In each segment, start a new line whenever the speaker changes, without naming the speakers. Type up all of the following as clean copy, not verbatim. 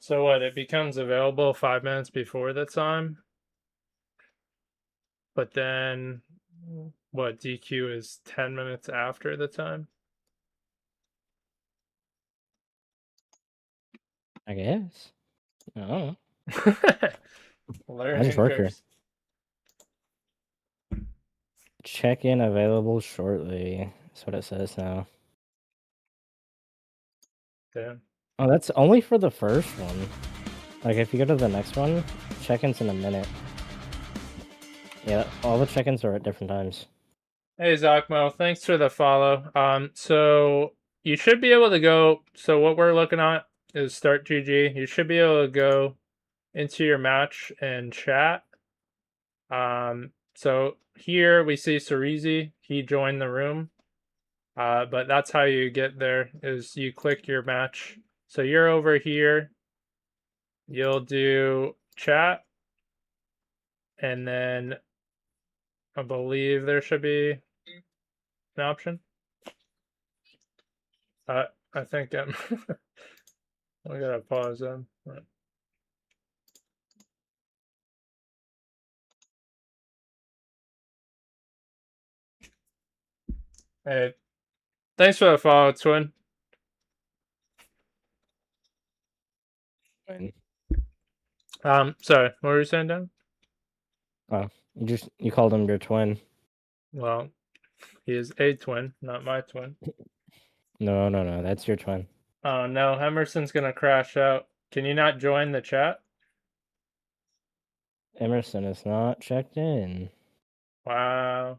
So what? It becomes available 5 minutes before the time, but then what? DQ is 10 minutes after the time.
I guess. I don't know. I just
Learning
work here.
curves.
Check-in available shortly. That's what it says now.
Damn.
Oh, that's only for the first one. Like, if you go to the next one, check-in's in a minute. Yeah, all the check-ins are at different times.
Hey Zachmo, thanks for the follow. So you should be able to go. So what we're looking at is start GG. You should be able to go into your match and chat. So here we see Cerizi. He joined the room. But that's how you get there, is you click your match. So you're over here. You'll do chat, and then I believe there should be an option. I think I gotta pause them. Hey, thanks for the follow, Twin. Sorry, what were you saying, Dan?
Oh, you called him your twin.
Well, he is a twin, not my twin.
No, that's your twin.
Oh no, Emerson's gonna crash out. Can you not join the chat?
Emerson is not checked in.
Wow.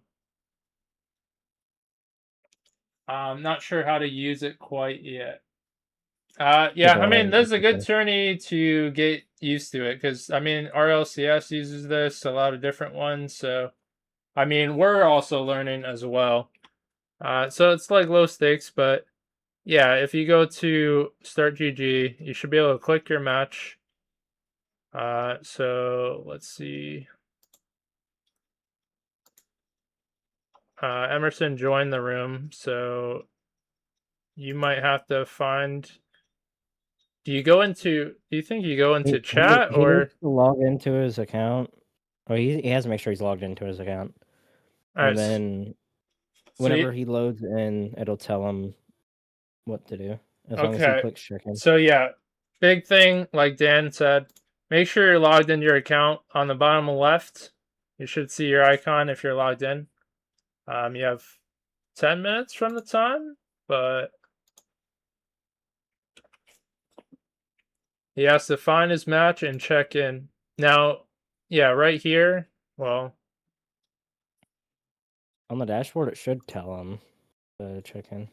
I'm not sure how to use it quite yet. Yeah, I mean, this is a good tourney to get used to it, because, I mean, RLCS uses this, a lot of different ones, so, I mean, we're also learning as well. So it's like low stakes, but yeah, if you go to Start GG, you should be able to click your match. So let's see. Emerson joined the room, so you might have to find. Do you think you go into chat,
He
or
needs to log into his account. Oh, he has to make sure he's logged into his account. And then whenever he loads in, it'll tell him what to do. As long as he clicks check-in.
So yeah, big thing, like Dan said, make sure you're logged into your account. On the bottom left, you should see your icon if you're logged in. You have 10 minutes from the time, but he has to find his match and check in. Now, yeah, right here, well,
on the dashboard, it should tell him to check in.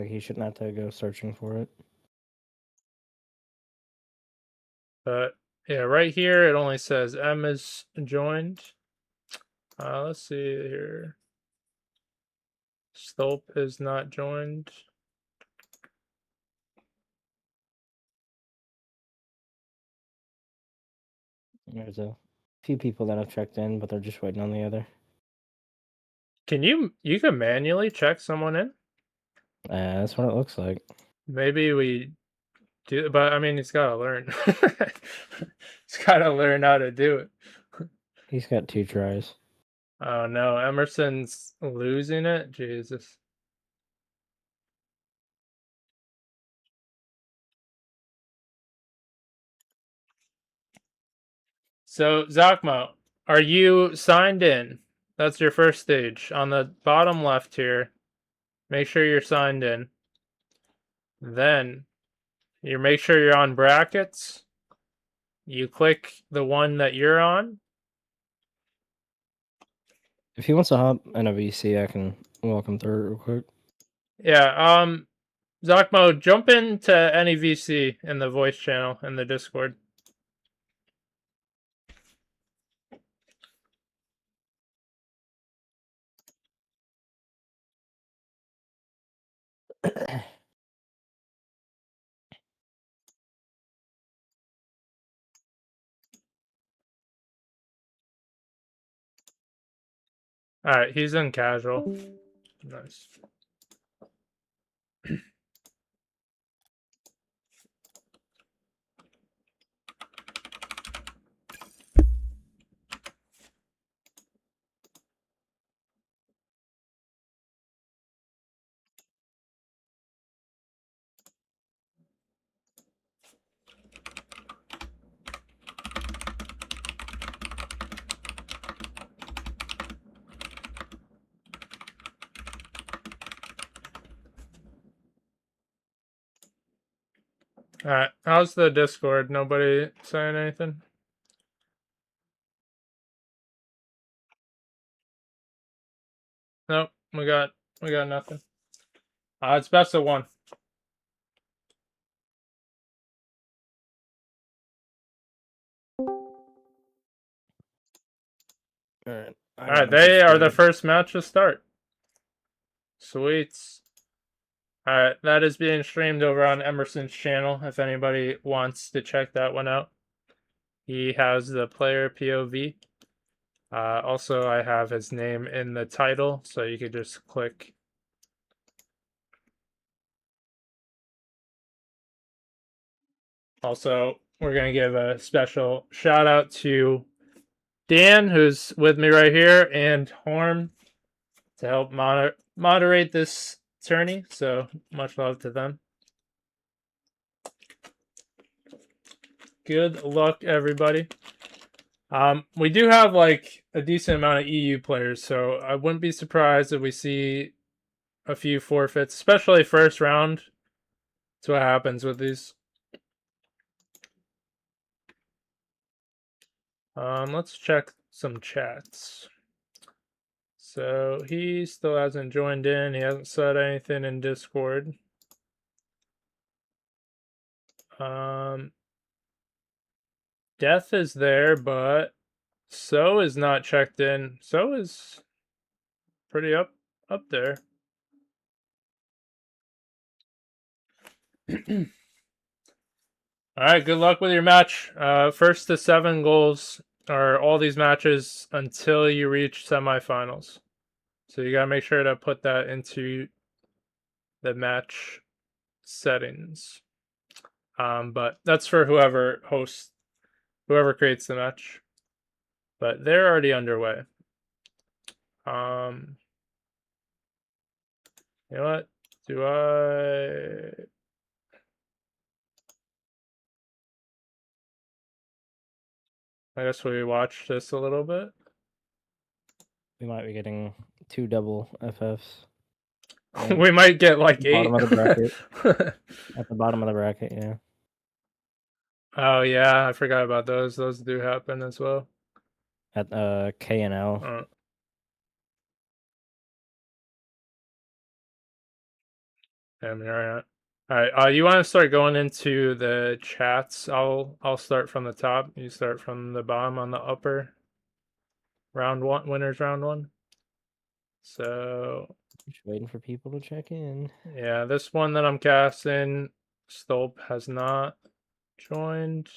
He shouldn't have to go searching for it.
But yeah, right here, it only says M is joined. Let's see here. Stolp is not joined.
There's a few people that have checked in, but they're just waiting on the other.
Can you can manually check someone in?
That's what it looks like.
Maybe we do, but I mean, he's got to learn. He's got to learn how to do it.
He's got 2 tries.
Oh no, Emerson's losing it. Jesus. So, Zachmo, are you signed in? That's your first stage. On the bottom left here, make sure you're signed in. Then, you make sure you're on brackets. You click the one that you're on.
If he wants to hop in a VC, I can walk him through it real quick.
Yeah, Zachmo, jump into any VC in the voice channel in the Discord. Alright, he's in casual. Nice. Alright, how's the Discord? Nobody saying anything? Nope, we got nothing. It's best of one. Alright, they are the first match to start. Sweets. Alright, that is being streamed over on Emerson's channel if anybody wants to check that one out. He has the player POV. Also, I have his name in the title, so you could just click. Also, we're going to give a special shout out to Dan, who's with me right here, and Horn to help moderate this tourney. So much love to them. Good luck, everybody. We do have like a decent amount of EU players, so I wouldn't be surprised if we see a few forfeits, especially first round. That's what happens with these. Let's check some chats. So he still hasn't joined in. He hasn't said anything in Discord. Death is there, but So is not checked in. So is pretty up there. All right, good luck with your match. First to 7 goals are all these matches until you reach semifinals. So you gotta make sure to put that into the match settings. But that's for whoever creates the match. But they're already underway. You know what? I guess we watch this a little bit.
We might be getting 2 double FFs.
We might get like 8.
Bottom of the bracket. At the bottom of the bracket, yeah.
Oh yeah, I forgot about those. Those do happen as well.
At K and L.
Damn, you're all right. You want to start going into the chats? I'll start from the top. You start from the bottom on the upper. Round 1, winners round 1. So
just waiting for people to check in.
Yeah, this one that I'm casting, Stolp has not joined.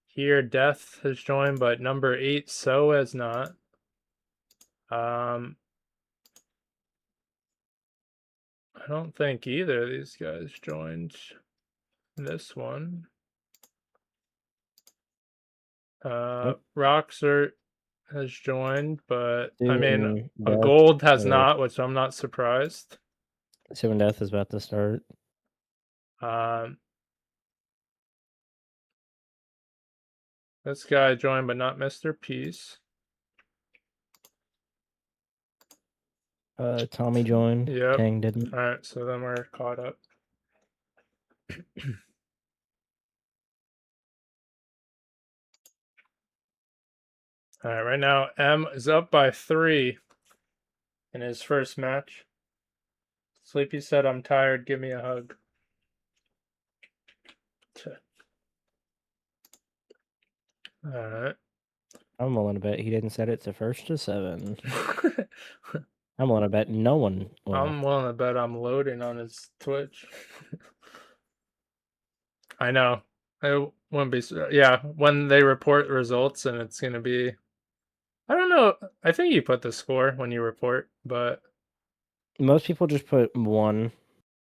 Here, Death has joined, but number 8, So has not. I don't think either of these guys joined this one. Roxert has joined, but I mean, a gold has not, which I'm not surprised.
7 Death is about to start.
This guy joined, but not Mr. Peace.
Tommy joined.
Yep.
Tang didn't.
All right, so then we're caught up. All right, right now M is up by 3 in his first match. Sleepy said, "I'm tired. Give me a hug." All right.
I'm willing to bet he didn't set it to first to 7. I'm willing to bet no one will.
I'm willing to bet I'm loading on his Twitch. I know. I wouldn't be. Yeah, when they report results and it's going to be. I don't know. I think you put the score when you report, but.
Most people just put 1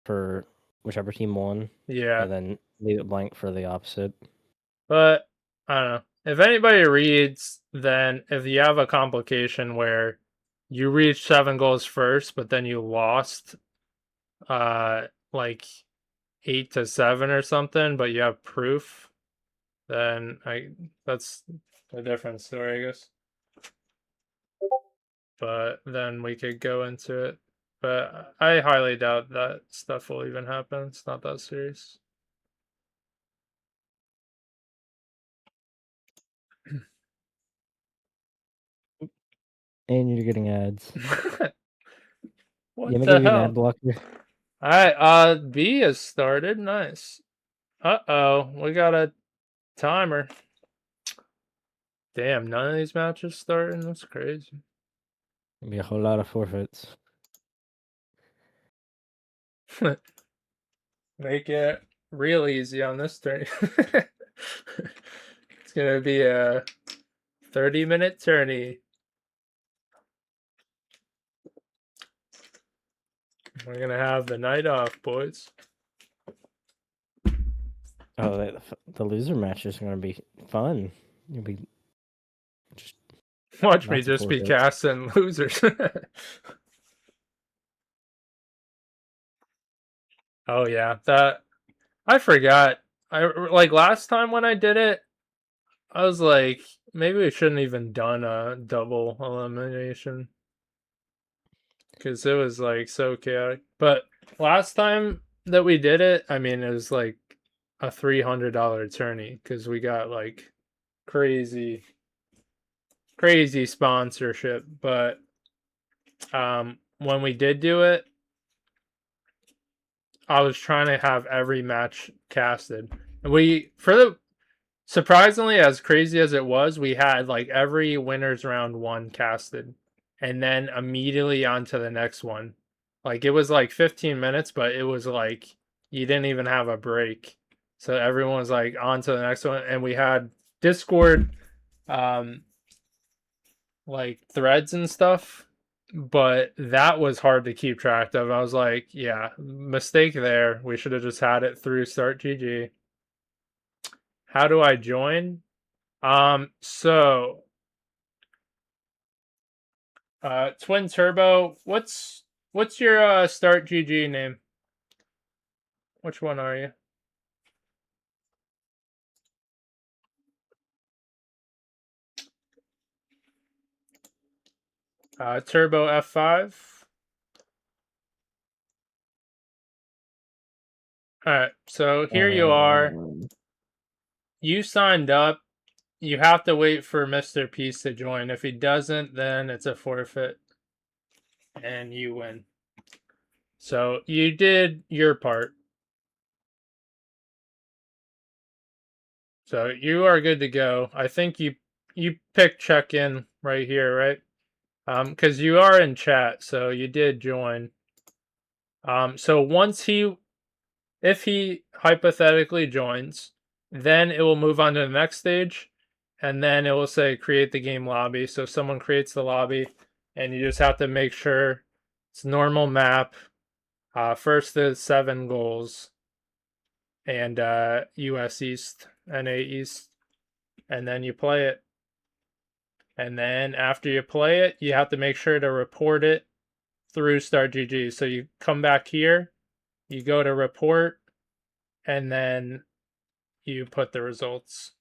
for whichever team won.
Yeah.
And then leave it blank for the opposite.
But, I don't know. If anybody reads, then if you have a complication where you reached 7 goals first, but then you lost like 8 to 7 or something, but you have proof, then that's a different story, I guess. But then we could go into it. But I highly doubt that stuff will even happen. It's not that serious.
And you're getting ads.
What
You want me to
the
give you an
hell?
ad blocker?
Alright, B has started. Nice. Uh-oh, we got a timer. Damn, none of these matches starting? That's crazy.
There'll be a whole lot of forfeits.
Make it real easy on this tourney. It's gonna be a 30-minute tourney. We're gonna have the night off, boys.
Oh, the loser matches are gonna be fun. You'll be just
watch me just be casting losers. Oh yeah, that I forgot. I like last time when I did it, I was like, maybe we shouldn't even done a double elimination because it was like so chaotic. But last time that we did it, I mean, it was like a $300 tourney because we got like crazy sponsorship. But when we did do it, I was trying to have every match casted. And we, for the, surprisingly, as crazy as it was, we had like every winners round one casted. And then immediately on to the next one. Like it was like 15 minutes, but it was like you didn't even have a break. So everyone was like on to the next one. And we had Discord like threads and stuff, but that was hard to keep track of. I was like, yeah, mistake there. We should have just had it through Start GG. How do I join? So Twin Turbo, what's your Start GG name? Which one are you? Turbo F5. Alright, so here you are. You signed up. You have to wait for Mr. Peace to join. If he doesn't, then it's a forfeit. And you win. So you did your part. So you are good to go. I think you picked check-in right here, right? Because you are in chat, so you did join. So once if he hypothetically joins, then it will move on to the next stage, and then it will say create the game lobby. So someone creates the lobby, and you just have to make sure it's normal map. First to 7 goals, and US East, NA East, and then you play it. And then after you play it, you have to make sure to report it through Start GG. So you come back here, you go to report, and then you put the results.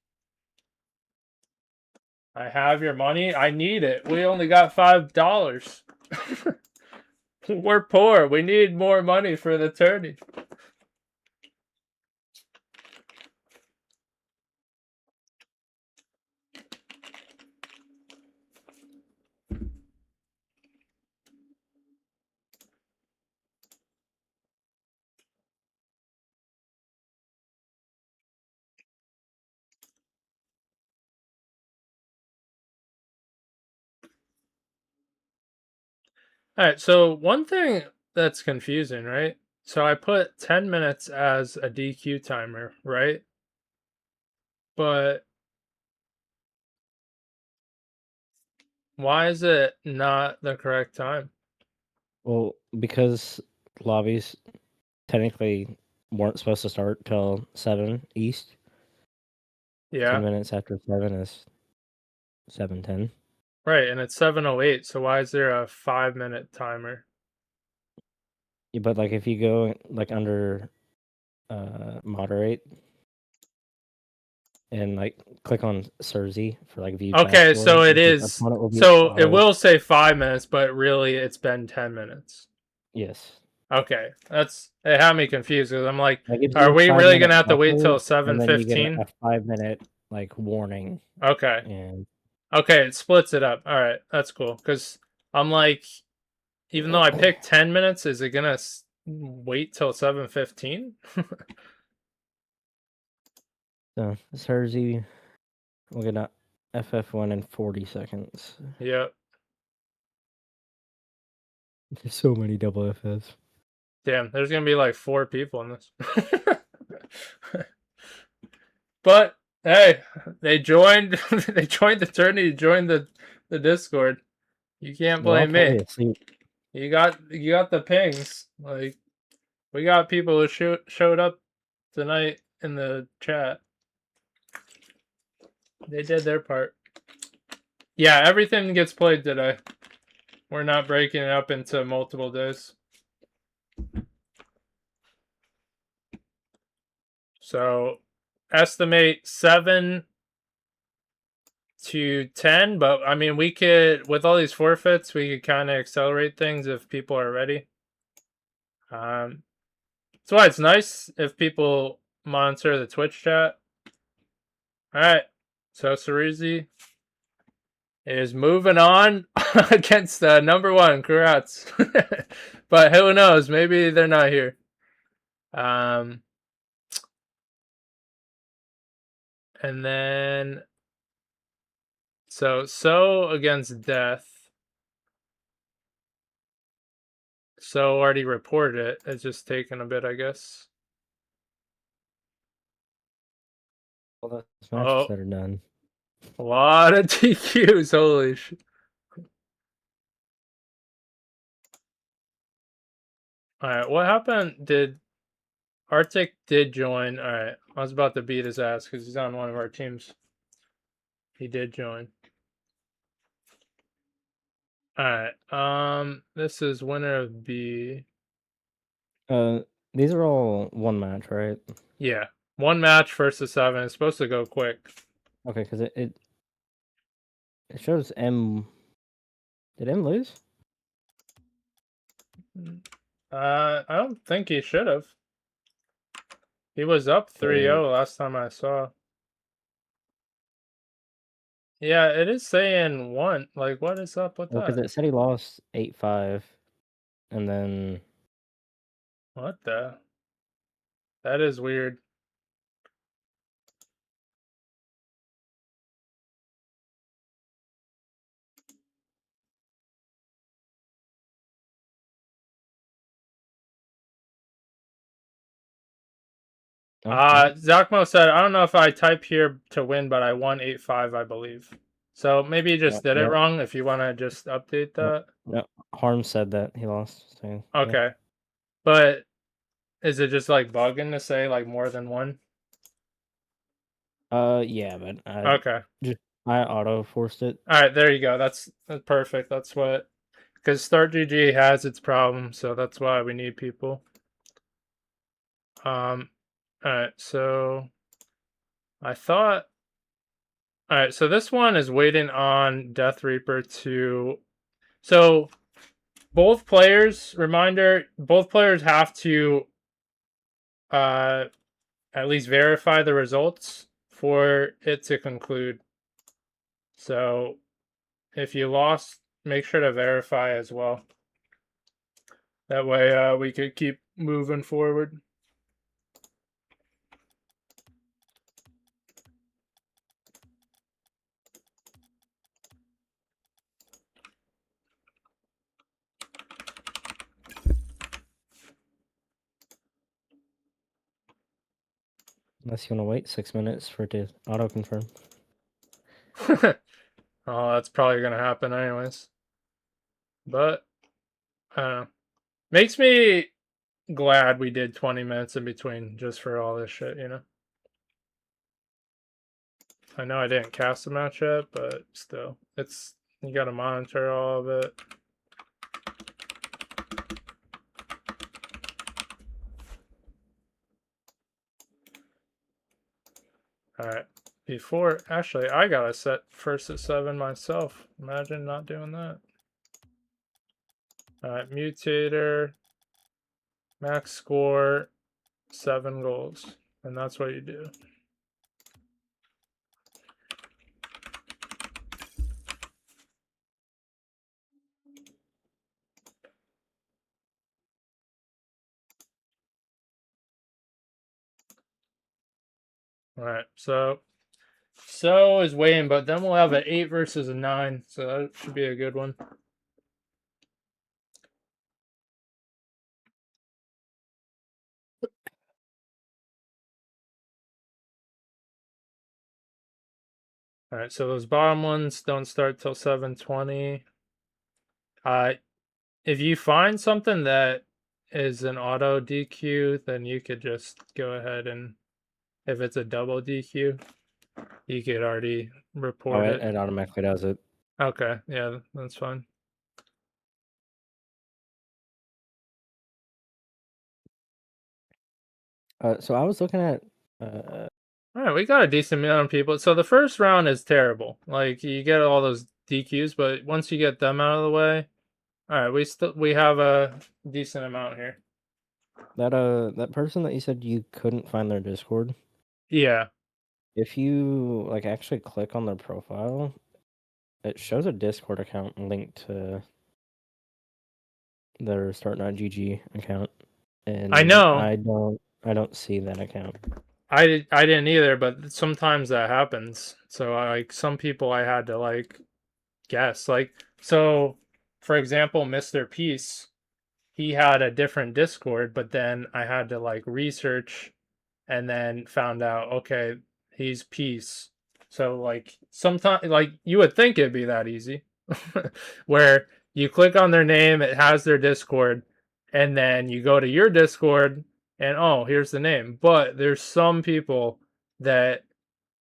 I have your money. I need it. We only got $5. We're poor. We need more money for the tourney. All right, so one thing that's confusing, right? So I put 10 minutes as a DQ timer, right? But why is it not the correct time?
Well, because lobbies technically weren't supposed to start till 7 East.
Yeah.
10 minutes after 7 is 7:10.
Right, and it's 7:08, so why is there a 5-minute timer?
Yeah, but like if you go like under moderate and like click on Cersei for like view chat
Okay,
score,
so it is. So it will say 5 minutes, but really it's been 10 minutes.
Yes.
Okay, it had me confused because I'm like, are we really gonna have to wait till 7:15?
And then you get a 5-minute like warning.
Okay.
And
Okay, it splits it up. All right, that's cool. Because I'm like, even though I picked 10 minutes, is it gonna wait till 7:15?
So Cersei, we're gonna FF1 in 40 seconds.
Yep.
There's so many double FFs.
Damn, there's gonna be like 4 people in this. But hey, they joined. They joined the tourney. Joined the Discord. You can't
They're all
blame me.
probably asleep.
You got the pings. Like we got people who showed up tonight in the chat. They did their part. Yeah, everything gets played today. We're not breaking it up into multiple days. So estimate 7 to 10, but I mean, we could, with all these forfeits, we could kind of accelerate things if people are ready. That's why it's nice if people monitor the Twitch chat. All right, so Cerezi is moving on against number 1. Congrats. But who knows? Maybe they're not here. And then so against Death. So already reported it. It's just taking a bit, I guess.
All those matches that are done.
A lot of TQs. Holy shit. Alright, what happened? Did Arctic did join? Alright, I was about to beat his ass because he's on one of our teams. He did join. Alright, this is winner of B.
These are all one match, right?
Yeah, 1 match versus 7. It's supposed to go quick.
Okay, because it shows M. Did M lose?
I don't think he should have. He was up 3-0 last time I saw. Yeah, it is saying 1. Like, what is up with that?
Because it said he lost 8-5, and then...
What the? That is weird. Zachmo said, I don't know if I type here to win, but I won 8-5, I believe. So maybe you just did it wrong. If you want to just update that.
No, Harm said that he lost. So,
okay. Yeah. But is it just like bugging to say like more than 1?
Yeah, but I auto forced it.
All right, there you go. That's perfect. That's what, because Start GG has its problem, so that's why we need people. All right, so I thought. All right, so this one is waiting on Death Reaper to. So both players, reminder, both players have to at least verify the results for it to conclude. So if you lost, make sure to verify as well. That way we could keep moving forward.
Unless you want to wait 6 minutes for it to auto confirm.
Oh, that's probably gonna happen anyways. But I don't know. Makes me glad we did 20 minutes in between just for all this shit, you know? I know I didn't cast the match yet, but still. It's, you gotta monitor all of it. Alright. Before, actually, I gotta set first at 7 myself. Imagine not doing that. Alright, Mutator. Max score, 7 goals. And that's what you do. All right, so is Wayne, but then we'll have an 8 versus a 9, so that should be a good one. All right, so those bottom ones don't start till 7:20. If you find something that is an auto DQ, then you could just go ahead and, if it's a double DQ, you could already report it.
It automatically does it.
Okay, yeah, that's fine.
So I was looking at.
All right, we got a decent amount of people. So the first round is terrible. Like you get all those DQs, but once you get them out of the way, all right, we have a decent amount here.
That person that you said you couldn't find their Discord.
Yeah.
If you like actually click on their profile, it shows a Discord account linked to their Start.gg account, and
I know.
I don't see that account.
I didn't either, but sometimes that happens. So like some people I had to like guess. Like so for example, Mr. Peace, he had a different Discord, but then I had to like research and then found out, okay, he's Peace. So like sometimes like you would think it'd be that easy. Where you click on their name, it has their Discord, and then you go to your Discord and oh, here's the name. But there's some people that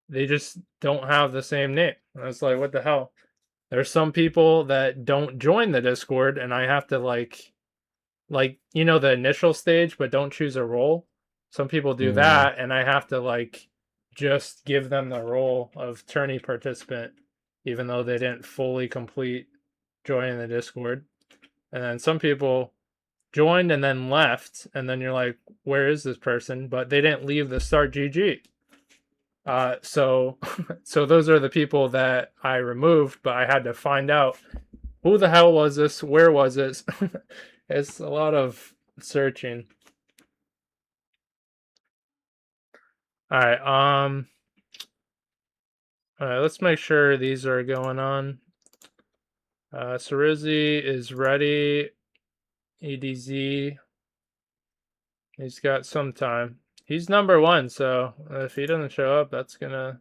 they just don't have the same name. I was like, what the hell? There's some people that don't join the Discord and I have to like you know the initial stage but don't choose a role. Some people do that and I have to like just give them the role of tourney participant even though they didn't fully complete joining the Discord. And then some people joined and then left and then you're like, where is this person? But they didn't leave the Start GG. So so those are the people that I removed, but I had to find out who the hell was this? Where was this? It's a lot of searching. All right, let's make sure these are going on. Cerizzi is ready. EDZ, he's got some time. He's number 1, so if he doesn't show up, that's gonna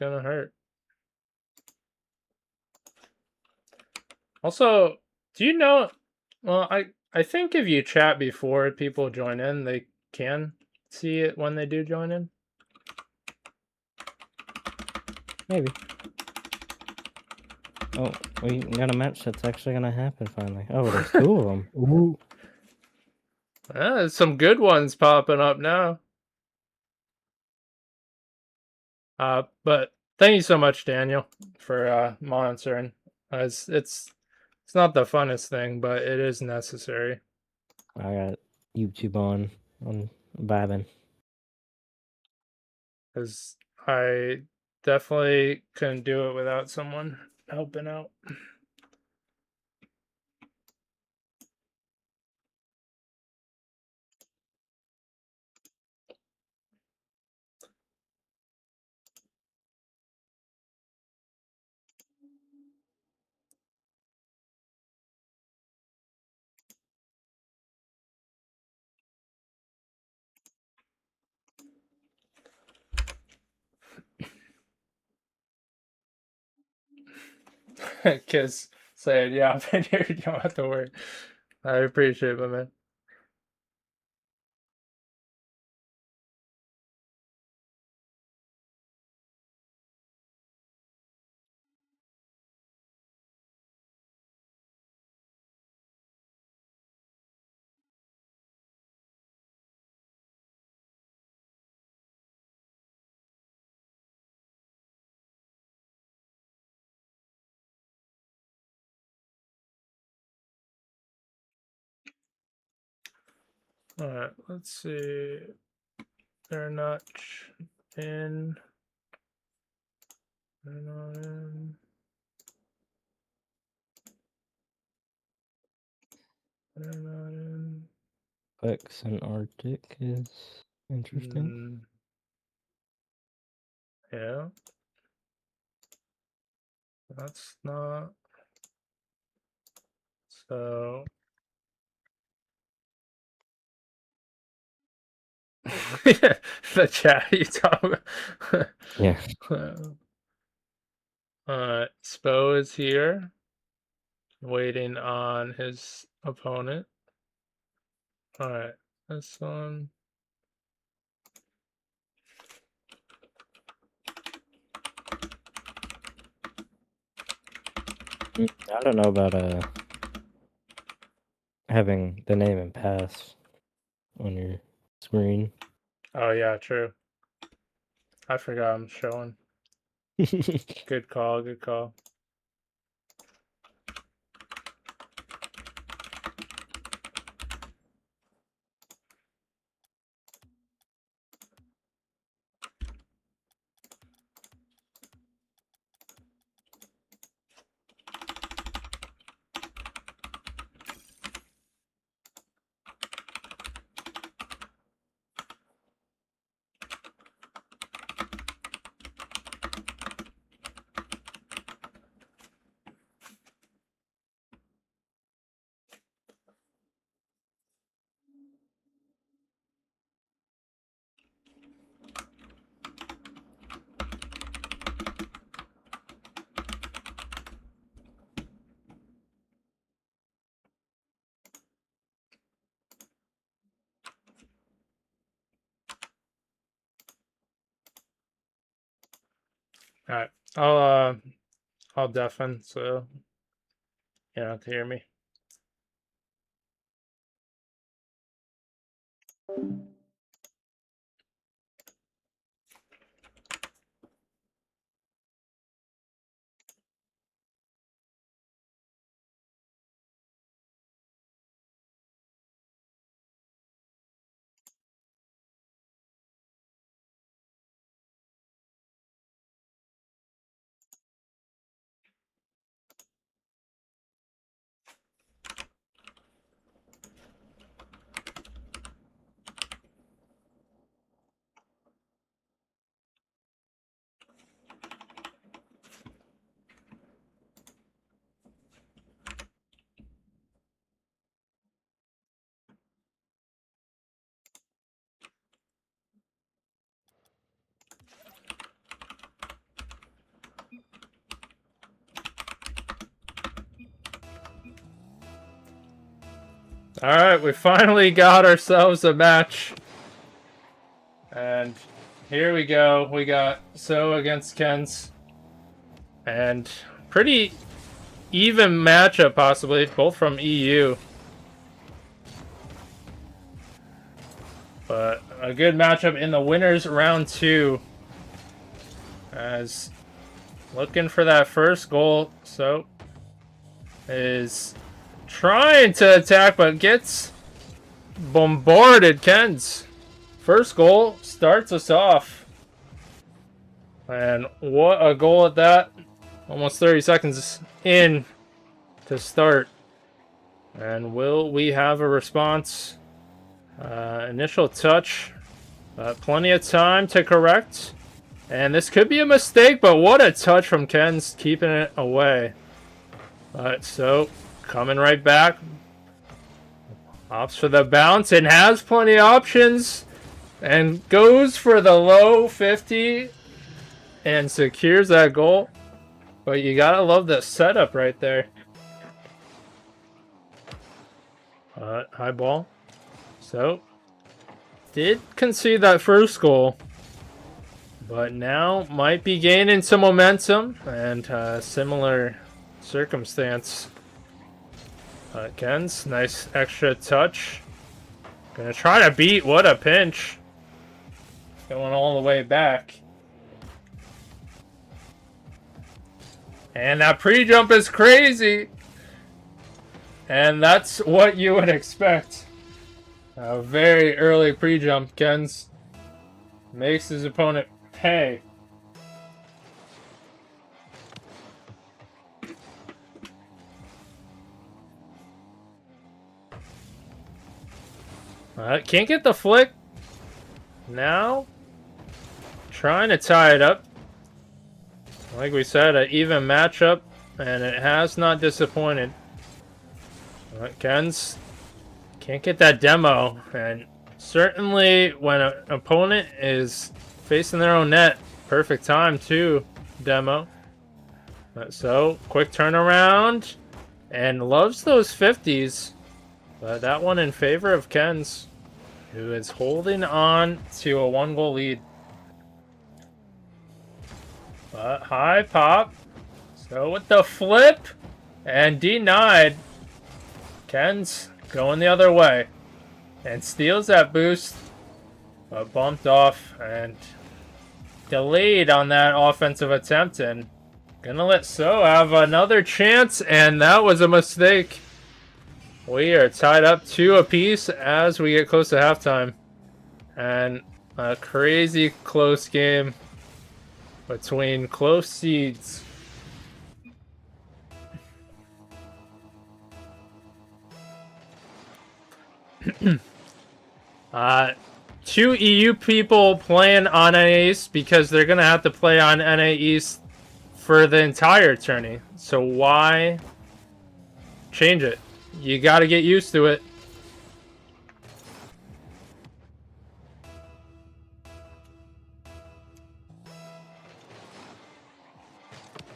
hurt. Also, do you know? Well, I think if you chat before people join in, they can see it when they do join in.
Maybe. Oh, we got a match that's actually gonna happen finally. Oh, there's 2 of them. Ooh.
There's some good ones popping up now. But thank you so much, Daniel, for monitoring. It's not the funnest thing, but it is necessary.
I got YouTube on vibing.
Because I definitely couldn't do it without someone helping out. Kids saying, yeah, I've been here, you don't have to worry. I appreciate it, man. Alright, let's see. They're not in. They're not in. They're not in.
Complex and Arctic is interesting.
Yeah. That's not... So... The chat you talk about.
Yeah.
Spo is here, waiting on his opponent. Alright, this one.
I don't know about having the name and pass on your screen.
Oh yeah, true. I forgot I'm showing. Good call, good call. Alright, I'll deafen, so you don't have to hear me. Alright, we finally got ourselves a match. And here we go. We got So against Ken's. And pretty even matchup, possibly. Both from EU. But a good matchup in the winners round 2. As looking for that first goal. So is trying to attack, but gets bombarded. Ken's first goal starts us off. And what a goal at that. Almost 30 seconds in to start. And will we have a response? Initial touch. Plenty of time to correct. And this could be a mistake, but what a touch from Ken's, keeping it away. So, coming right back. Opts for the bounce and has plenty of options. And goes for the low 50. And secures that goal. But you gotta love the setup right there. High ball. So, did concede that first goal. But now might be gaining some momentum. And similar circumstance. Ken's, nice extra touch. Gonna try to beat, what a pinch. Going all the way back. And that pre-jump is crazy. And that's what you would expect. A very early pre-jump. Ken's makes his opponent pay. Can't get the flick. Now, trying to tie it up. Like we said, an even matchup, and it has not disappointed. Ken's can't get that demo, and certainly when an opponent is facing their own net, perfect time to demo. So, quick turnaround, and loves those 50s, but that one in favor of Ken's, who is holding on to a 1-goal lead. But high pop. So with the flip and denied. Ken's going the other way and steals that boost, but bumped off and delayed on that offensive attempt, and gonna let So have another chance, and that was a mistake. We are tied up 2 apiece as we get close to halftime, and a crazy close game between close seeds. Two EU people playing on NA East because they're gonna have to play on NA East for the entire tourney. So why change it? You gotta get used to it.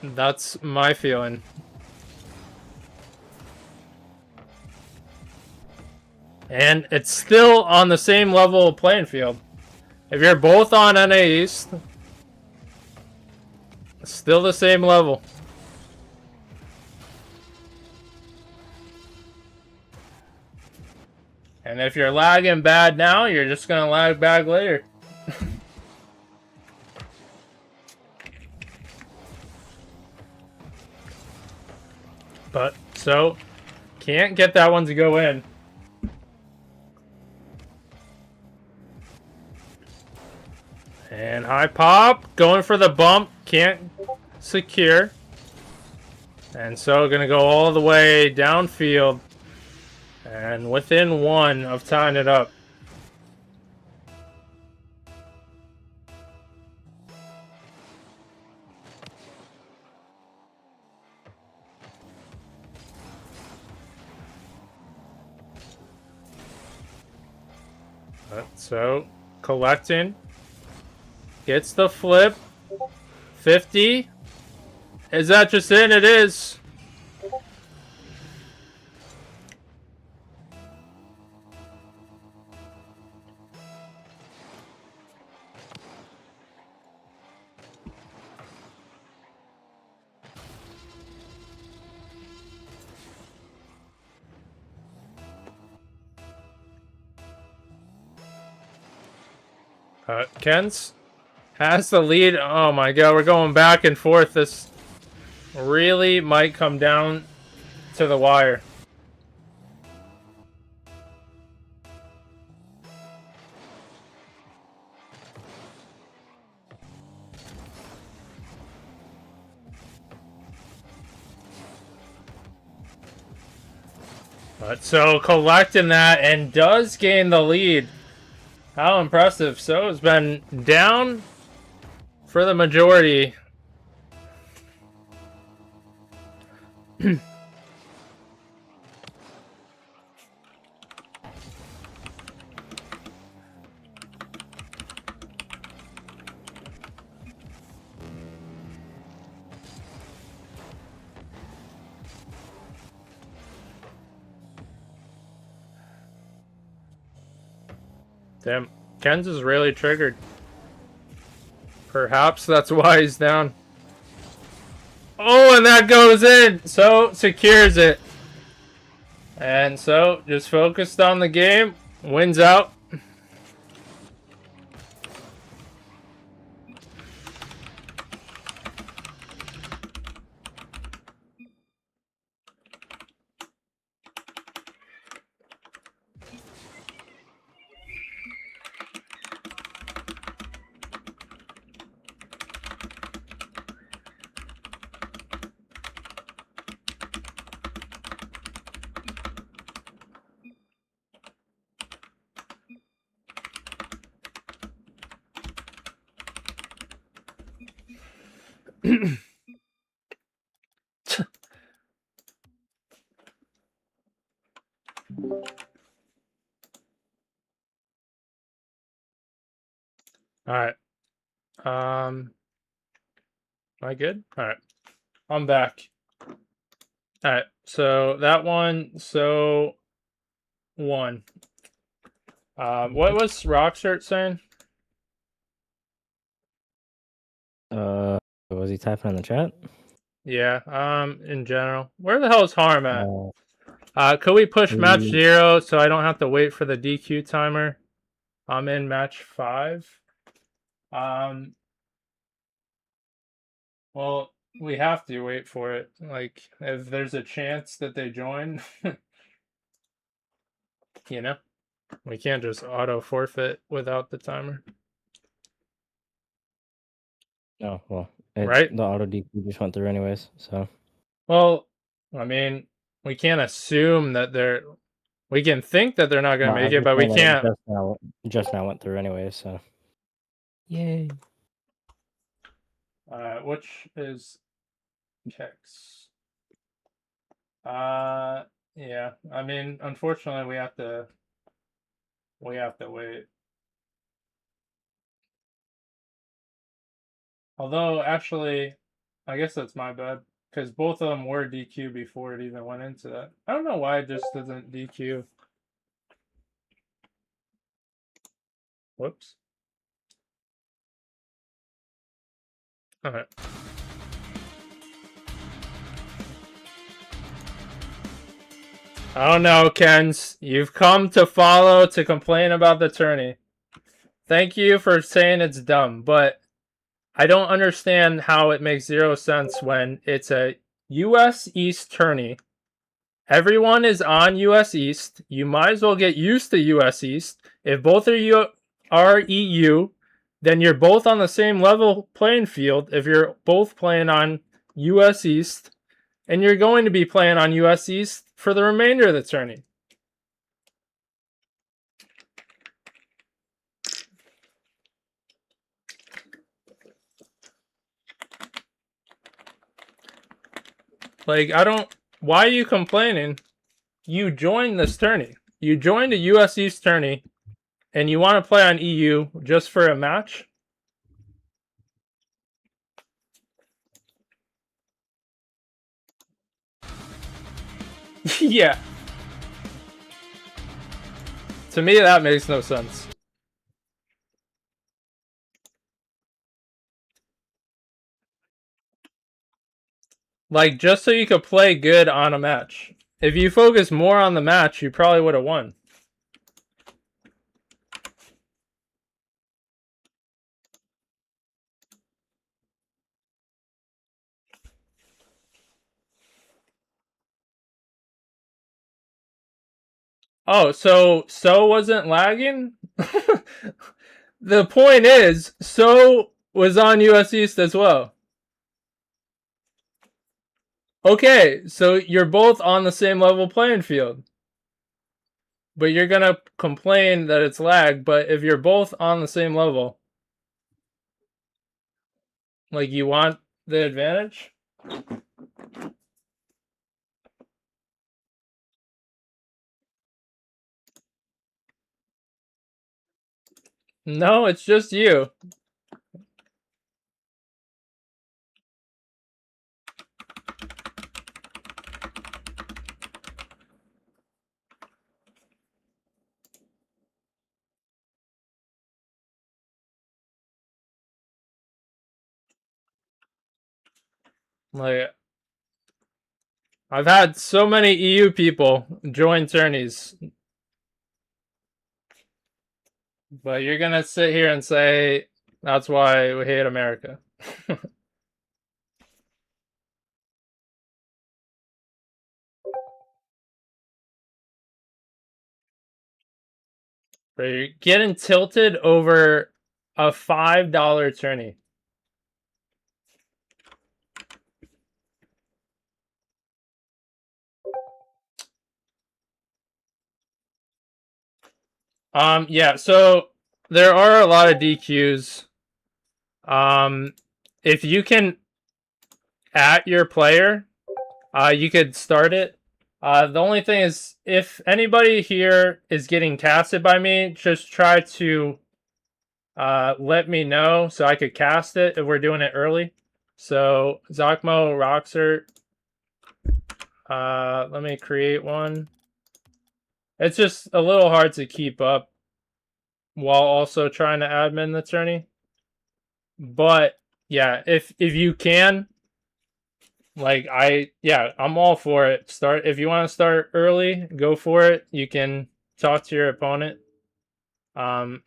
That's my feeling. And it's still on the same level of playing field. If you're both on NA East, it's still the same level. And if you're lagging bad now, you're just gonna lag bad later. But, so, can't get that one to go in. And high pop, going for the bump, can't secure. And so gonna go all the way downfield. And within 1 of tying it up. So, collecting. Gets the flip. 50. Is that just in? It is. Ken's has the lead. Oh my god, we're going back and forth. This really might come down to the wire. But so collecting that and does gain the lead. How impressive. So has been down for the majority. Damn, Ken's is really triggered. Perhaps that's why he's down. Oh, and that goes in! So, secures it. And so, just focused on the game. Wins out. Alright. Am I good? Alright. I'm back. Alright, so that one, so 1. What was Rockshirt saying?
Was he typing in the chat?
Yeah, in general. Where the hell is Harm at? Could we push match 0 so I don't have to wait for the DQ timer? I'm in match 5. Well, we have to wait for it. Like, if there's a chance that they join, you know, we can't just auto forfeit without the timer.
Oh, well,
right?
The auto DQ just went through anyways, so.
Well, I mean, we can't assume that they're. We can think that they're not going to make it, but we can't.
Just now went through anyways, so. Yay.
Which is Kex. Yeah. I mean, unfortunately, we have to wait. Although, actually, I guess that's my bad, because both of them were DQ before it even went into that. I don't know why it just doesn't DQ. Whoops. Alright. Oh no, Kens. You've come to follow to complain about the tourney. Thank you for saying it's dumb, but I don't understand how it makes 0 sense when it's a US East tourney. Everyone is on US East. You might as well get used to US East. If both of you are EU, then you're both on the same level playing field if you're both playing on US East. And you're going to be playing on US East for the remainder of the tourney. Like, I don't... Why are you complaining? You joined this tourney. You joined a US East tourney, and you want to play on EU just for a match? Yeah. To me, that makes no sense. Like, just so you could play good on a match. If you focus more on the match, you probably would have won. Oh, so wasn't lagging? The point is, So was on US East as well. Okay, so you're both on the same level playing field. But you're gonna complain that it's lag, but if you're both on the same level, like, you want the advantage? No, it's just you. Like, I've had so many EU people join tourneys. But you're gonna sit here and say that's why we hate America. But you're getting tilted over a $5 tourney. Yeah, so there are a lot of DQs. If you can at your player, you could start it. The only thing is, if anybody here is getting casted by me, just try to let me know so I could cast it if we're doing it early. So Zachmo, Roxer, let me create one. It's just a little hard to keep up while also trying to admin the tourney. But yeah, if you can, like I'm all for it. Start if you want to start early, go for it. You can talk to your opponent. I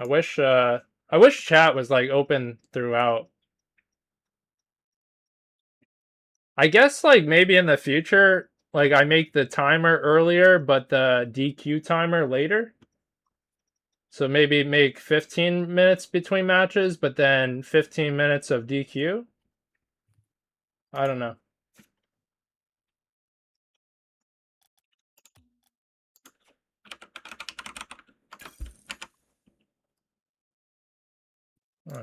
wish chat was like open throughout. I guess like maybe in the future, like I make the timer earlier, but the DQ timer later. So maybe make 15 minutes between matches, but then 15 minutes of DQ. I don't know. All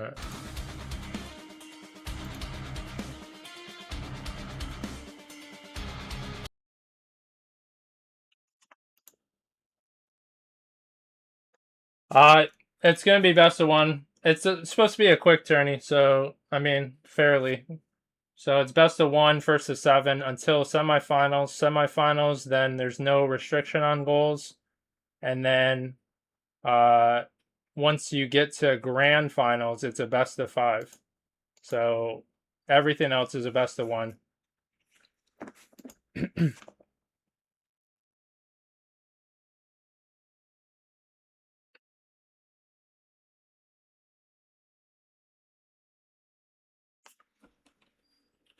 right. It's gonna be best of one. It's supposed to be a quick tourney, so I mean fairly. So it's best of one, first to 7 until semifinals. Semifinals, then there's no restriction on goals, and then once you get to grand finals, it's a best of 5. So everything else is a best of 1.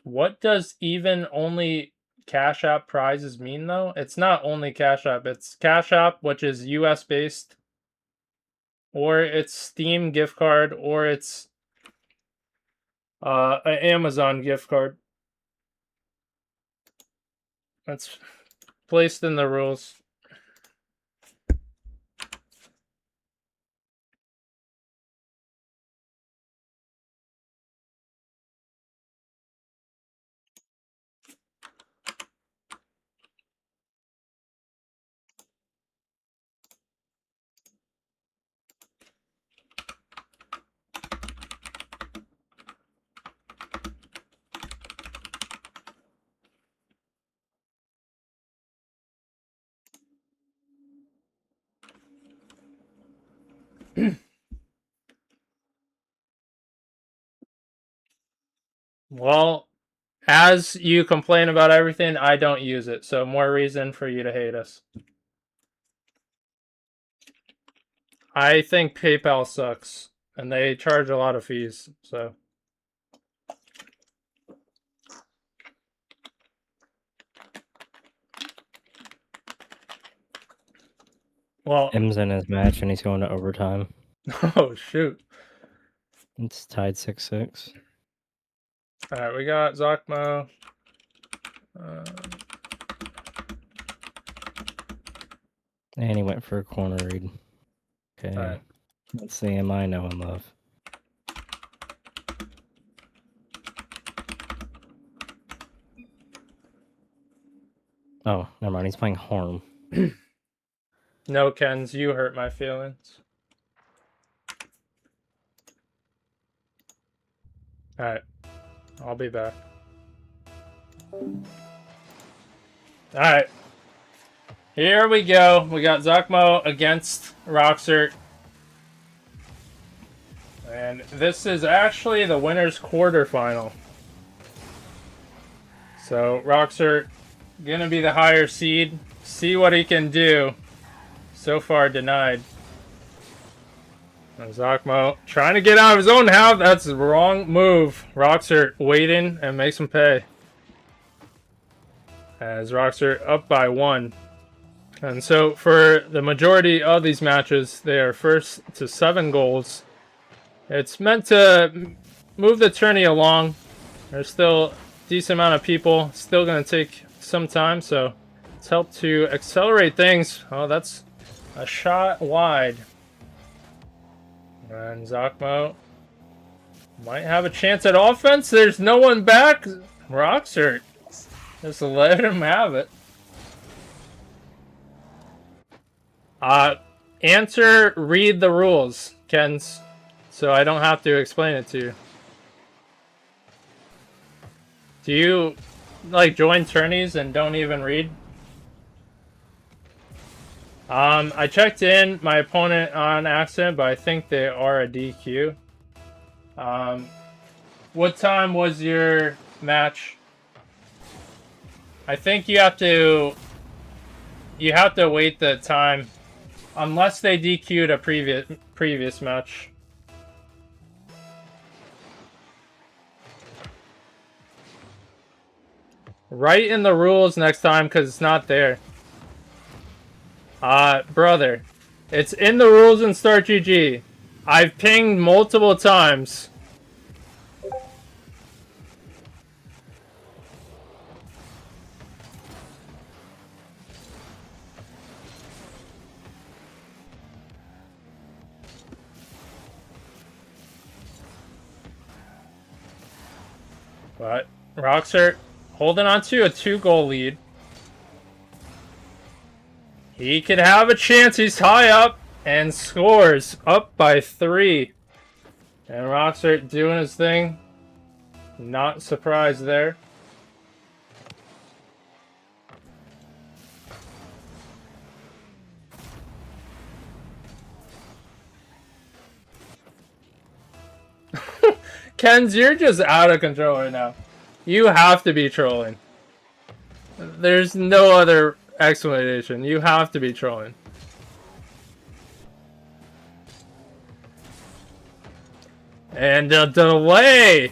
What does even only Cash App prizes mean though? It's not only Cash App, it's Cash App, which is US based, or it's Steam gift card, or it's an Amazon gift card. That's placed in the rules. Well, as you complain about everything, I don't use it, so more reason for you to hate us. I think PayPal sucks, and they charge a lot of fees, so. Well,
M's in his match, and he's going to overtime.
Oh, shoot.
It's tied 6-6.
All right, we got Zachmo.
And he went for a corner read. Okay.
Right.
Let's see, am I know and love? Oh, never mind. He's playing Horn.
No, Kens, you hurt my feelings. All right, I'll be back. All right, here we go. We got Zachmo against Roxer. And this is actually the winner's quarterfinal. So Roxer gonna be the higher seed. See what he can do. So far denied. And Zachmo trying to get out of his own house. That's the wrong move. Roxer waiting and makes him pay. As Roxer up by 1. And so for the majority of these matches, they are first to 7 goals. It's meant to move the tourney along. There's still a decent amount of people. Still going to take some time, so let's help to accelerate things. Oh, that's a shot wide. And Zachmo might have a chance at offense. There's no one back. Roxer just let him have it. Answer, read the rules, Kens, so I don't have to explain it to you. Do you, like, join tourneys and don't even read? I checked in my opponent on accident, but I think they are a DQ. What time was your match? I think you have to wait the time, unless they DQ'd a previous match. Write in the rules next time, because it's not there. Brother, it's in the rules in Start GG. I've pinged multiple times. But Roxer holding on to a 2-goal lead. He could have a chance. He's high up and scores up by 3. And Roxer doing his thing. Not surprised there. Kens, you're just out of control right now. You have to be trolling. There's no other explanation. You have to be trolling. And a delay!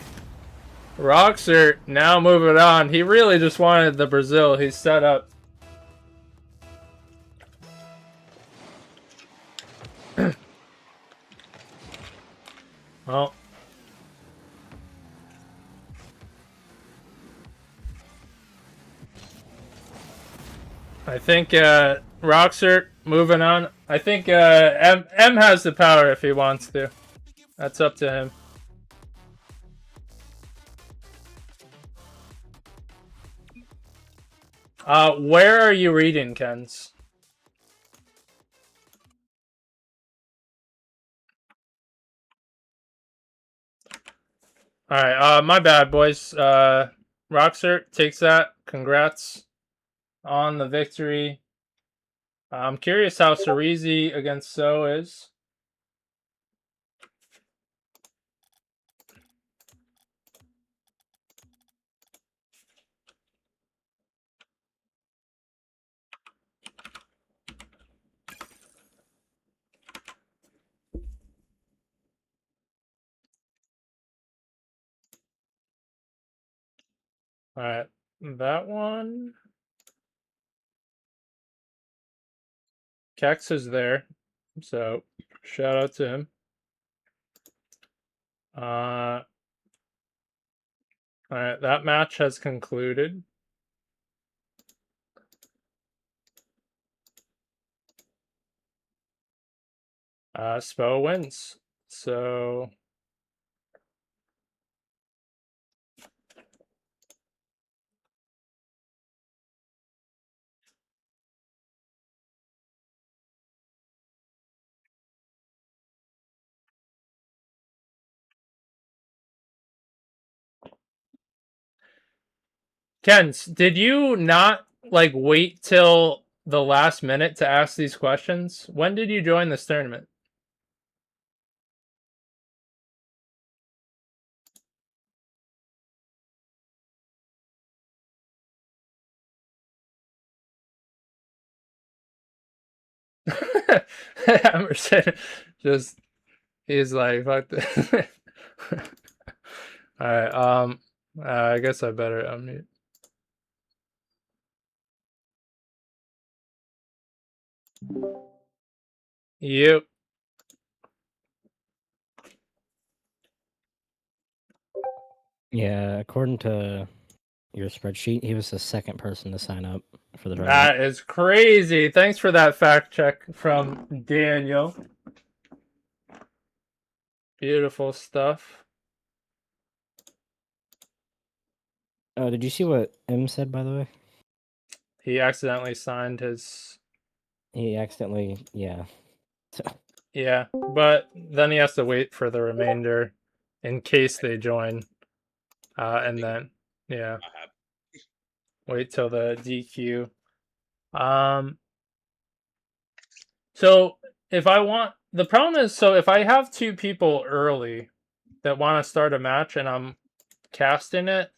Roxer now moving on. He really just wanted the Brazil. He's set up. Well. I think Roxer moving on. I think M has the power if he wants to. That's up to him. Where are you reading, Kens? Alright, my bad, boys. Roxer takes that. Congrats on the victory. I'm curious how Cerisi against So is. Alright, that one. Kex is there, so shout out to him. Alright, that match has concluded. Spo wins, so Kens, did you not like wait till the last minute to ask these questions? When did you join this tournament? Emerson just he's like fuck this. Alright, I guess I better unmute. Yep.
Yeah, according to your spreadsheet, he was the second person to sign up for the tournament.
That is crazy. Thanks for that fact check from Daniel. Beautiful stuff.
Oh, did you see what M said, by the way?
He accidentally signed his...
He accidentally, yeah.
Yeah, but then he has to wait for the remainder in case they join. And then, yeah, wait till the DQ. So if I want, the problem is, so if I have two people early that want to start a match and I'm casting it,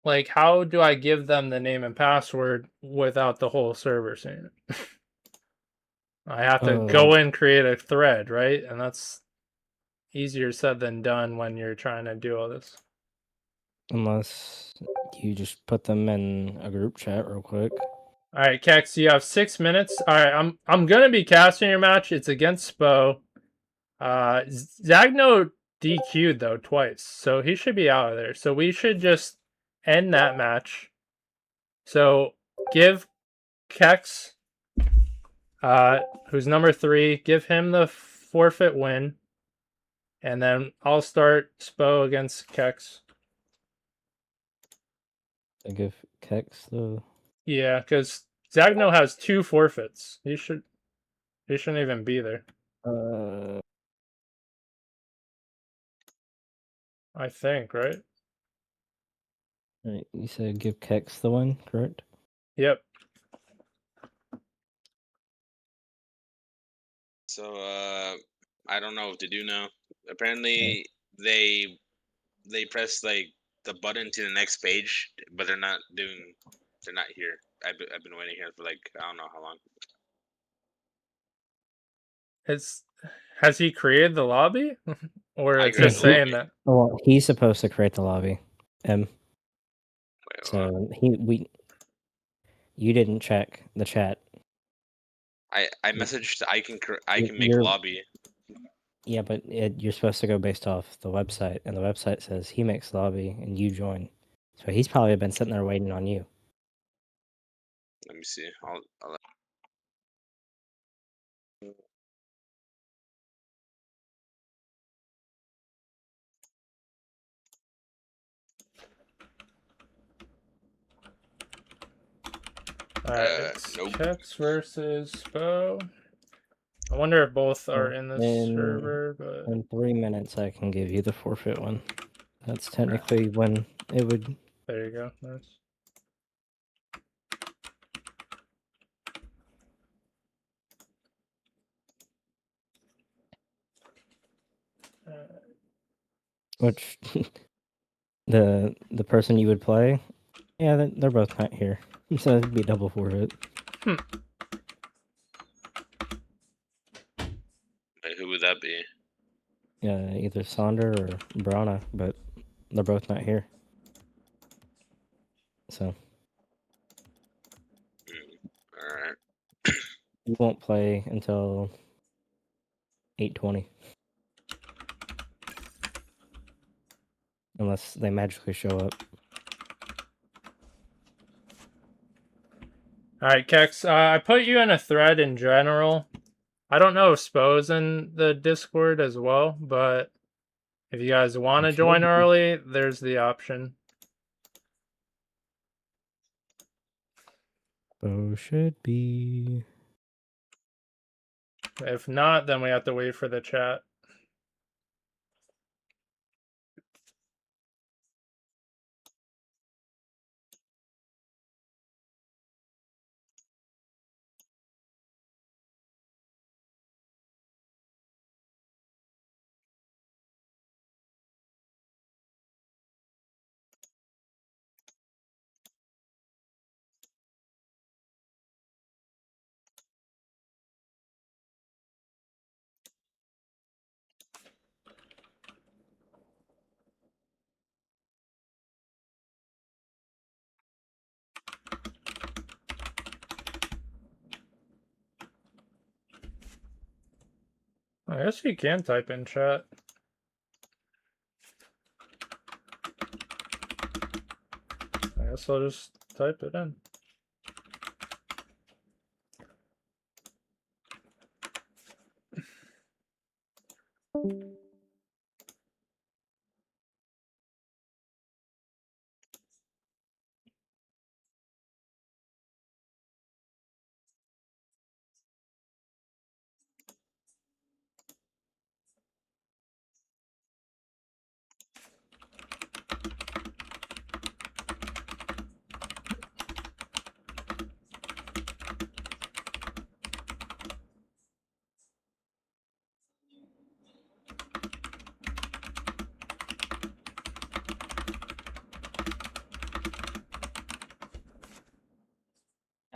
like, how do I give them the name and password without the whole server seeing it? I have to go and create a thread, right? And that's easier said than done when you're trying to do all this.
Unless you just put them in a group chat real quick.
All right, Kex, you have 6 minutes. All right, I'm gonna be casting your match. It's against Spo. Zagno DQ'd though twice, so he should be out of there. So we should just end that match. So give Kex, who's number 3, give him the forfeit win, and then I'll start Spo against Kex.
I give Kex the...
Yeah, because Zagno has 2 forfeits. He shouldn't even be there. I think, right?
Right, you said give Kex the one, correct?
Yep.
So I don't know what to do now. Apparently they press like the button to the next page, but they're not here. I've been waiting here for like I don't know how long.
Has he created the lobby? Or it's just saying that?
Well, he's supposed to create the lobby.
Wait,
so you didn't check the chat.
I messaged I can make lobby.
Yeah, but you're supposed to go based off the website, and the website says he makes lobby and you join. So he's probably been sitting there waiting on you.
Let me see. I'll
It's Kex versus Spo. I wonder if both are in this server, but...
In 3 minutes, I can give you the forfeit one. That's technically when it would...
There you go. Nice.
Which... the person you would play... Yeah, they're both not here. So it'd be double forfeit.
Who would that be?
Yeah, either Sonder or Brana, but they're both not here. So.
Alright.
You won't play until 8:20. Unless they magically show up.
Alright, Kex, I put you in a thread in general. I don't know if Spo's in the Discord as well, but if you guys want to join early, there's the option.
Spo should be.
If not, then we have to wait for the chat. I guess you can type in chat. I guess I'll just type it in.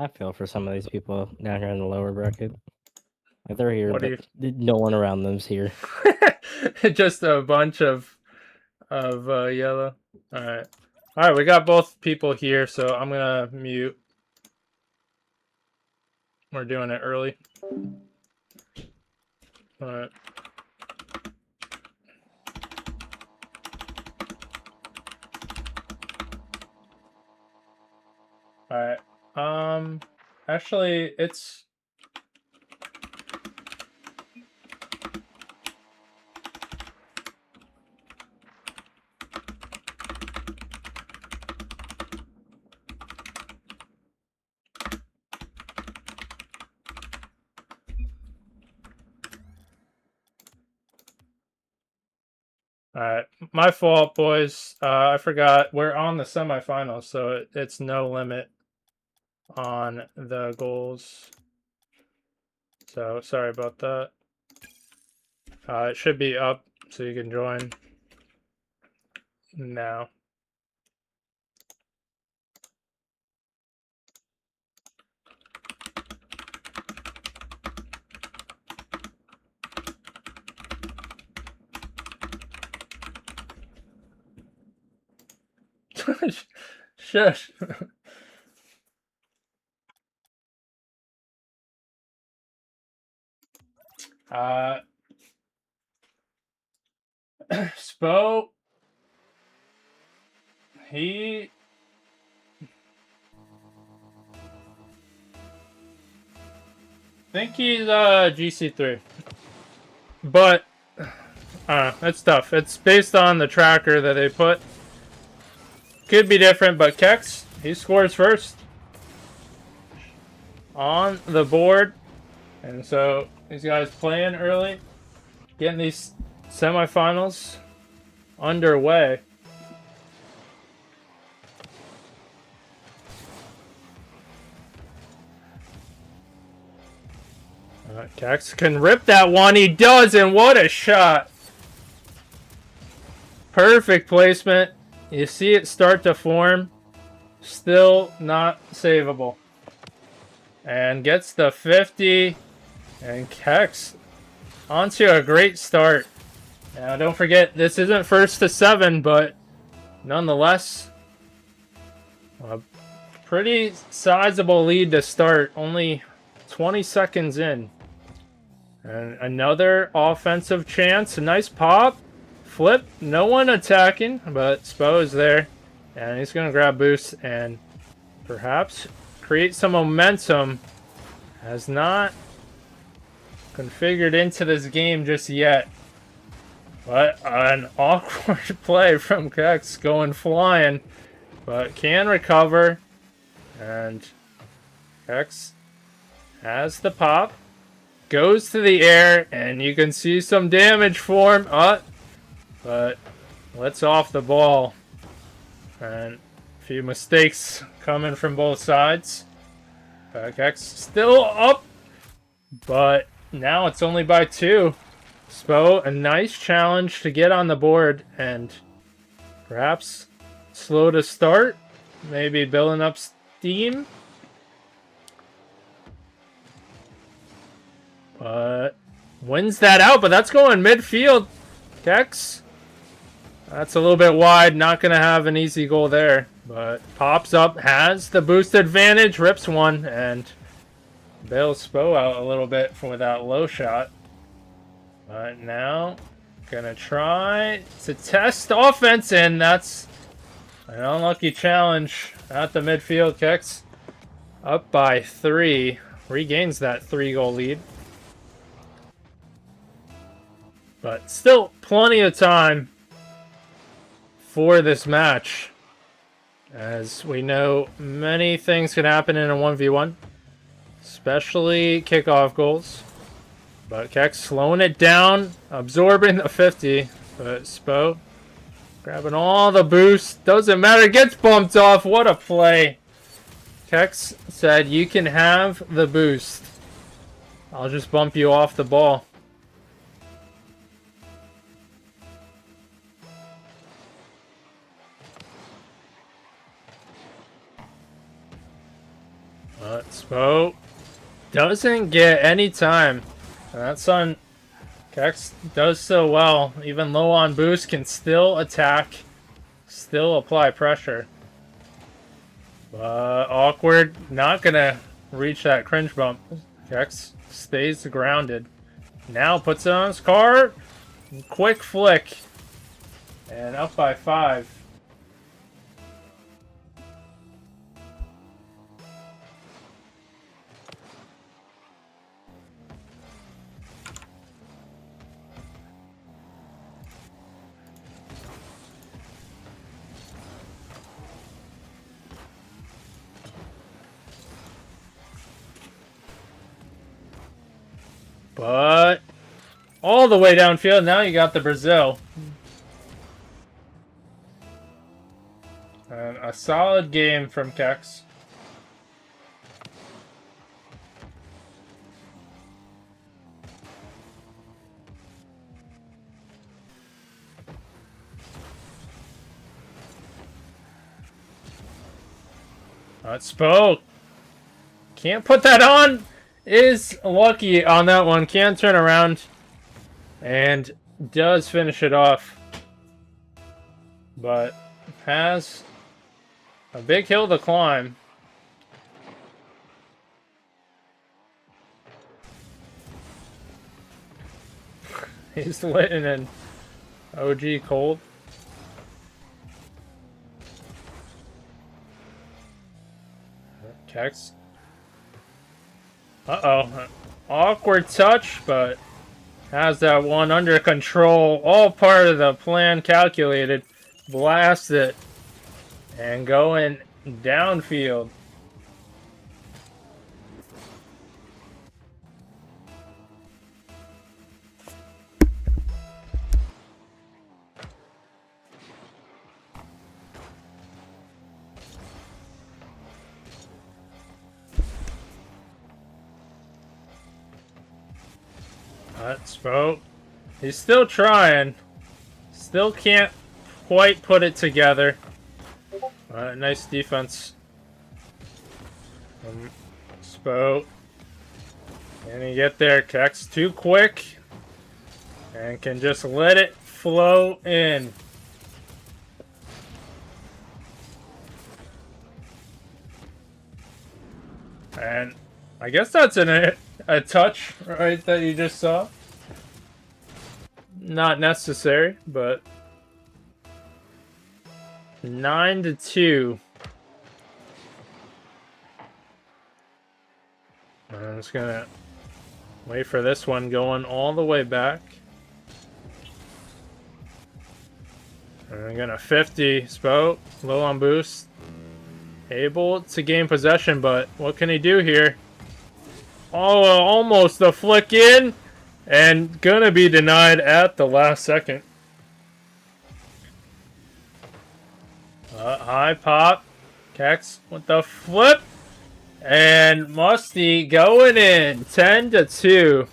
I feel for some of these people down here in the lower bracket. Like they're here,
What do
but no one around them's here.
Just a bunch of yellow. All right, we got both people here, so I'm gonna mute. We're doing it early. All right. All right. Actually, it's. Alright, my fault, boys. I forgot. We're on the semifinals, so it's no limit on the goals. So, sorry about that. It should be up, so you can join now. Shush. Spo. He. I think he's GC3. But that's tough. It's based on the tracker that they put. Could be different, but Kex, he scores first on the board. And so these guys playing early, getting these semifinals underway. Kex can rip that one. He does, and what a shot. Perfect placement. You see it start to form. Still not savable. And gets the 50. And Kex onto a great start. Now, don't forget, this isn't first to 7, but nonetheless, a pretty sizable lead to start. Only 20 seconds in. And another offensive chance. A nice pop. Flip. No one attacking, but Spo is there. And he's going to grab boost and perhaps create some momentum. Has not configured into this game just yet. But an awkward play from Kex going flying. But can recover. And Kex has the pop. Goes to the air, and you can see some damage form. But lets off the ball. And a few mistakes coming from both sides. Kex still up. But now it's only by 2. Spo, a nice challenge to get on the board. And perhaps slow to start. Maybe building up steam. But wins that out, but that's going midfield. Kex. That's a little bit wide. Not going to have an easy goal there. But pops up, has the boost advantage, rips one, and bails Spo out a little bit for that low shot. But now, going to try to test offense, and that's an unlucky challenge at the midfield. Kex up by 3. Regains that 3-goal lead. But still plenty of time for this match. As we know, many things can happen in a 1v1. Especially kickoff goals. But Kex slowing it down. Absorbing the 50. But Spo grabbing all the boost. Doesn't matter. Gets bumped off. What a play. Kex said, you can have the boost. I'll just bump you off the ball. Spo doesn't get any time. That's on Kex does so well. Even low on boost can still attack, still apply pressure. Awkward, not gonna reach that cringe bump. Kex stays grounded. Now puts it on his car. Quick flick. And up by 5. But all the way downfield, now you got the Brazil. And a solid game from Kex. Spo can't put that on. Is lucky on that one. Can turn around and does finish it off, but has a big hill to climb. He's lit in an OG cold. Kex. Uh-oh. Awkward touch, but has that one under control. All part of the plan calculated. Blast it. And going downfield. Spo. He's still trying. Still can't quite put it together. Nice defense. Spo. Can he get there? Kex too quick. And can just let it flow in. And I guess that's a touch, right, that you just saw. Not necessary, but 9-2. I'm just gonna wait for this one going all the way back. And I'm gonna 50 Spo, low on boost. Able to gain possession, but what can he do here? Oh, almost a flick in. And gonna be denied at the last second. High pop. Kex with the flip. And Musty going in. 10-2.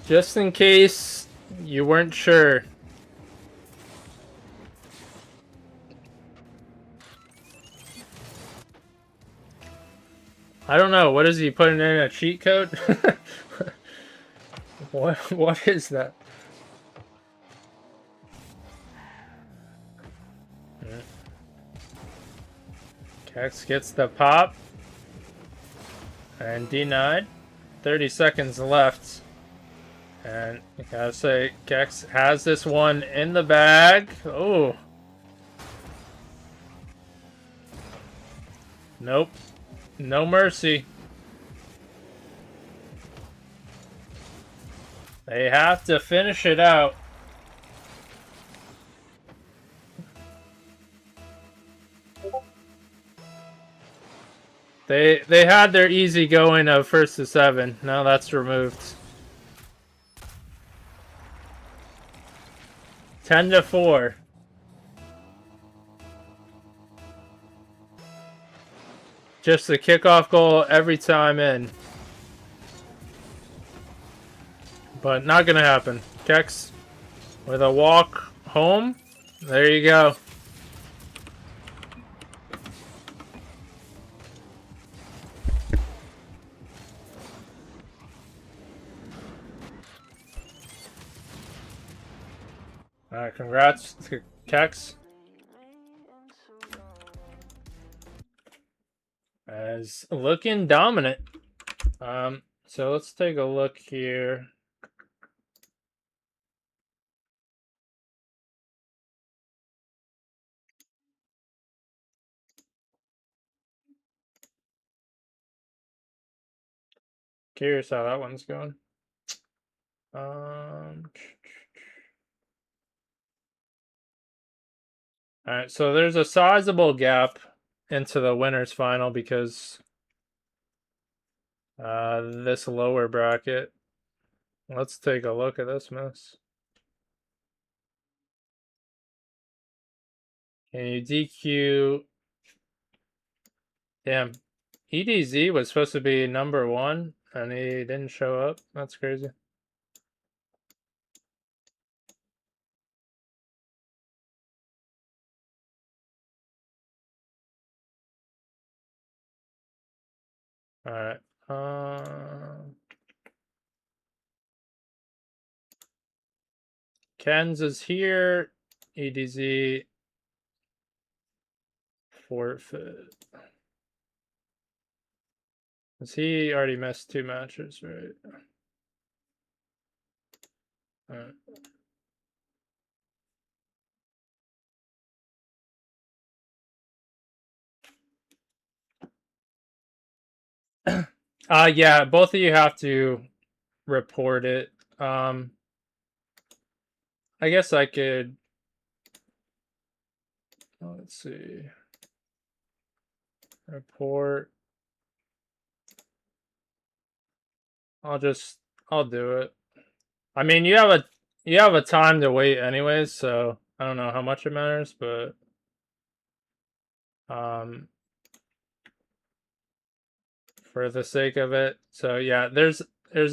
Just in case you weren't sure. I don't know. What is he putting in a cheat code? What is that? Kex gets the pop. And denied. 30 seconds left. And I gotta say, Kex has this one in the bag. Oh. Nope. No mercy. They have to finish it out. They had their easy going of 1st to 7. Now that's removed. 10-4. Just the kickoff goal every time in. But not gonna happen. Kex with a walk home. There you go. Congrats to Kex. As looking dominant. So let's take a look here. Curious how that one's going. Alright, so there's a sizable gap into the winners final because this lower bracket. Let's take a look at this mess. Can you DQ? Damn, EDZ was supposed to be number 1 and he didn't show up. That's crazy. Alright. Ken's is here. EDZ forfeit. Because he already missed 2 matches, right? Alright. Yeah, both of you have to report it. I guess I could. Let's see. Report. I'll do it. I mean, you have a time to wait anyways, so I don't know how much it matters, but for the sake of it. So yeah, there's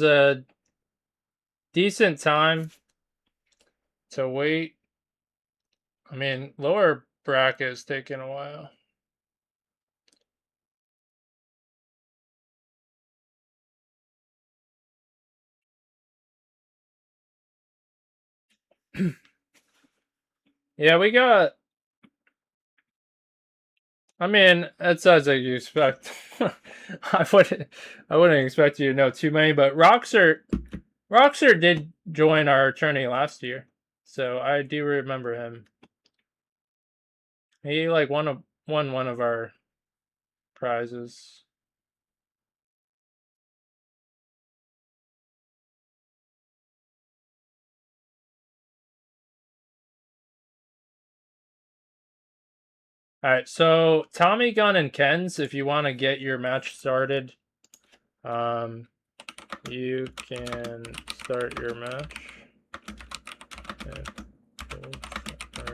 a decent time to wait. I mean, lower bracket is taking a while. Yeah, we got. I mean, it's as you expect. I wouldn't expect you to know too many, but Roxer did join our tourney last year, so I do remember him. He like won one of our prizes. All right, so Tommy Gun and Ken's, if you want to get your match started, you can start your match. Okay. Cool. All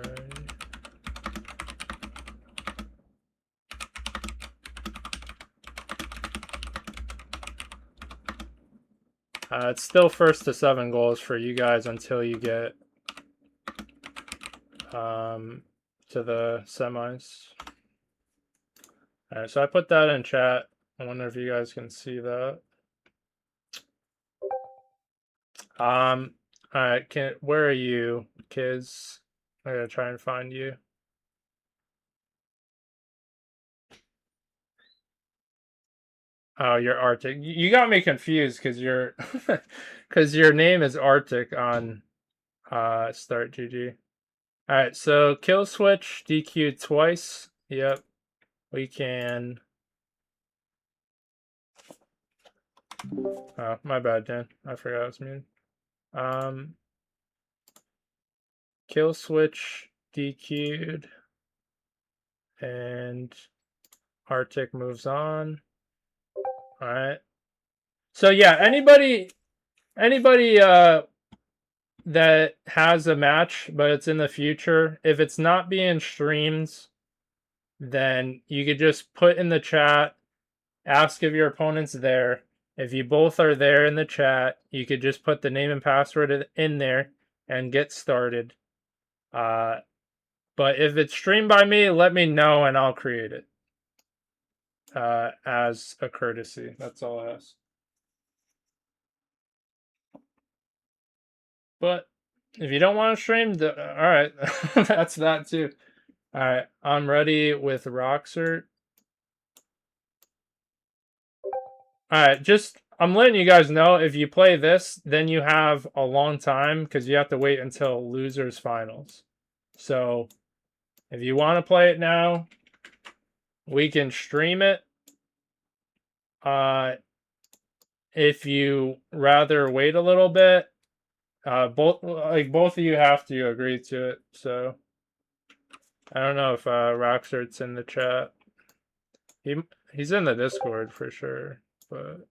right. It's still 1st to 7 goals for you guys until you get to the semis. All right, so I put that in chat. I wonder if you guys can see that. All right, where are you, kids? I gotta try and find you. Oh, you're Arctic. You got me confused because you're because your name is Arctic on Start GG. All right, so kill switch DQ twice. Yep, we can. Oh, my bad, Dan. I forgot I was muted. Kill switch DQ'd, and Arctic moves on. All right. So yeah, anybody that has a match, but it's in the future, if it's not being streamed, then you could just put in the chat, ask if your opponent's there. If you both are there in the chat, you could just put the name and password in there and get started. But if it's streamed by me, let me know and I'll create it as a courtesy. That's all I ask. But If you don't want to stream, all right, that's that too. All right, I'm ready with Roxert. All right, just I'm letting you guys know if you play this, then you have a long time because you have to wait until losers finals. So if you want to play it now, we can stream it. If you rather wait a little bit, both of you have to agree to it. So I don't know if Roxart's in the chat. He's in the Discord for sure, but.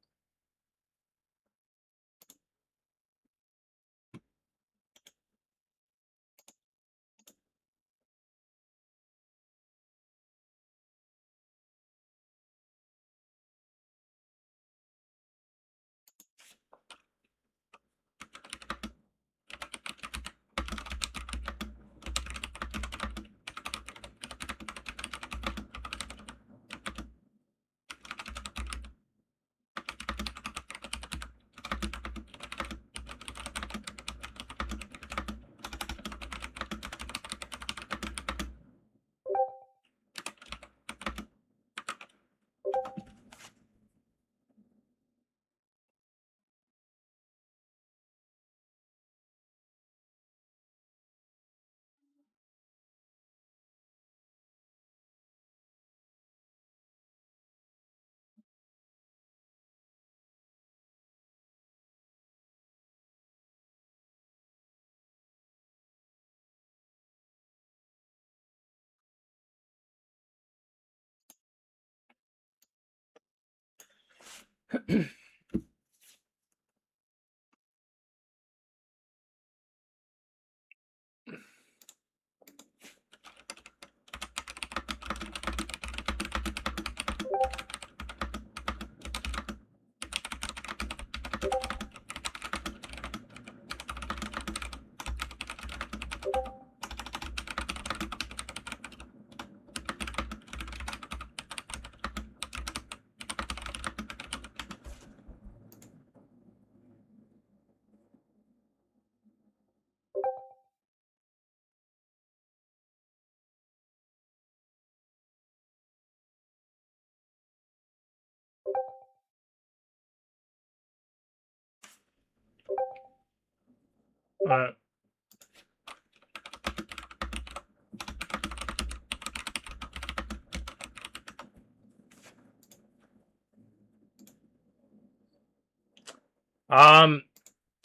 All right.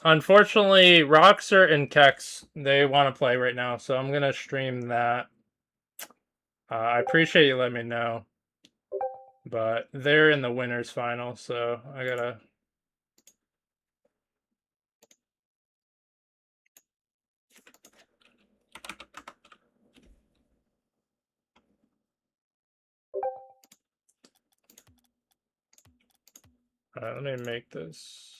Unfortunately, Roxer and Kex, they want to play right now, so I'm gonna stream that. I appreciate you letting me know, but they're in the winners final, so I gotta. Let me make this.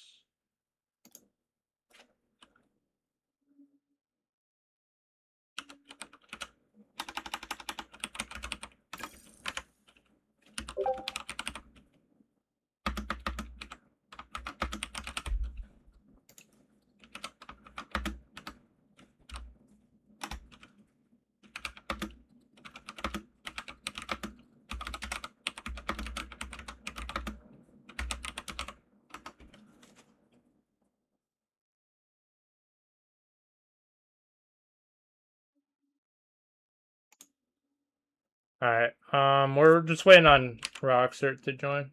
All right. We're just waiting on Roxer to join.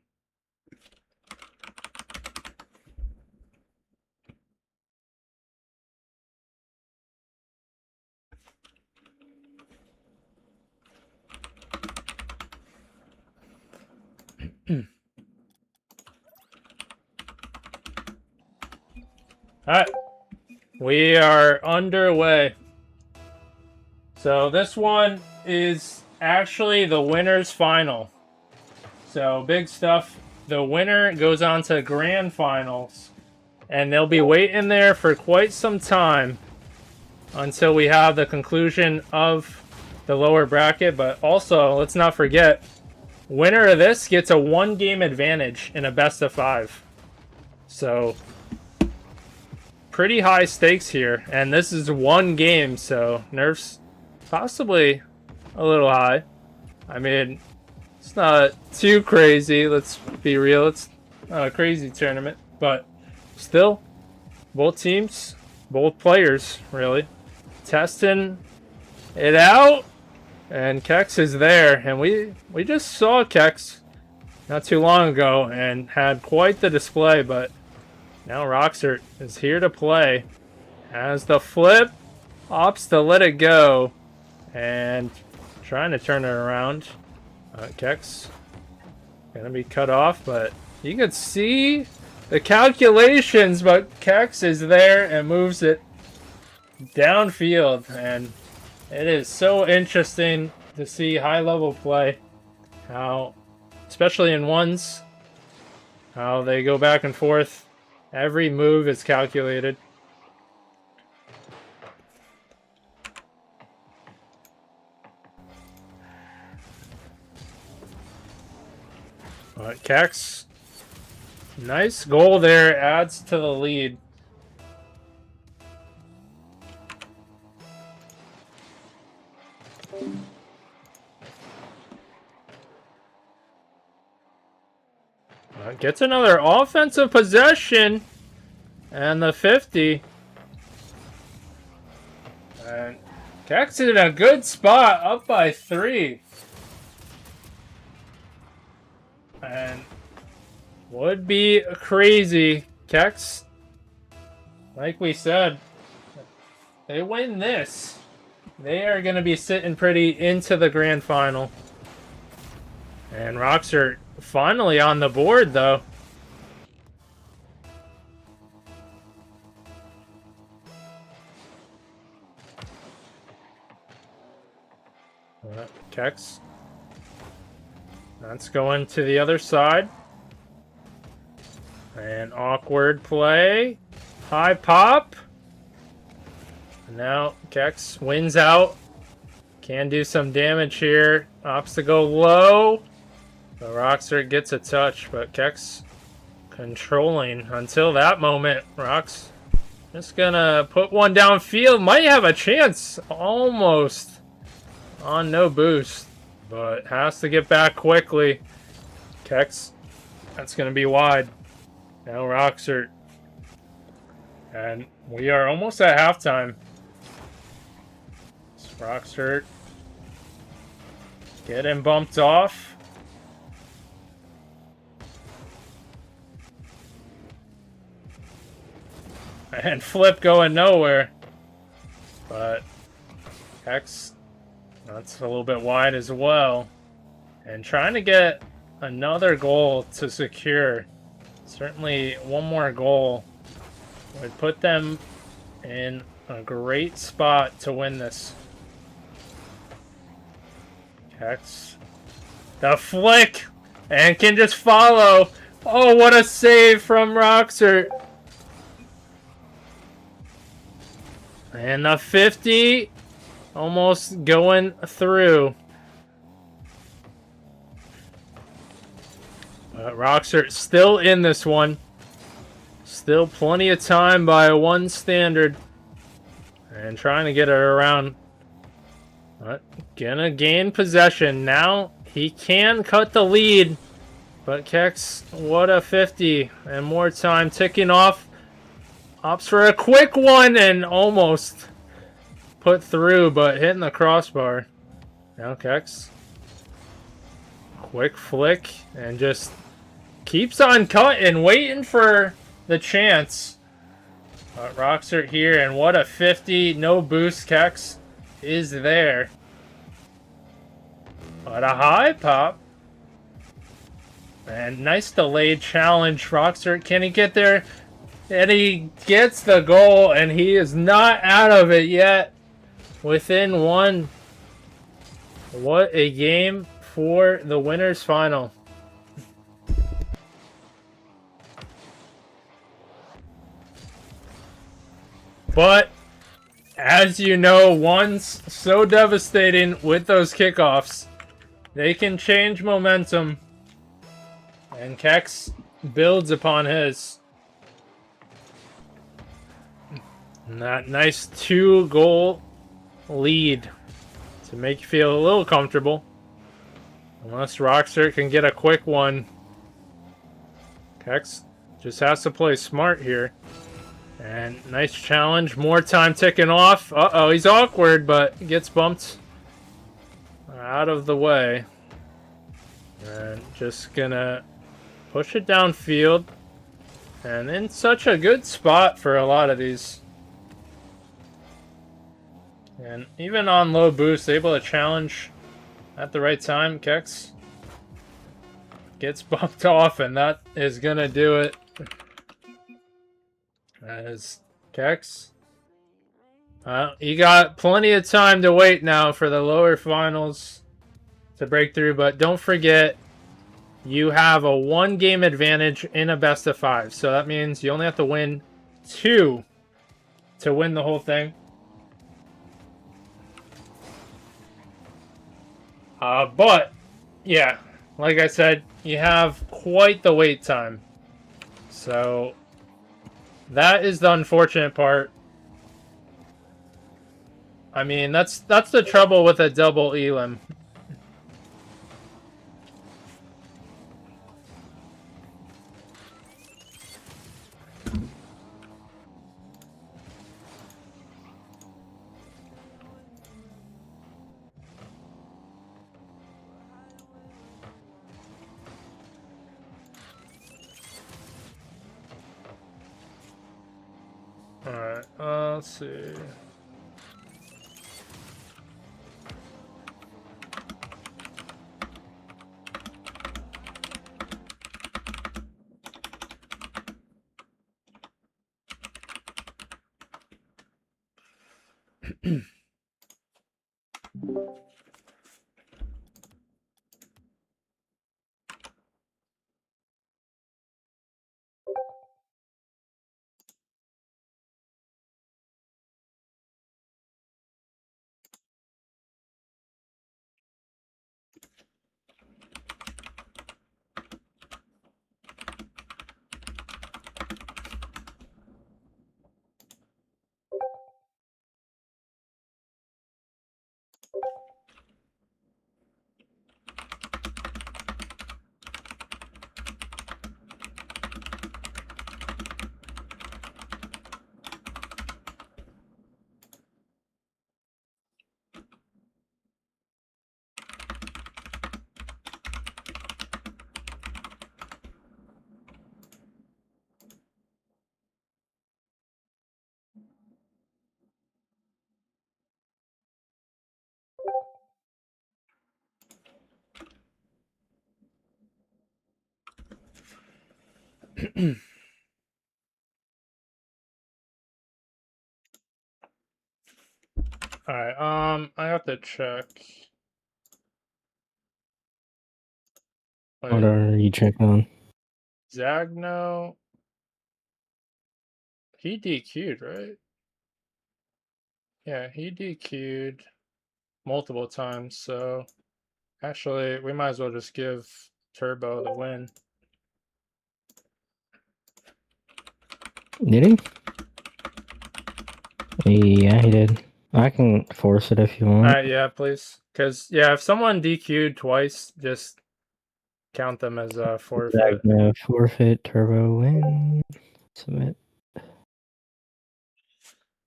All right. We are underway. So this one is actually the winner's final. So big stuff. The winner goes on to grand finals. And they'll be waiting there for quite some time until we have the conclusion of the lower bracket. But also, let's not forget, winner of this gets a 1-game advantage in a best of 5. So pretty high stakes here, and this is one game, so nerfs possibly a little high. I mean, it's not too crazy, let's be real. It's not a crazy tournament, but still, both teams, both players, really, testing it out. And Kex is there, and we just saw Kex not too long ago and had quite the display, but now Roxert is here to play. As the flip, opts to let it go, and trying to turn it around. Kex gonna be cut off, but you could see the calculations, but Kex is there and moves it downfield, and it is so interesting to see high-level play, how, especially in ones, how they go back and forth. Every move is calculated. Kex, nice goal there, adds to the lead. Gets another offensive possession, and the 50. And Kex in a good spot, up by 3. And would be crazy. Kex, like we said, they win this, they are going to be sitting pretty into the grand final. And Roxert finally on the board, though. Kex. That's going to the other side. And awkward play. High pop. And now Kex wins out. Can do some damage here. Opts to go low. The Roxer gets a touch, but Kex controlling until that moment. Rox just gonna put one downfield. Might have a chance. Almost on no boost, but has to get back quickly. Kex, that's gonna be wide. Now Roxer. And we are almost at halftime. Roxer getting bumped off. And flip going nowhere. But Kex, that's a little bit wide as well. And trying to get another goal to secure. Certainly one more goal would put them in a great spot to win this. Kex, the flick, and can just follow. Oh, what a save from Roxer. And the 50 almost going through. Roxer still in this one. Still plenty of time by one standard. And trying to get it around. But gonna gain possession. Now he can cut the lead. But Kex, what a 50. And more time ticking off. Opts for a quick one and almost put through, but hitting the crossbar. Now Kex. Quick flick and just keeps on cutting, waiting for the chance. Roxer here, and what a 50. No boost. Kex is there. But a high pop. And nice delayed challenge. Roxer, can he get there? And he gets the goal, and he is not out of it yet. Within one. What a game for the winners final. But, as you know, one's so devastating with those kickoffs. They can change momentum. And Kex builds upon his. And that nice 2-goal lead to make you feel a little comfortable. Unless Rockstar can get a quick one. Kex just has to play smart here. And nice challenge. More time ticking off. Uh-oh, he's awkward, but gets bumped out of the way. And just gonna push it downfield. And in such a good spot for a lot of these. And even on low boost, able to challenge at the right time. Kex gets bumped off, and that is gonna do it. As Kex, you got plenty of time to wait now for the lower finals to break through, but don't forget you have a 1-game advantage in a best of 5, so that means you only have to win 2 to win the whole thing. But yeah, like I said, you have quite the wait time, so that is the unfortunate part. I mean, that's the trouble with a double elim. Alright, let's see. Alright, I have to check.
What are you checking on?
Zagno. He DQ'd, right? Yeah, he DQ'd multiple times, so actually we might as well just give Turbo the win.
Did he? Yeah, he did. I can force it if you want.
Alright, yeah, please. Because, yeah, if someone DQ'd twice, just count them as a forfeit.
Forfeit, Turbo win. Submit.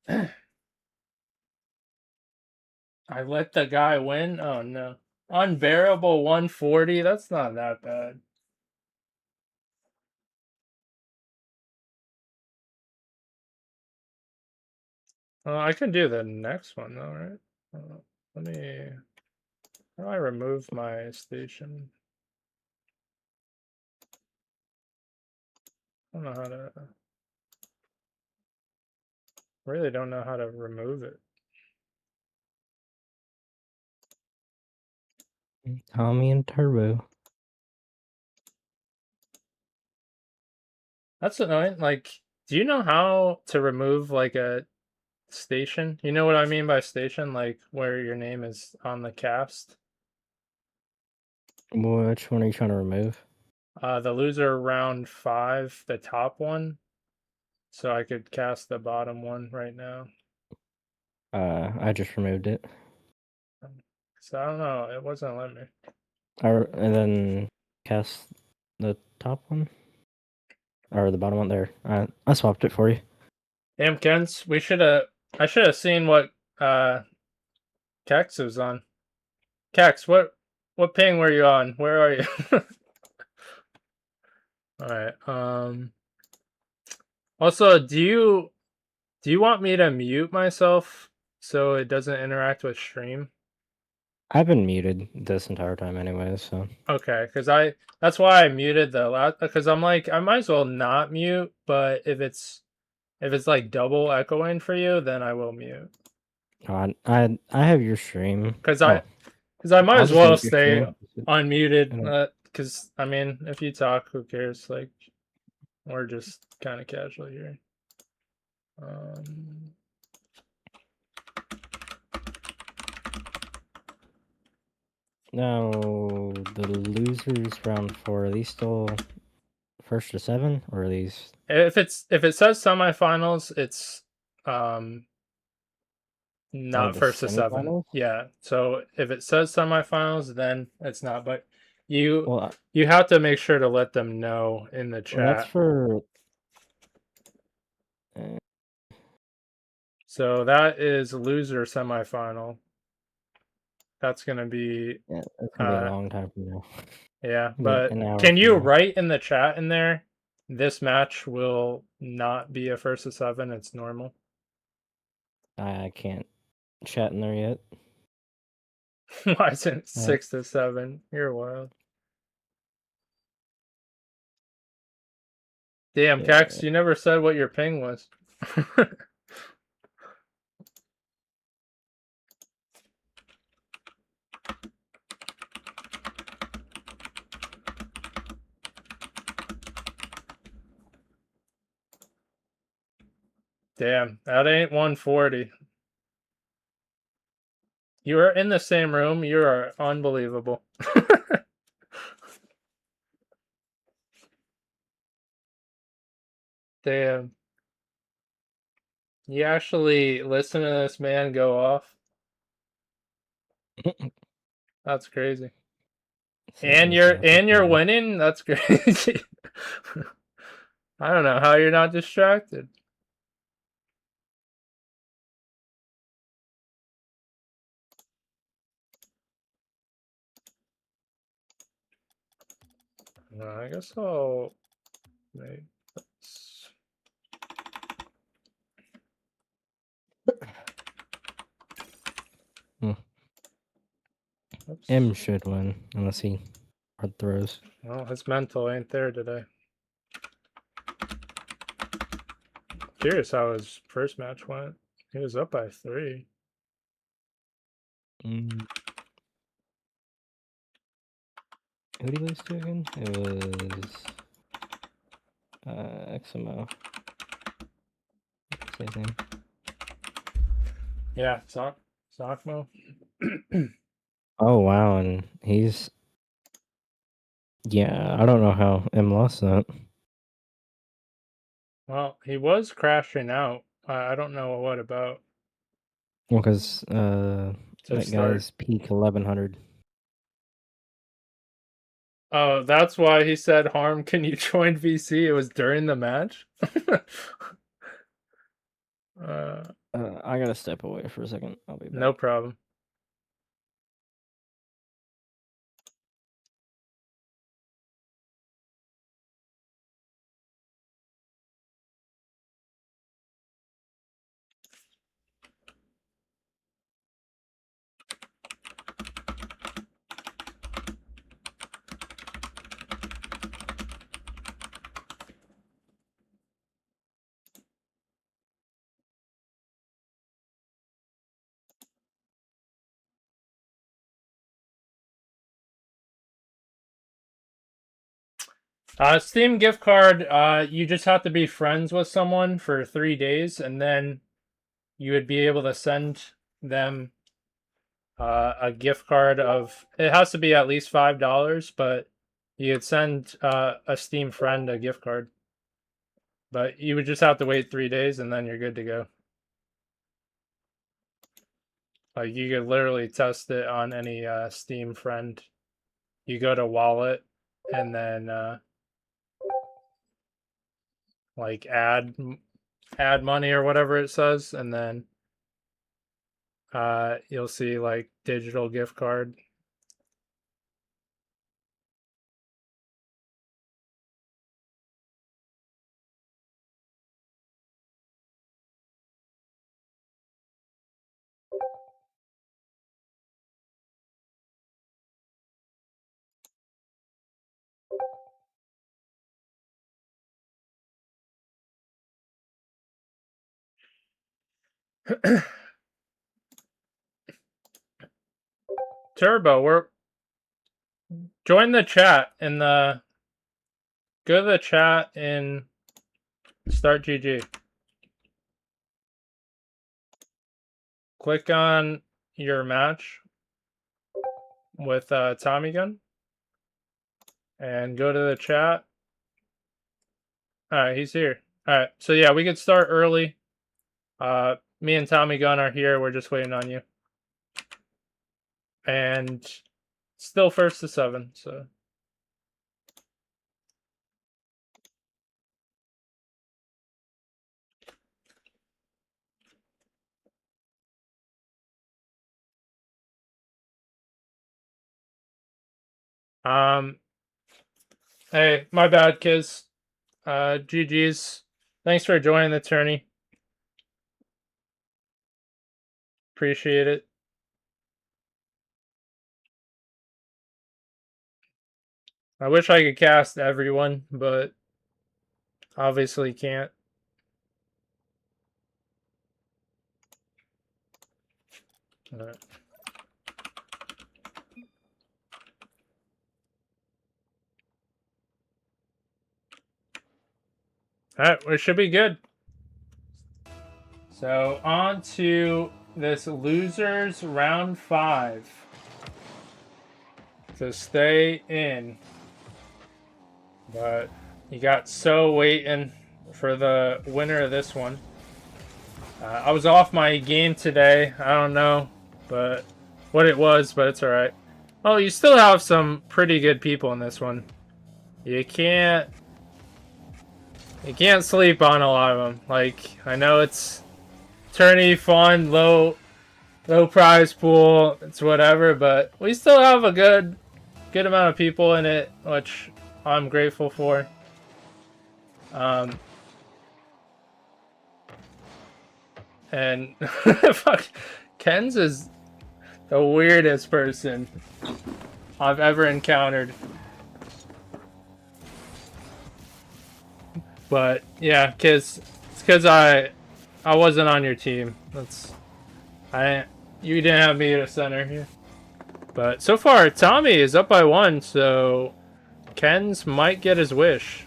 I let the guy win? Oh, no. Unbearable 140? That's not that bad. I can do the next one, though, right? Let me... How do I remove my station? I don't know how to... Really don't know how to remove it.
Tommy and Turbo.
That's annoying. Like, do you know how to remove, like, a station? You know what I mean by station? Like, where your name is on the cast?
Which one are you trying to remove?
The loser round 5, the top one. so I could cast the bottom one right now.
I just removed it.
So I don't know. It wasn't letting me.
And then cast the top one or the bottom one there. I swapped it for you.
Damn, Kens, I should have seen what Kex was on. Kex, what ping were you on? Where are you? All right. Also, do you want me to mute myself so it doesn't interact with stream?
I've been muted this entire time anyway, so.
Okay, because that's why I muted the last, because I'm like, I might as well not mute, but if it's like double echoing for you, then I will mute.
I have your stream.
Because I might as well stay
stream.
unmuted. Because I mean, if you talk, who cares? Like, we're just kind of casual here.
Now the losers round 4, are these still first to 7, or are these?
If it says semifinals, it's not first to 7. Yeah. So if it says semifinals, then it's not. But you have to make sure to let them know in the chat.
Well, that's for.
So that is loser semifinal. That's gonna be.
Yeah, that's gonna be a long time from now.
Yeah, but can you write in the chat in there? This match will not be a first to 7. It's normal.
I can't chat in there yet.
Why isn't it 6 to 7? You're wild. Damn, Cax, you never said what your ping was. Damn, that ain't 140. You are in the same room. You are unbelievable. Damn. You actually listen to this man go off? That's crazy. And you're winning? That's crazy. I don't know how you're not distracted. I guess I'll make this.
M should win unless he hard throws.
Well, his mental ain't there today. Curious how his first match went. He was up by 3.
Who did he lose to again? It was XMO. Say his name.
Yeah, Sockmo.
Oh wow, and he's I don't know how M lost that.
Well, he was crashing out. I don't know what about.
Well, because that guy's peak 1100.
Oh, that's why he said, Harm, can you join VC? It was during the match?
I gotta step away for a second. I'll be back.
No problem. Steam gift card, you just have to be friends with someone for 3 days, and then you would be able to send them a gift card of, it has to be at least $5, but you could send a Steam friend a gift card. But you would just have to wait 3 days and then you're good to go. Like you could literally test it on any Steam friend. You go to wallet and then like add money or whatever it says, and then you'll see like digital gift card. Turbo, join the chat in the go to the chat in Start GG. Click on your match with Tommy Gun and go to the chat. All right, he's here. All right, so yeah, we could start early. Me and Tommy Gun are here. We're just waiting on you. And still first to 7, so. Hey, my bad, kids. GG's. Thanks for joining the tourney. Appreciate it. I wish I could cast everyone, but obviously can't. All right. Alright, we should be good. So on to this losers round 5. To stay in. But you got So waiting for the winner of this one. I was off my game today. I don't know but what it was, but it's alright. Oh, you still have some pretty good people in this one. You can't sleep on a lot of them. Like, I know it's tourney fun, low prize pool, it's whatever, but we still have a good amount of people in it, which I'm grateful for. And fuck, Ken's is the weirdest person I've ever encountered. But yeah, it's because I wasn't on your team. You didn't have me at a center here. But so far, Tommy is up by 1, so Ken's might get his wish.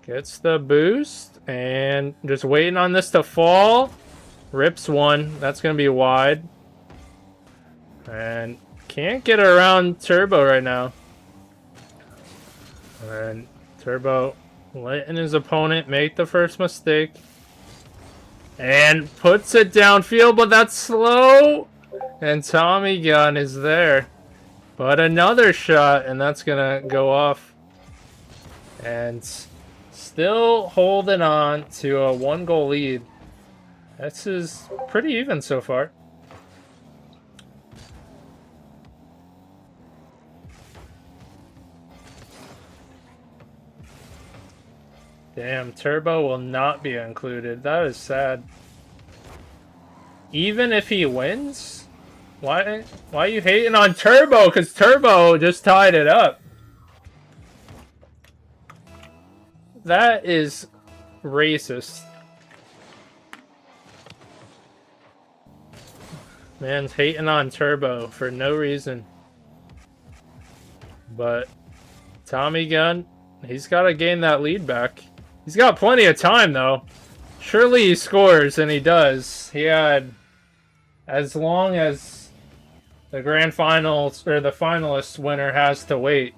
Gets the boost and just waiting on this to fall. Rips 1. That's gonna be wide. And can't get around Turbo right now. And Turbo letting his opponent make the first mistake. And puts it downfield, but that's slow. And Tommy Gun is there. But another shot, and that's gonna go off. And still holding on to a 1-goal lead. This is pretty even so far. Damn, Turbo will not be included. That is sad. Even if he wins? Why are you hating on Turbo? Because Turbo just tied it up. That is racist. Man's hating on Turbo for no reason. But Tommy Gun, he's got to gain that lead back. He's got plenty of time, though. Surely he scores, and he does. He had as long as the grand finals, or the finalists winner has to wait.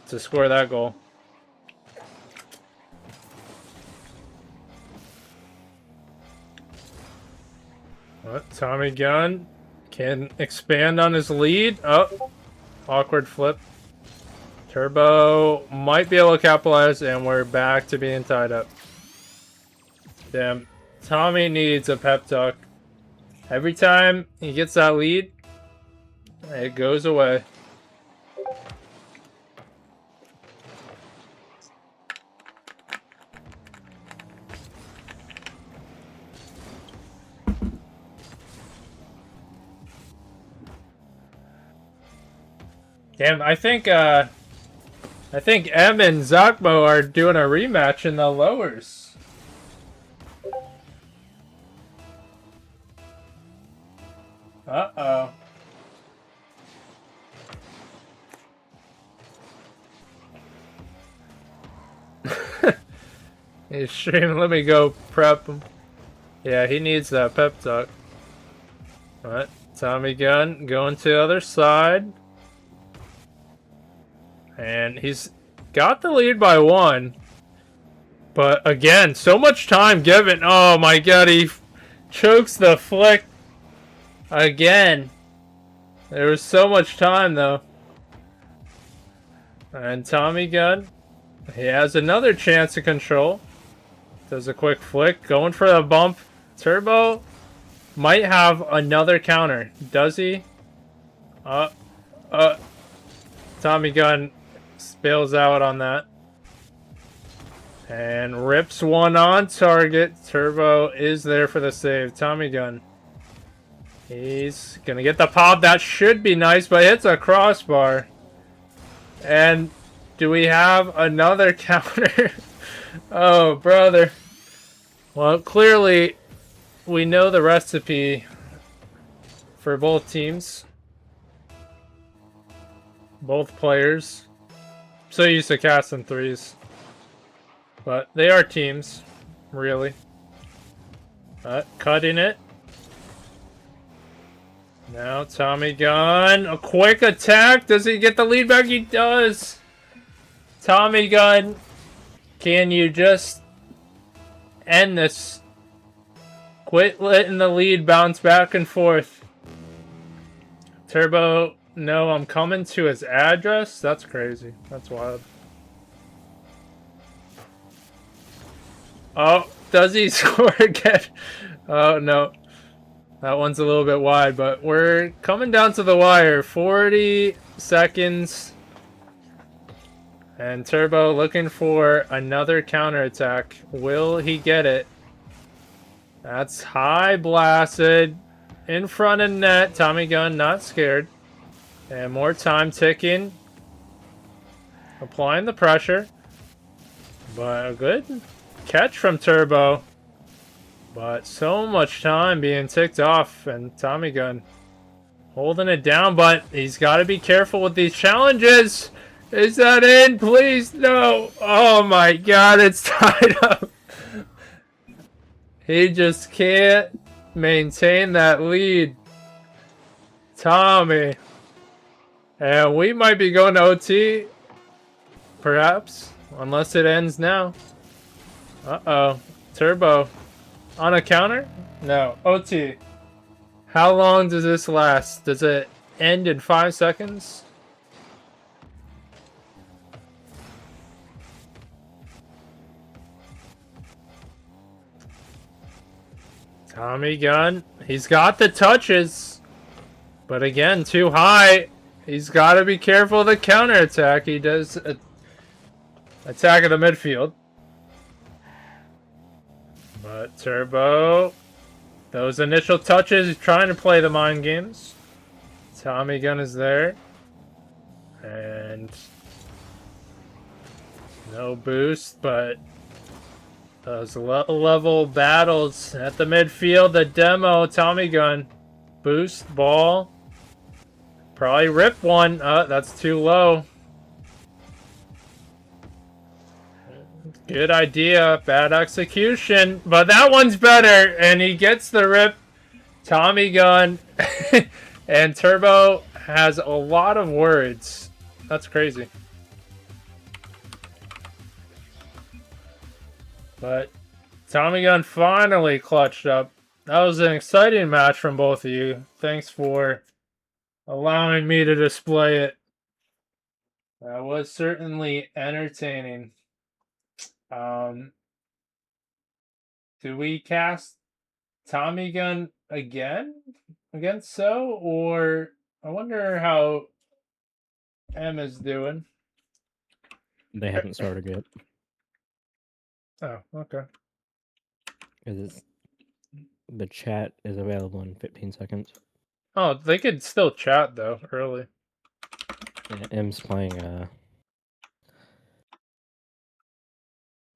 to score that goal. Tommy Gunn can expand on his lead. Oh, awkward flip. Turbo might be able to capitalize, and we're back to being tied up. Damn. Tommy needs a pep talk. Every time he gets that lead, it goes away. Damn, I think M and Zakmo are doing a rematch in the lowers. Uh-oh. He's streaming. Let me go prep him. Yeah, he needs that pep talk. Alright, Tommy Gunn going to the other side. And he's got the lead by 1. But again, so much time given. Oh my god, he chokes the flick again. There was so much time though. And Tommy Gunn, he has another chance to control. Does a quick flick, going for the bump. Turbo might have another counter. Does he? Tommy Gunn bails out on that. And rips one on target. Turbo is there for the save. Tommy Gunn. He's gonna get the pop. That should be nice, but it's a crossbar. And do we have another counter? Oh, brother. Well, clearly we know the recipe for both teams. Both players. So used to casting threes. But they are teams, really. Cutting it. Now Tommy Gunn, a quick attack. Does he get the lead back? He does. Tommy Gunn, can you just end this? Quit letting the lead bounce back and forth. Turbo, no, I'm coming to his address. That's crazy. That's wild. Oh, does he score again? Oh, no. That one's a little bit wide, but we're coming down to the wire. 40 seconds. And Turbo looking for another counterattack. Will he get it? That's high blasted. In front of net. Tommy Gunn not scared. And more time ticking. Applying the pressure. But a good catch from Turbo. But so much time being ticked off. And Tommy Gunn holding it down. But he's got to be careful with these challenges. Is that in? Please, no. Oh my god, it's tied up. He just can't maintain that lead. Tommy. And we might be going to OT. Perhaps. Unless it ends now. Uh-oh. Turbo. On a counter? No. OT. How long does this last? Does it end in 5 seconds? Tommy Gunn. He's got the touches. But again, too high. He's got to be careful of the counterattack. He does attack of the midfield. But Turbo. Those initial touches. He's trying to play the mind games. Tommy Gunn is there. And no boost, but those level battles at the midfield. The demo, Tommy Gunn. Boost, ball. Probably rip one. That's too low. Good idea. Bad execution. But that one's better. And he gets the rip. Tommy Gunn. And Turbo has a lot of words. That's crazy. But Tommy Gun finally clutched up. That was an exciting match from both of you. Thanks for allowing me to display it. That was certainly entertaining. Do we cast Tommy Gun again against So? Or I wonder how M is doing.
They haven't started yet.
Oh, okay.
Because the chat is available in 15 seconds.
Oh, they could still chat though early.
Yeah, M's playing.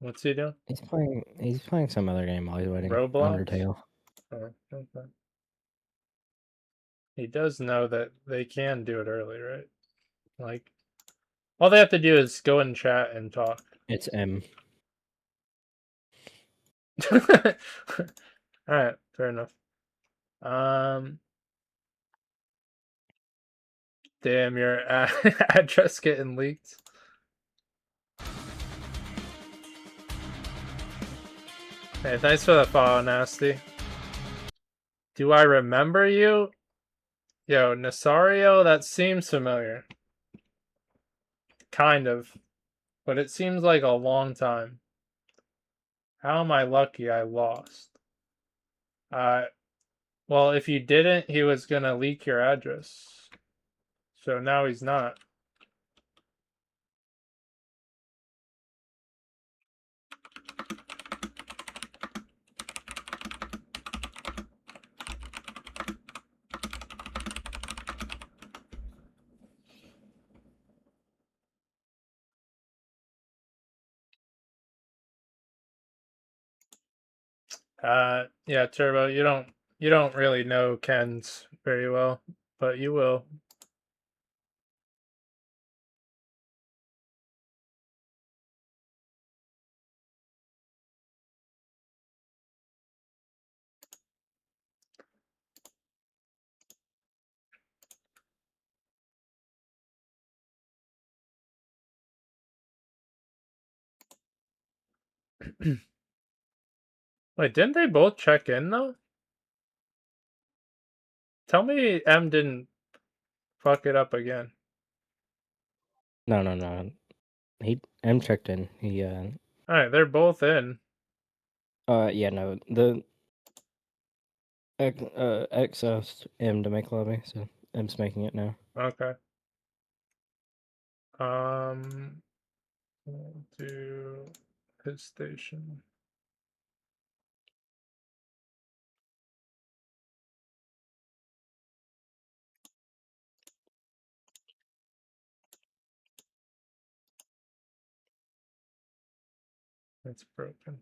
What's he doing?
He's playing some other game while he's waiting.
Roblox?
Undertale.
Oh, okay. He does know that they can do it early, right? Like, all they have to do is go in chat and talk.
It's M.
Alright, fair enough. Damn, your address getting leaked. Hey, thanks for the follow, Nasty. Do I remember you? Yo, Nasario, that seems familiar. Kind of. But it seems like a long time. How am I lucky I lost? Well, if you didn't, he was gonna leak your address. So now he's not. Yeah, Turbo, you don't really know Ken's very well, but you will. Wait, didn't they both check in though? Tell me M didn't fuck it up again.
No. M checked in.
Alright, they're both in.
Yeah, no. The X asked M to make lobby, so M's making it now.
Okay. We'll do his station. It's broken.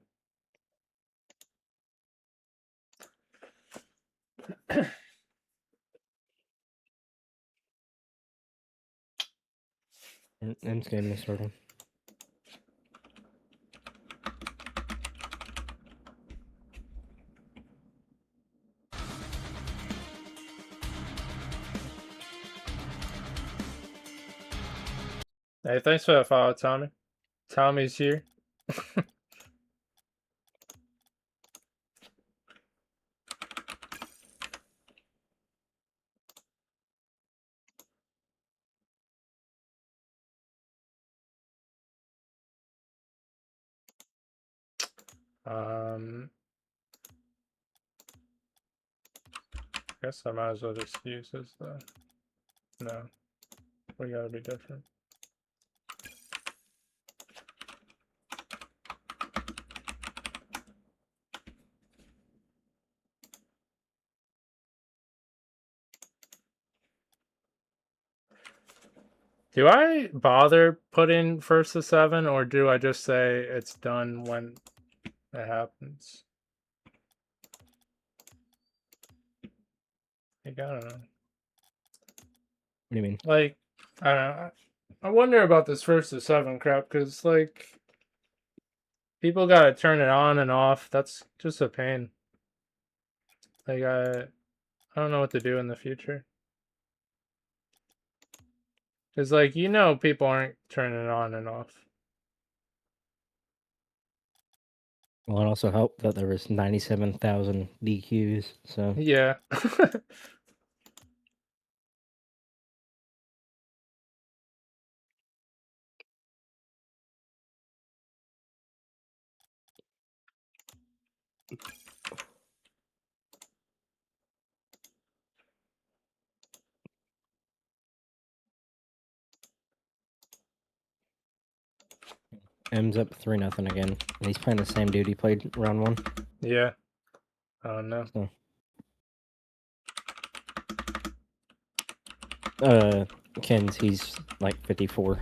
M's game is starting.
Hey, thanks for that follow, Tommy. Tommy's here. I guess I might as well just use this though. No, we gotta be different. Do I bother putting first to 7, or do I just say it's done when it happens? Like, I don't know.
What do you mean?
Like, I don't know. I wonder about this first to 7 crap, because, like, people gotta turn it on and off. That's just a pain. Like, I don't know what to do in the future. Because, like, people aren't turning it on and off.
Well, it also helped that there was 97,000 DQs, so...
Yeah.
M's up 3-0 again. And he's playing the same dude he played round 1.
Yeah. Oh, no.
So. Ken's, he's like 54.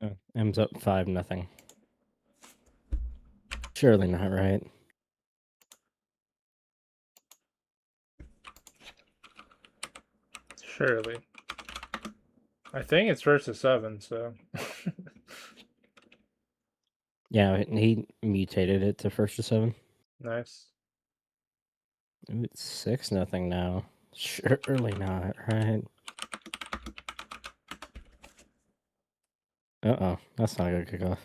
Oh, M's up 5-0. Surely not right.
Surely. I think it's versus 7, so.
Yeah, he mutated it to 1-7.
Nice.
Ooh, it's 6-0 now. Surely not right. Uh-oh, that's not a good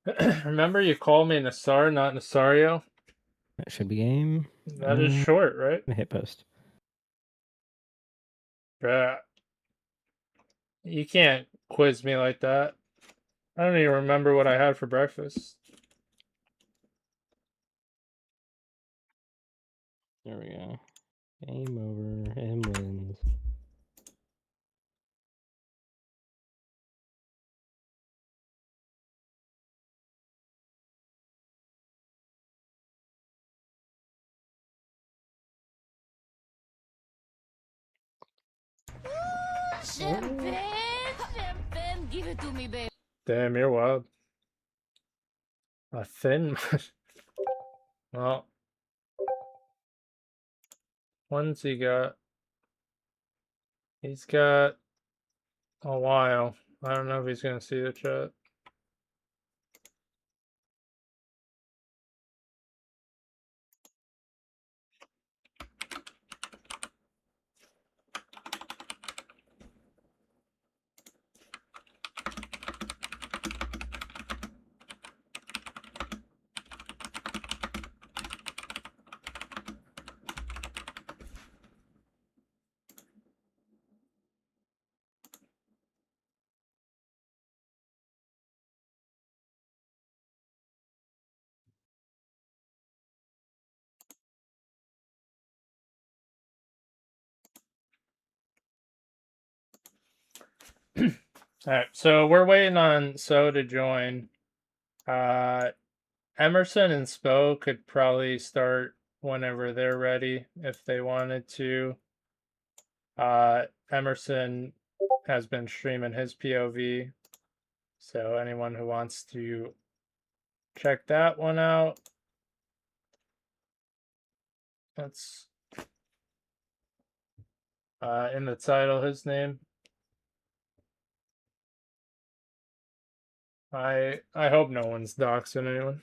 kickoff.
Remember, you called me Nassar, not Nasario?
That should be game.
That is short, right?
Hit post.
Yeah. You can't quiz me like that. I don't even remember what I had for breakfast.
There we go. Game over. M wins.
Champagne! Champagne! Give it to me, babe.
Damn, you're wild. A thin. Well. When's he got? He's got a while. I don't know if he's going to see the chat. Alright, so we're waiting on So to join. Emerson and Spo could probably start whenever they're ready if they wanted to. Emerson has been streaming his POV, so anyone who wants to check that one out, that's in the title, his name. I hope no one's doxing anyone.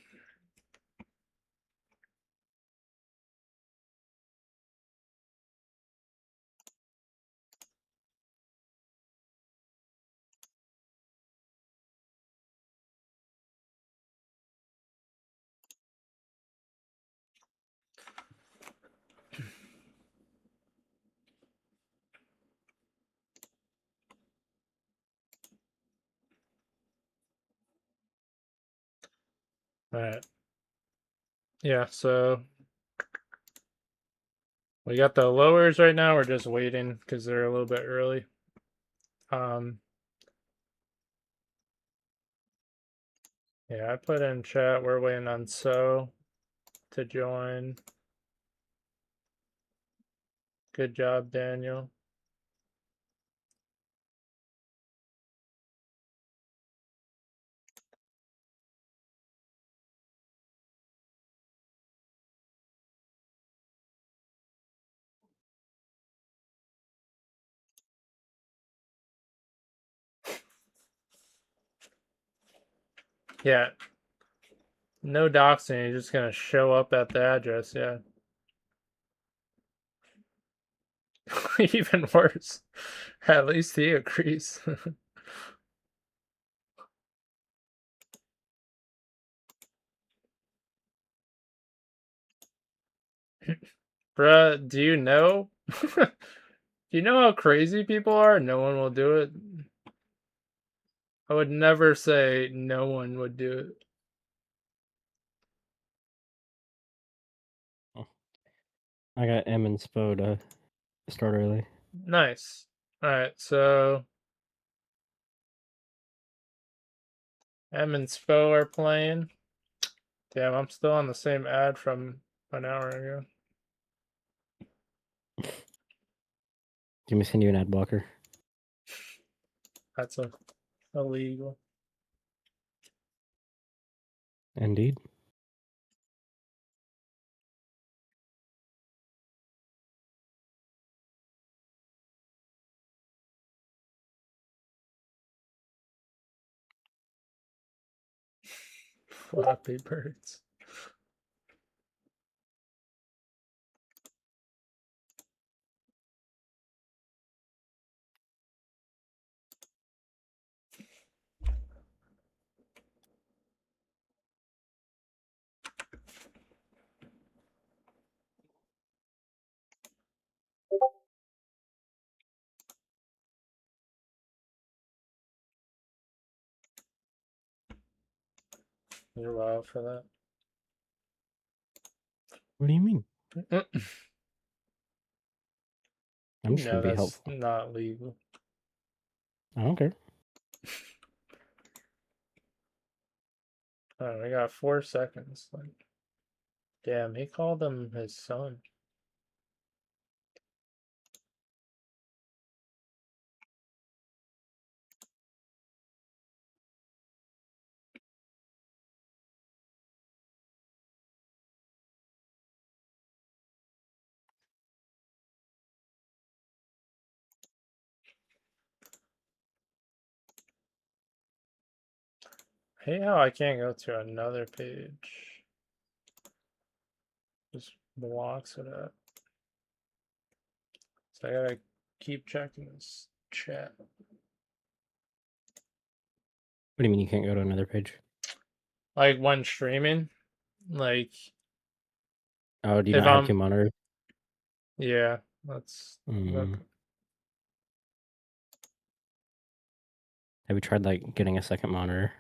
All right. Yeah, so we got the lowers right now. We're just waiting because they're a little bit early. Yeah, I put in chat. We're waiting on So to join. Good job, Daniel. Yeah. No doxing, you're just gonna show up at the address, yeah. Even worse. At least he agrees. Bruh, do you know? Do you know how crazy people are? No one will do it. I would never say no one would do it.
I got M and Spo to start early.
Nice. Alright, so M and Spo are playing. Damn, I'm still on the same ad from an hour ago.
Do you send you an ad blocker?
That's illegal.
Indeed.
Flappy birds. You're wild for that.
What do you mean? I'm just
No,
gonna be
that's
helpful.
not legal.
I don't care.
Oh, we got 4 seconds. Like, damn, he called him his son. I hate how I can't go to another page. Just blocks it up. So I gotta keep checking this chat.
What do you mean you can't go to another page?
Like when streaming, like.
Oh, do you not have two monitors?
Yeah, that's.
Have you tried like getting a second monitor?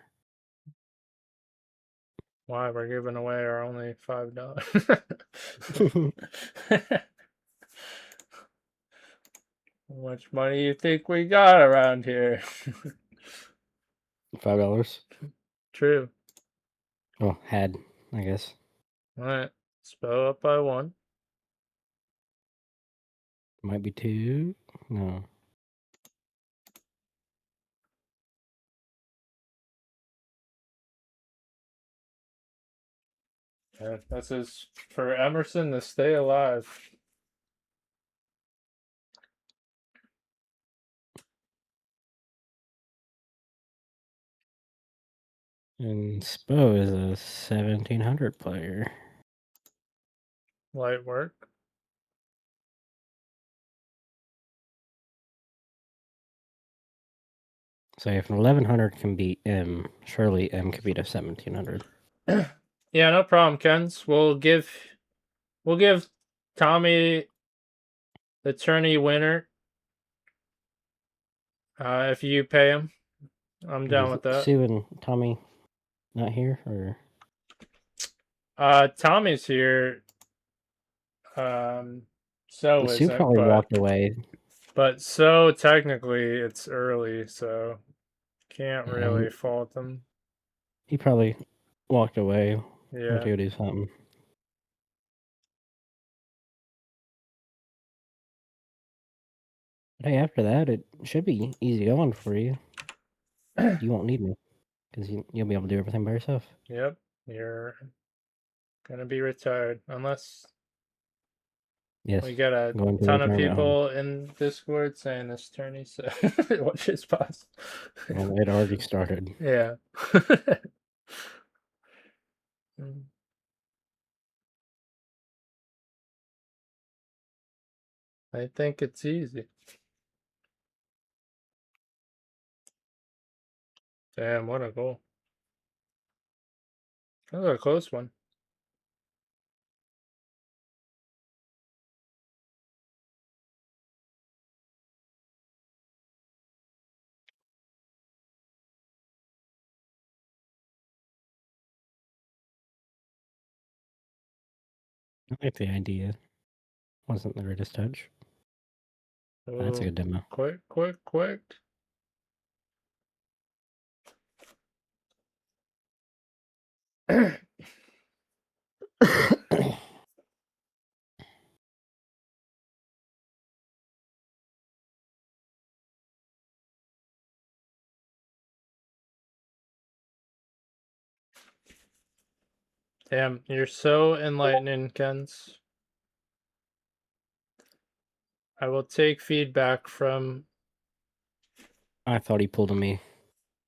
Why we're giving away our only $5. How much money you think we got around here?
$5.
True.
Well, had, I guess.
Alright. Spell up by 1.
Might be 2. No.
Yeah, this is for Emerson to stay alive.
And Spo is a 1700 player.
Light work.
So if an 1100 can beat M, surely M could beat a 1700.
Yeah, no problem, Kens. We'll give Tommy the tourney winner. If you pay him. I'm down with that.
Sue and Tommy not here, or?
Tommy's here. So
Sue probably walked away.
But so technically it's early, so can't really fault him.
He probably walked away.
Yeah.
Went to go do something. Hey, after that, it should be easy going for you. You won't need me because you'll be able to do everything by yourself.
Yep, you're gonna be retired unless
Yes.
we got a
Going to
ton of
retirement home.
people in Discord saying this tourney, so watch his pass.
Well, it already started.
Yeah. I think it's easy. Damn, what a goal. That was a close one.
I like the idea. Wasn't the greatest touch. That's a good demo.
Quick, quick, quick. Damn, you're so enlightening, Kens. I will take feedback from
I thought he pulled a me.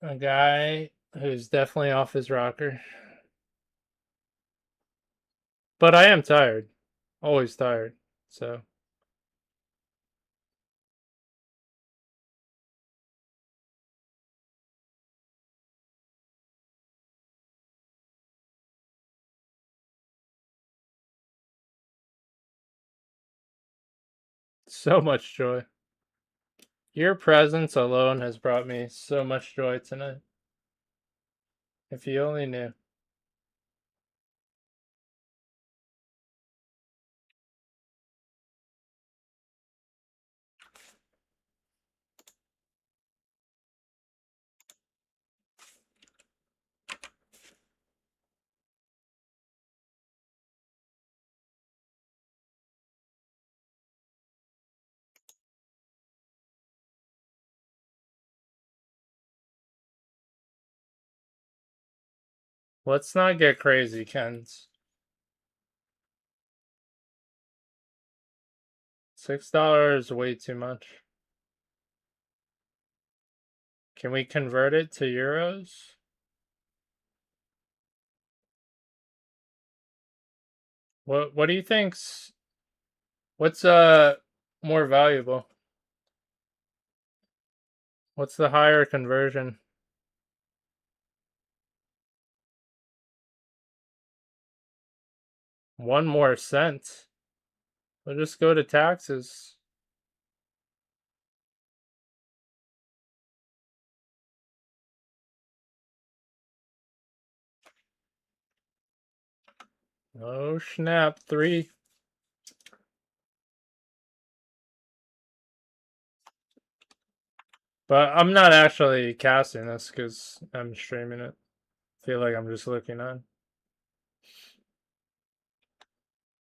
a guy who's definitely off his rocker. But I am tired. Always tired. So. So much joy. Your presence alone has brought me so much joy tonight. If you only knew. Let's not get crazy, Kens. $6 is way too much. Can we convert it to euros? What do you think's what's more valuable? What's the higher conversion? One more cent. We'll just go to taxes. Oh snap, 3. But I'm not actually casting this because I'm streaming it. Feel like I'm just looking on.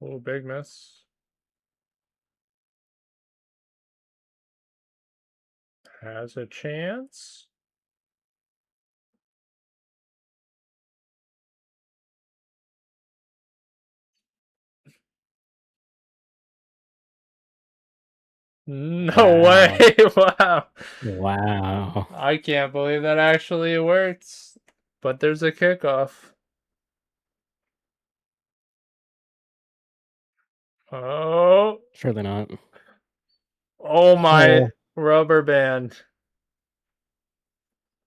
Oh, big miss. Has a chance. No way. Wow.
Wow.
I can't believe that actually works. But there's a kickoff. Oh.
Surely not.
Oh my rubber band.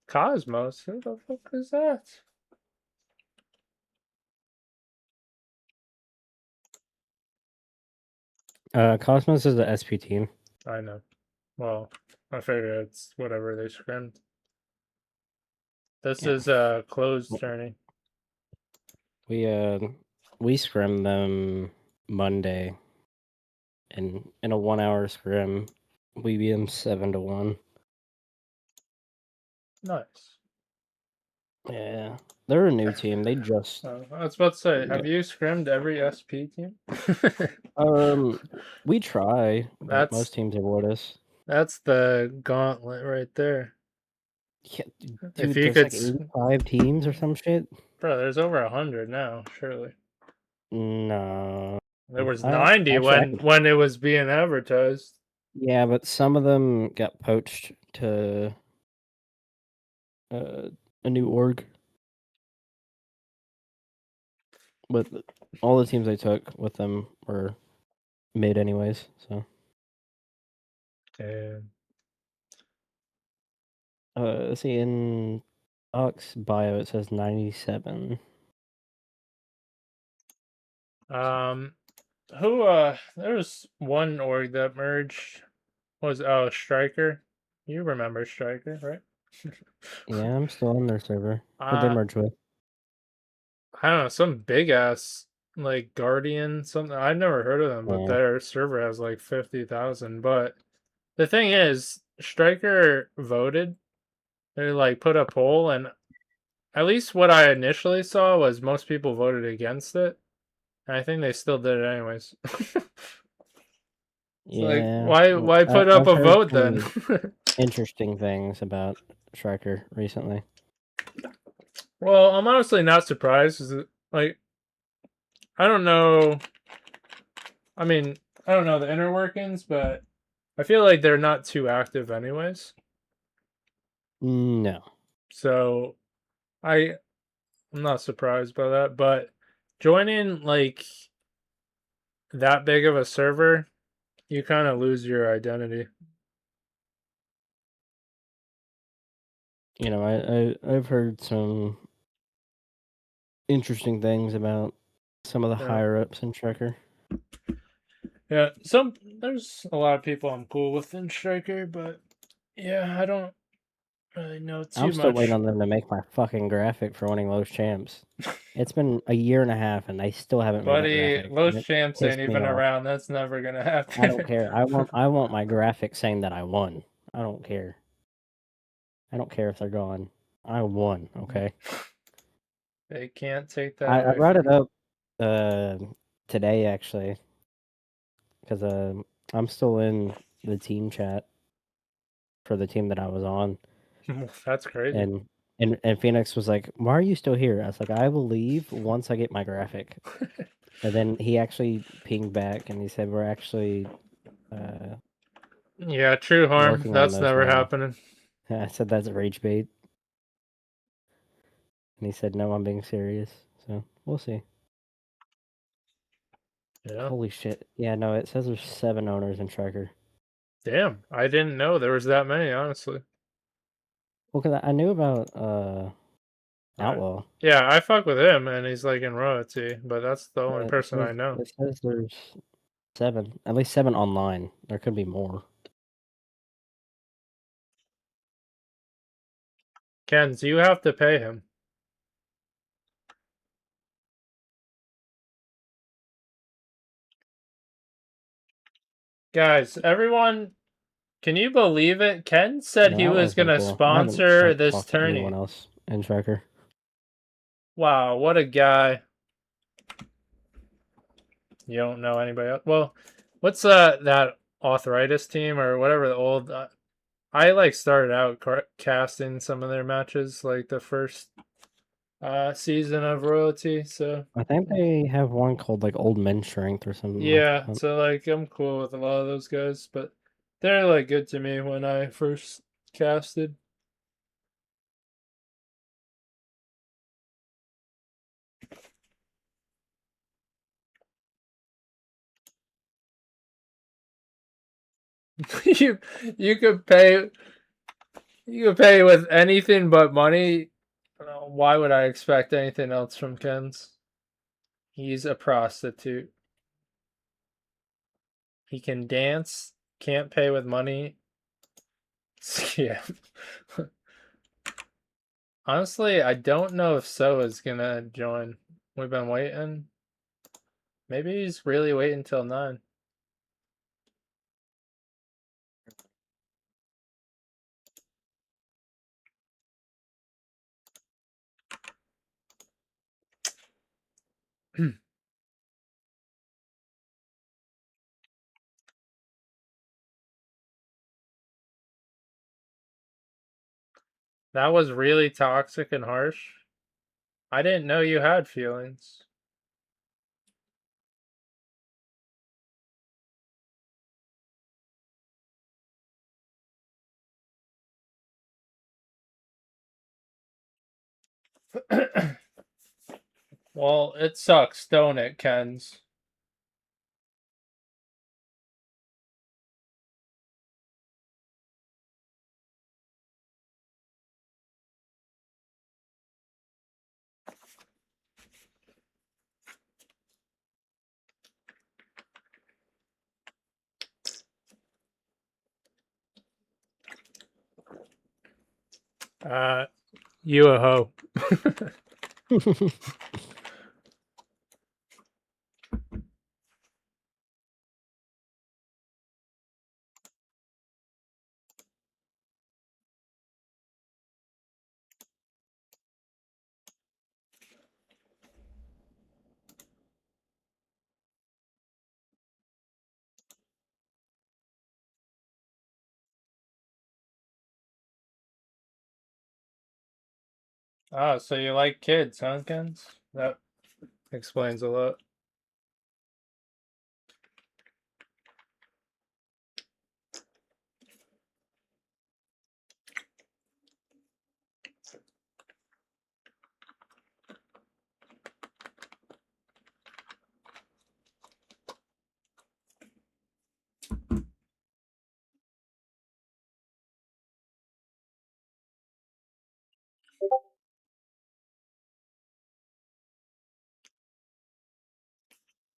Cosmos? Who the fuck is that?
Cosmos is the SP team.
I know. Well, I figure it's whatever they scrimmed. This is a closed tourney.
We scrimmed them Monday. And in a 1 hour scrim, we beat them 7-1.
Nice.
Yeah. They're a new team. They just
I was about to say, have you scrimmed every SP team?
we try, but
That's-
most teams avoid us.
That's the gauntlet right there.
Yeah,
If
dude,
you
there's
could,
like 85 teams or some shit.
bro, there's over 100 now. Surely
No,
there was
I
90
actually,
when it was being advertised.
yeah, but some of them got poached to a new org. But all the teams I took with them were mid anyways, so.
And
Let's see, in Ox bio it says 97.
There was one org that merged. Was Striker? You remember Striker, right?
Yeah, I'm still on their server. Who'd they merge with?
I don't know, some big ass like Guardian something. I've never heard of them, but their server has like 50,000. But the thing is, Striker voted. They like put a poll, and at least what I initially saw was most people voted against it. And I think they still did it anyways.
Yeah.
Like, why put up
I've
a
heard
vote then?
interesting things about Striker recently.
Well, I'm honestly not surprised. Like, I don't know. I mean, I don't know the inner workings, but I feel like they're not too active anyways.
No.
So I'm not surprised by that. But joining like that big of a server, you kind of lose your identity.
You know, I've heard some interesting things about some of the higher ups in Striker.
Yeah, there's a lot of people I'm cool with in Striker, but yeah, I don't really know too much.
I'm still waiting on them to make my fucking graphic for winning Los Champs. It's been a year and a half, and they still haven't made that graphic.
Los Champs ain't even around. That's never gonna happen.
I don't care. I want my graphic saying that I won. I don't care. I don't care if they're gone. I won. Okay.
They can't take that.
I brought it up today actually because I'm still in the team chat for the team that I was on.
That's crazy.
And Phoenix was like, "Why are you still here?" I was like, "I will leave once I get my graphic." And then he actually pinged back and he said, "We're actually
yeah, true harm. That's never happening."
I said, "That's rage bait." And he said, "No, I'm being serious." So we'll see.
Yeah.
Holy shit! Yeah, no, it says there's 7 owners in Striker.
Damn, I didn't know there was that many. Honestly.
Well, cause I knew about Outlaw.
Yeah, I fuck with him, and he's like in royalty, but that's the only person I know.
It says there's 7, at least 7 online. There could be more.
Kenz, you have to pay him. Guys, everyone, can you believe it? Ken said he was going to sponsor this tourney.
Anyone else in Striker?
Wow, what a guy. You don't know anybody else? Well, what's that arthritis team or whatever the old... I like started out casting some of their matches, like the first season of royalty, so...
I think they have one called like Old Men Strength or something.
Yeah, so like I'm cool with a lot of those guys, but they're like good to me when I first casted. you you could pay with anything but money. Why would I expect anything else from Ken's? He's a prostitute. He can dance, can't pay with money. Yeah. Honestly, I don't know if So is gonna join. We've been waiting. Maybe he's really waiting till 9. That was really toxic and harsh. I didn't know you had feelings. Well, it sucks, don't it, Kens? You a hoe. Oh, so you like kids, huh, Kens? That explains a lot.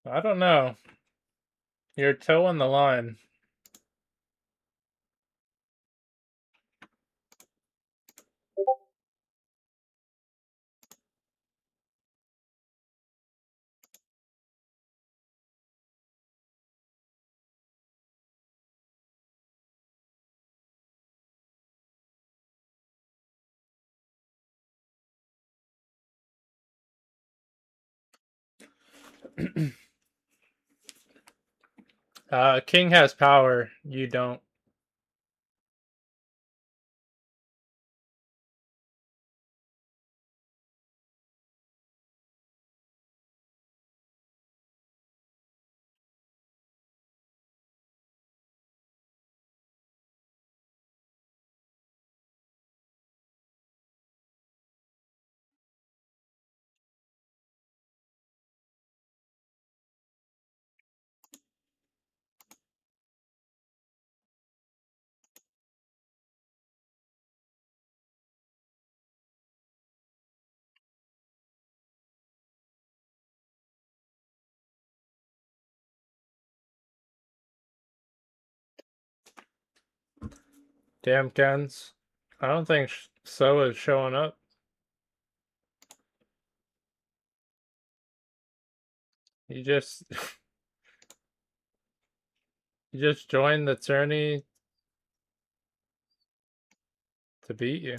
I don't know. You're towing the line. King has power. You don't. Damn, Kens. I don't think So is showing up. You just you just joined the tourney to beat you.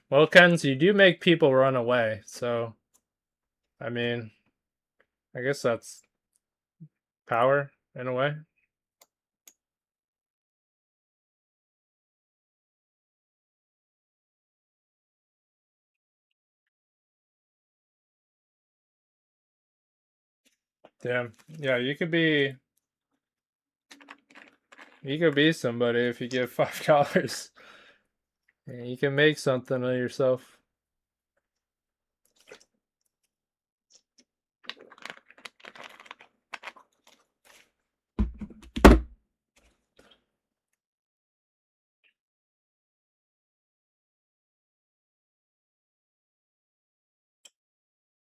Well, Kens, you do make people run away, so I mean, I guess that's power in a way. Damn. Yeah, you could be somebody if you give $5. And you can make something of yourself.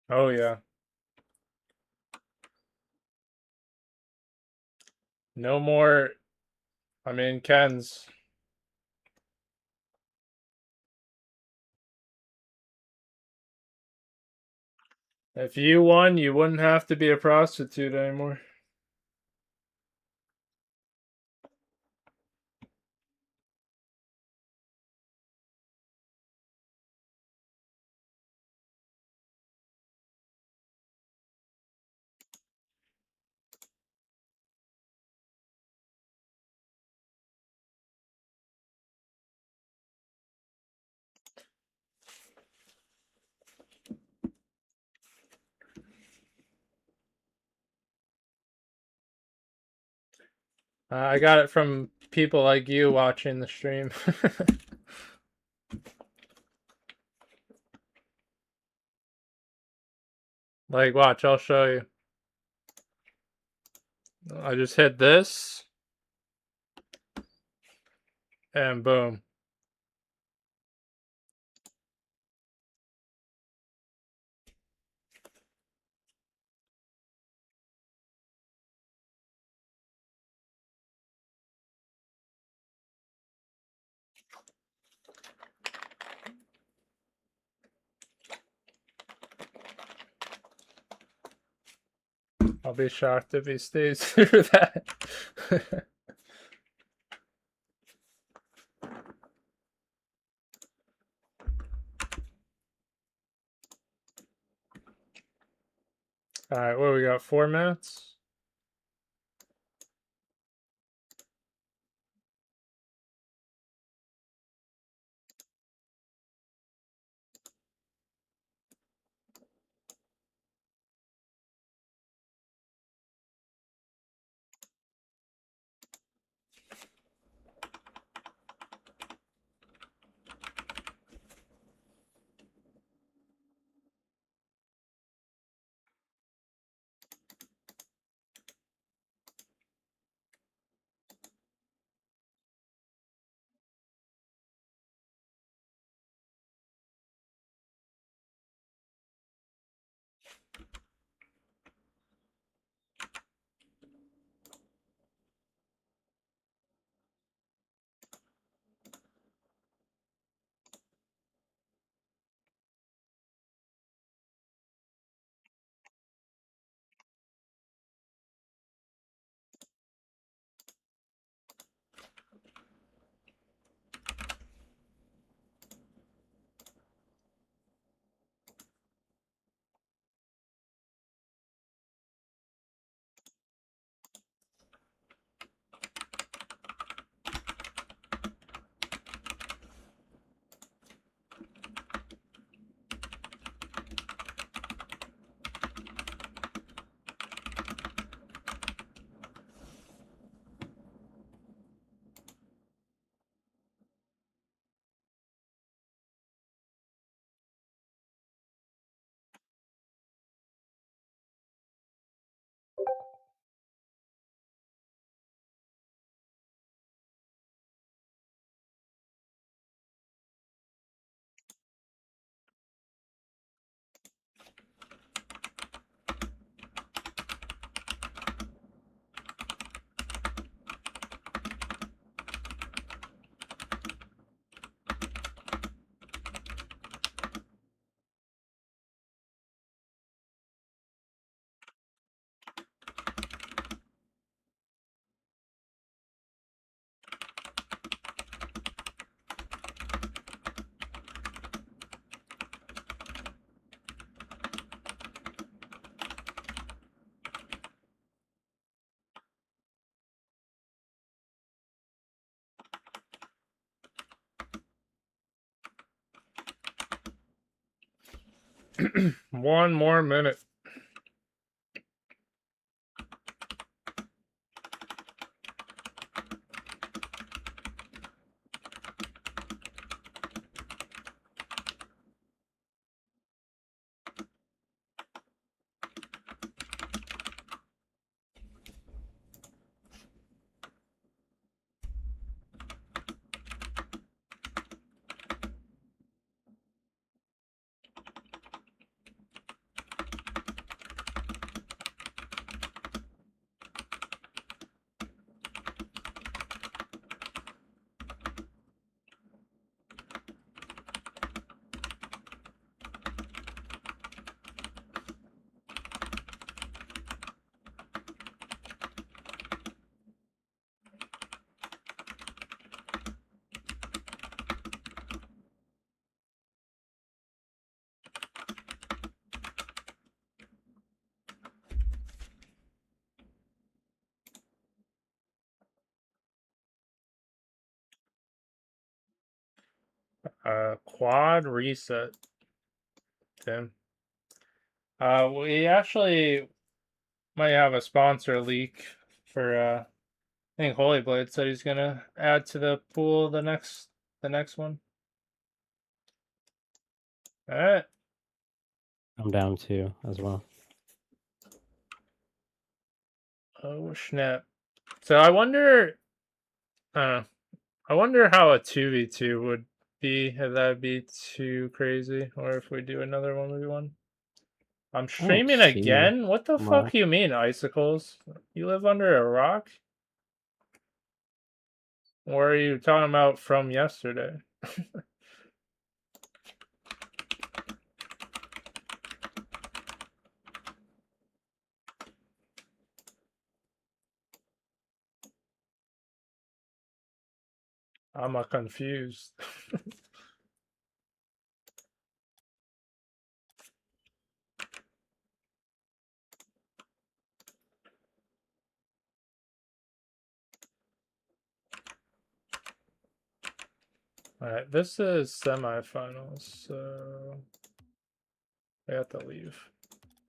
Oh yeah. No more. I mean, Ken's. If you won, you wouldn't have to be a prostitute anymore. I got it from people like you watching the stream. Like, watch, I'll show you. I just hit this. And boom. I'll be shocked if he stays through that. Alright, what do we got? 4 minutes? One more minute. Quad reset, Tim. We actually might have a sponsor leak for I think Holy Blade said he's gonna add to the pool the next one. All right.
I'm down 2 as well.
Oh snap! So I wonder. I wonder how a 2v2 would be, if that would be too crazy, or if we do another 1v1. I'm streaming again? What the fuck you mean, Icicles? You live under a rock? Or are you talking about from yesterday? I'm confused. Alright, this is semifinals, so I have to leave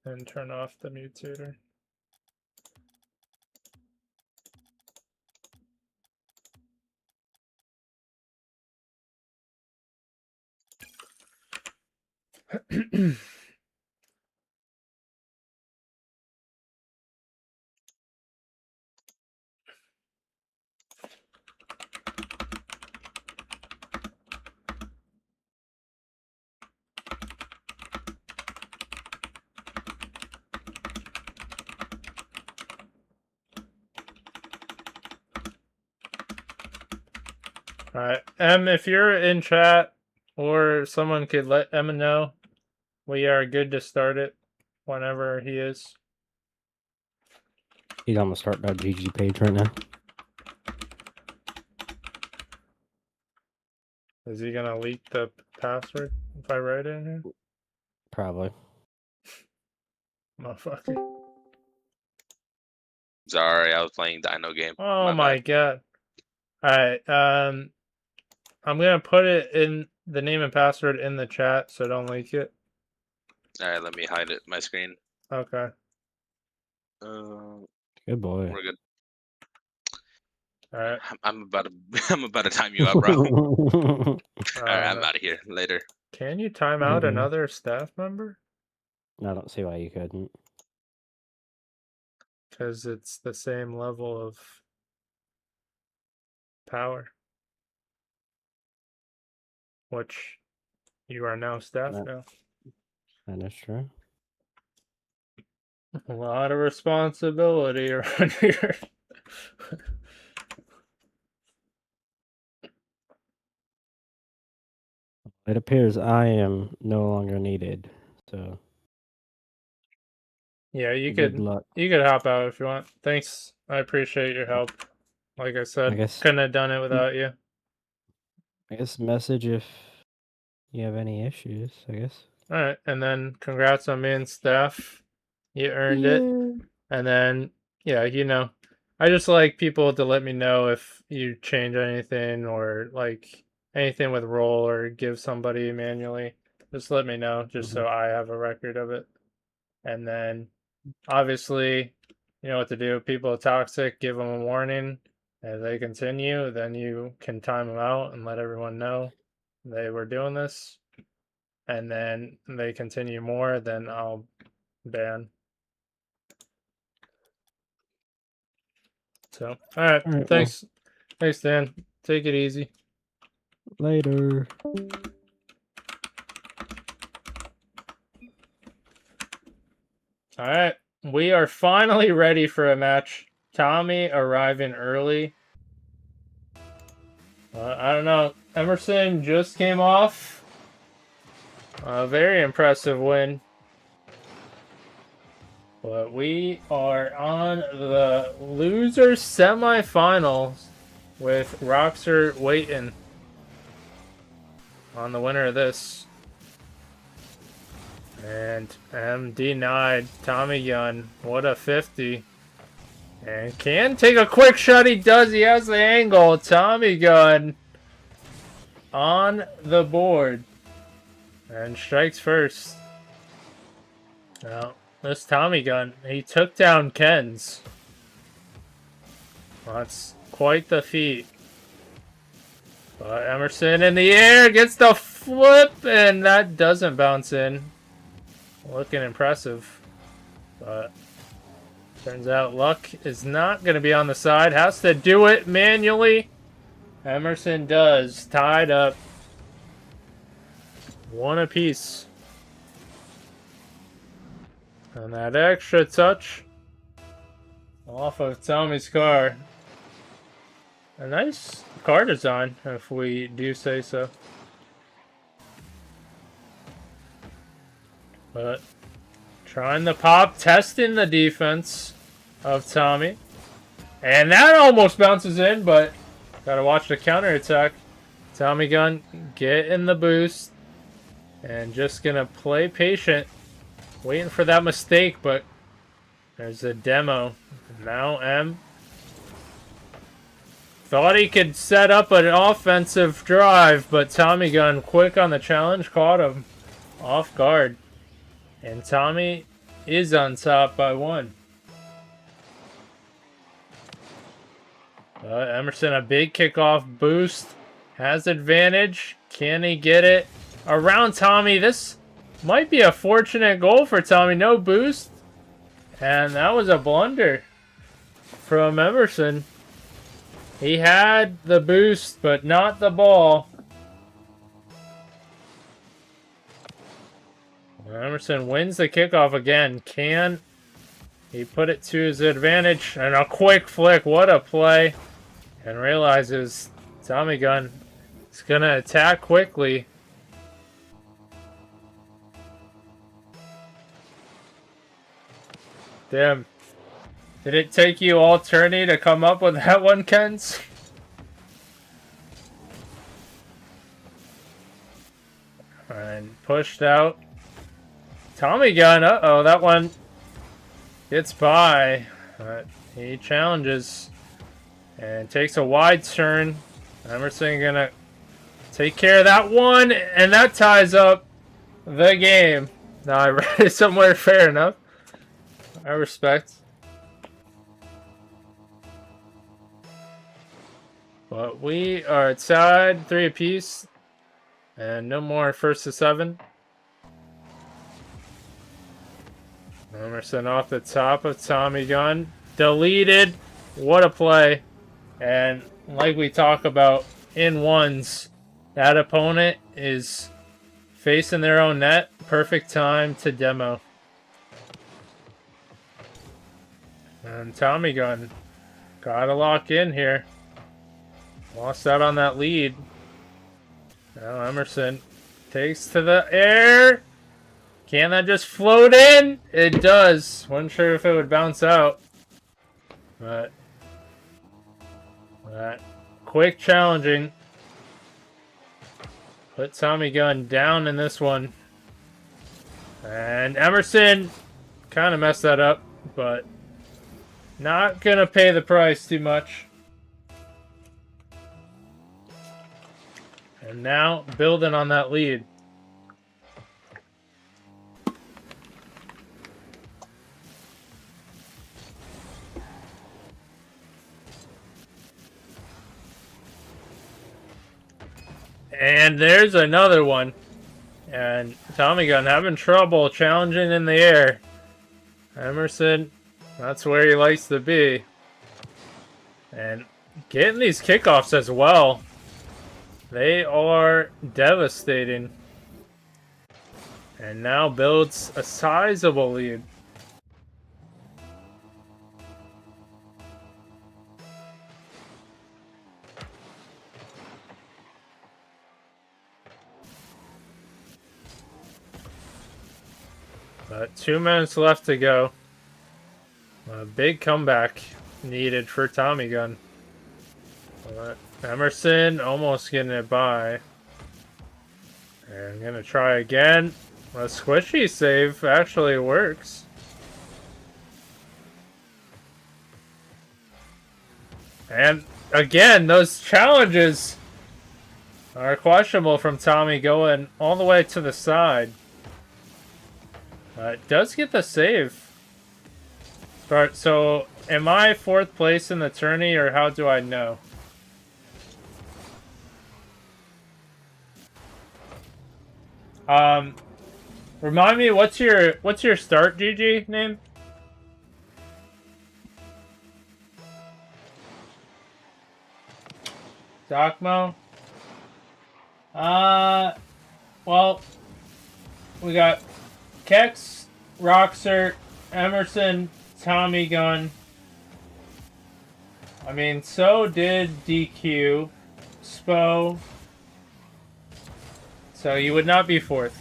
and turn off the mutator. Alright, if you're in chat, or someone could let Emma know, we are good to start it whenever he is.
He's on the start.gg page right now.
Is he gonna leak the password if I write it in here?
Probably.
Motherfucker.
Sorry, I was playing Dino game.
Oh my god. Alright, I'm gonna put it in the name and password in the chat, so don't leak it.
Alright, let me hide it my screen.
Okay.
Good boy.
We're good.
Alright.
I'm about to time you out, bro. Alright, I'm out of here. Later.
Can you time out another staff member?
I don't see why you couldn't.
Because it's the same level of power. Which you are now staff now.
That is true.
A lot of responsibility around here.
It appears I am no longer needed, so
yeah, you
good
could
luck.
You could hop out if you want. Thanks. I appreciate your help. Like I said, couldn't have done it without you.
I guess message if you have any issues, I guess.
Alright, and then congrats on being staff. You earned it. And then, yeah, you know, I just like people to let me know if you change anything or like anything with role or give somebody manually. Just let me know, just so I have a record of it. And then, obviously, you know what to do. If people are toxic, give them a warning. If they continue, then you can time them out and let everyone know they were doing this. And then they continue more, then I'll ban. So, all right, thanks. Well, thanks, Dan. Take it easy.
Later.
All right, we are finally ready for a match. Tommy arriving early. I don't know. Emerson just came off a very impressive win. But we are on the loser semifinals with Roxer waiting on the winner of this. And M denied. Tommy Gunn, what a 50. And can take a quick shot. He does. He has the angle. Tommy Gunn on the board. And strikes first. Now, this Tommy Gunn, he took down Ken's. That's quite the feat. But Emerson in the air gets the flip, and that doesn't bounce in. Looking impressive. But turns out luck is not going to be on the side. Has to do it manually. Emerson does. Tied up. One apiece. And that extra touch off of Tommy's car. A nice car design, if we do say so. But trying to pop, testing the defense of Tommy. And that almost bounces in, but gotta watch the counterattack. Tommy Gun getting the boost. And just gonna play patient. Waiting for that mistake, but there's a demo. Now M. Thought he could set up an offensive drive, but Tommy Gun quick on the challenge, caught him off guard. And Tommy is on top by 1. Emerson, a big kickoff boost. Has advantage. Can he get it around Tommy? This might be a fortunate goal for Tommy. No boost. And that was a blunder from Emerson. He had the boost, but not the ball. Emerson wins the kickoff again. Can he put it to his advantage? And a quick flick. What a play. And realizes Tommy Gun is going to attack quickly. Damn. Did it take you all Tourney to come up with that one, Kens? And pushed out. Tommy Gun, uh-oh, that one gets by. He challenges and takes a wide turn. Emerson gonna take care of that one, and that ties up the game. Now I read it somewhere, fair enough. I respect. But we are tied 3 apiece. And no more first to 7. Emerson off the top of Tommy Gun. Deleted. What a play. And like we talk about in ones, that opponent is facing their own net. Perfect time to demo. And Tommy Gun gotta lock in here. Lost out on that lead. Now Emerson takes to the air. Can that just float in? It does. Wasn't sure if it would bounce out. But that quick challenging put Tommy Gun down in this one. And Emerson kind of messed that up, but not gonna pay the price too much. And now building on that lead. And there's another one. And Tommy Gun having trouble challenging in the air. Emerson, that's where he likes to be. And getting these kickoffs as well. They are devastating. And now builds a sizable lead. But 2 minutes left to go. A big comeback needed for Tommy Gun. But Emerson almost getting it by. And gonna try again. A squishy save actually works. And again, those challenges are questionable from Tommy going all the way to the side. It does get the save. So, am I 4th place in the tourney, or how do I know? Remind me, what's your start GG name? Docmo? Well, we got Kex, Roxert, Emerson, Tommy Gun. I mean, so did DQ, Spo. So you would not be 4th.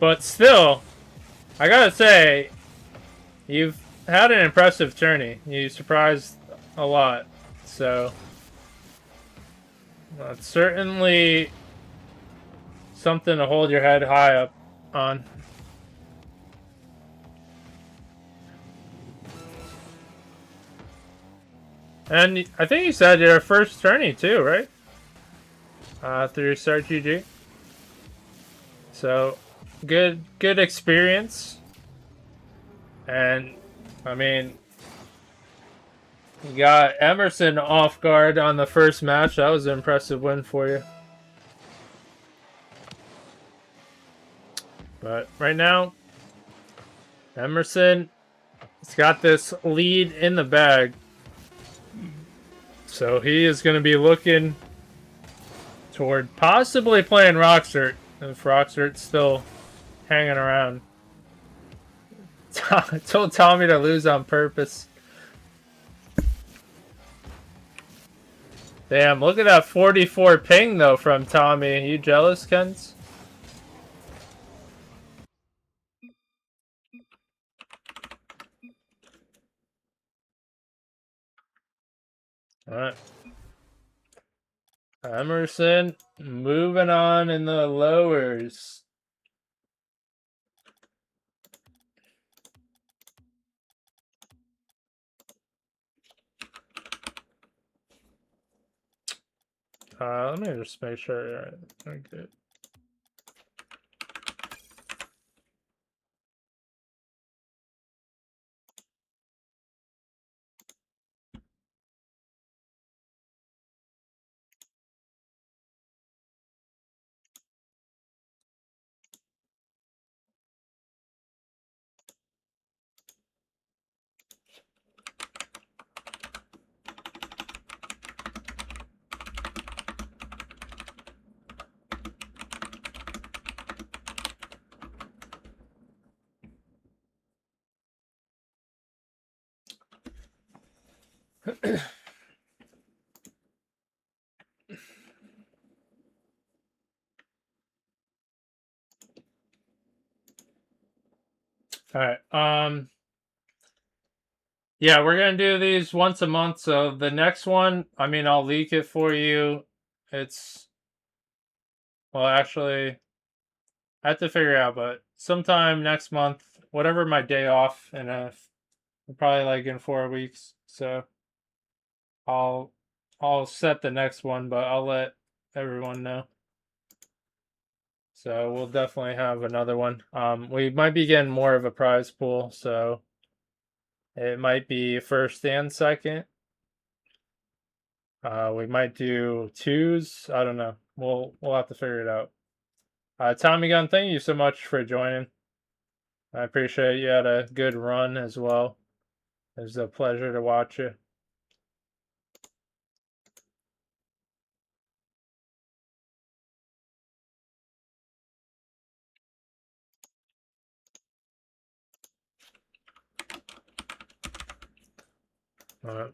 But still, I gotta say, you've had an impressive tourney. You surprised a lot. So, that's certainly something to hold your head high up on. And I think you said your first tourney too, right? Through Start GG. So, good experience. And, I mean, you got Emerson off guard on the first match. That was an impressive win for you. But right now, Emerson has got this lead in the bag. So he is going to be looking toward possibly playing Roxert, if Roxert's still hanging around. I told Tommy to lose on purpose. Damn, look at that 44 ping though from Tommy. Are you jealous, Kens? Alright. Emerson moving on in the lowers. Let me just make sure. Okay. Alright, yeah, we're gonna do these once a month, so the next one, I mean, I'll leak it for you. It's, well, actually, I have to figure it out, but sometime next month, whatever my day off, and probably like in 4 weeks, so I'll set the next one, but I'll let everyone know. So we'll definitely have another one. We might be getting more of a prize pool, so it might be first and second. We might do twos. I don't know. We'll have to figure it out. Tommy Gun, thank you so much for joining. I appreciate you had a good run as well. It was a pleasure to watch you. All right.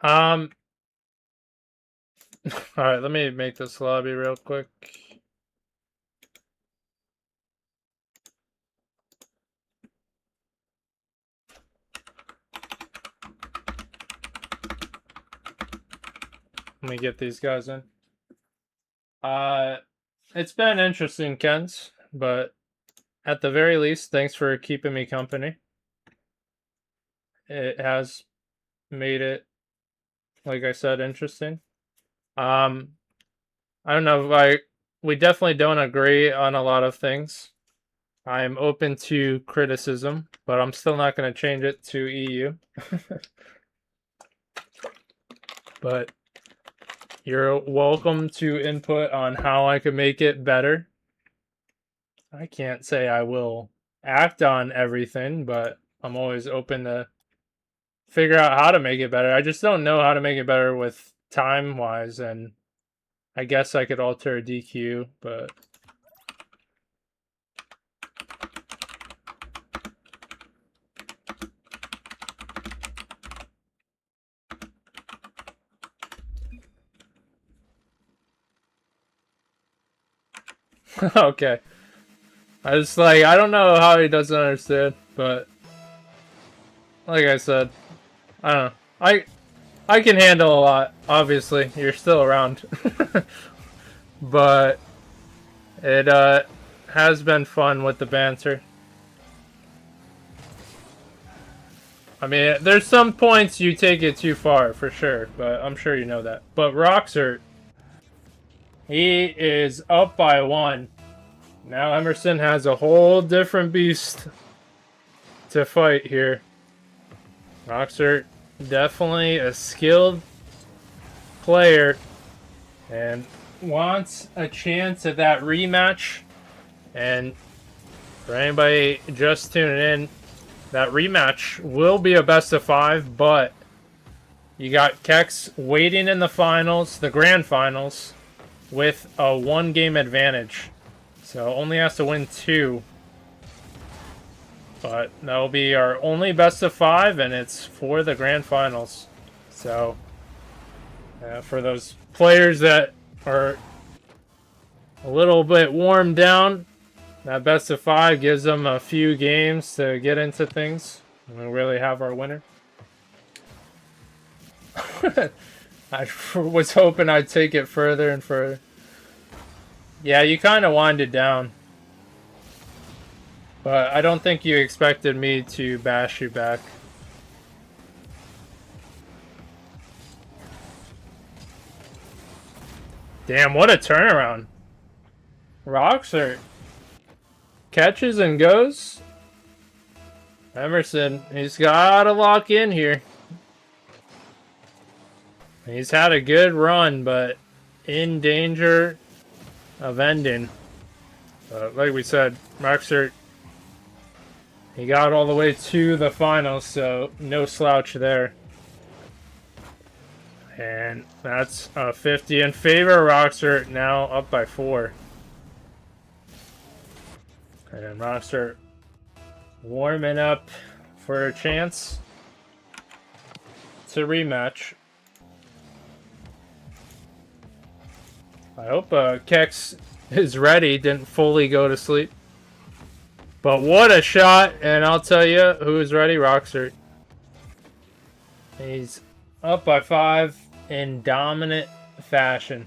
All right, let me make this lobby real quick. Let me get these guys in. It's been interesting, Kens, but at the very least, thanks for keeping me company. It has made it, like I said, interesting. I don't know, we definitely don't agree on a lot of things. I'm open to criticism, but I'm still not going to change it to EU. But you're welcome to input on how I could make it better. I can't say I will act on everything, but I'm always open to figure out how to make it better. I just don't know how to make it better with time-wise, and I guess I could alter a DQ, but... Okay. I don't know how he doesn't understand, but... Like I said, I don't know. I can handle a lot, obviously. You're still around. But it has been fun with the banter. I mean, there's some points you take it too far, for sure, but I'm sure you know that. But Roxert, he is up by 1. Now Emerson has a whole different beast to fight here. Roxert, definitely a skilled player and wants a chance at that rematch. And for anybody just tuning in, that rematch will be a best of 5, but you got Kex waiting in the finals, the grand finals, with a 1-game advantage. So only has to win 2. But that'll be our only best of 5, and it's for the grand finals. So for those players that are a little bit warmed down, that best of 5 gives them a few games to get into things. And we really have our winner. I was hoping I'd take it further and further. Yeah, you kind of winded down. But I don't think you expected me to bash you back. Damn, what a turnaround. Roxert catches and goes. Emerson, he's got to lock in here. He's had a good run, but in danger of ending. Like we said, Roxert, he got all the way to the finals, so no slouch there. And that's a 50 in favor of Roxert, now up by 4. And Roxert warming up for a chance to rematch. I hope Kex is ready, didn't fully go to sleep. But what a shot, and I'll tell you who's ready, Roxert. He's up by 5 in dominant fashion.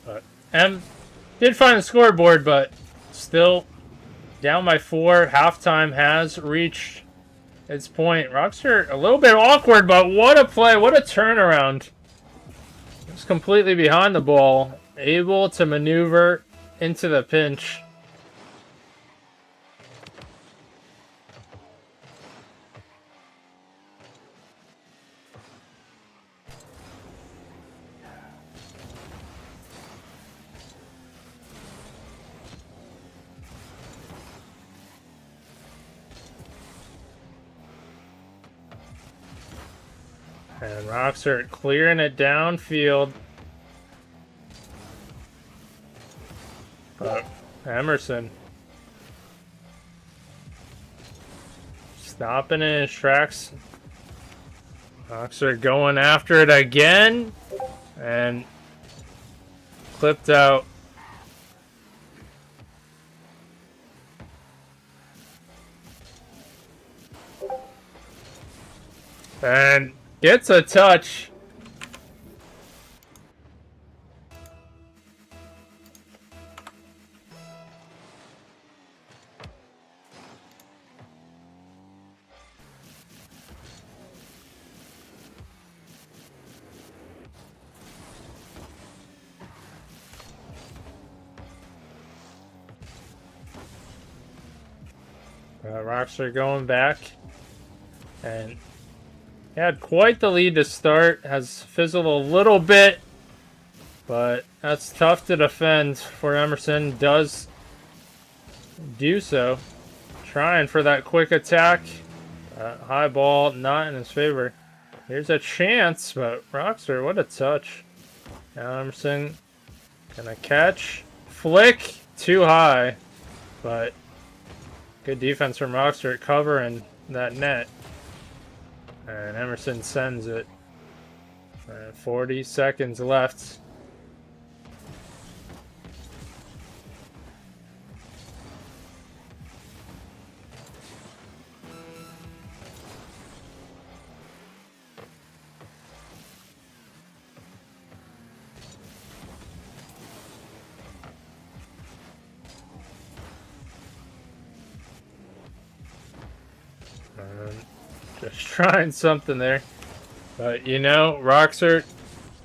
But Did find the scoreboard, but still down by 4. Halftime has reached its point. Rockster a little bit awkward, but what a play. What a turnaround. Just completely behind the ball. Able to maneuver into the pinch. And Roxer clearing it downfield. But Emerson stopping in his tracks. Roxer going after it again. And clipped out. And gets a touch. Roxer going back. And had quite the lead to start. Has fizzled a little bit. But that's tough to defend for Emerson. Does do so. Trying for that quick attack. High ball not in his favor. Here's a chance, but Roxer, what a touch. Now Emerson gonna catch. Flick too high. But good defense from Roxer at covering that net. And Emerson sends it. 40 seconds left. Just trying something there. But, you know, Roxer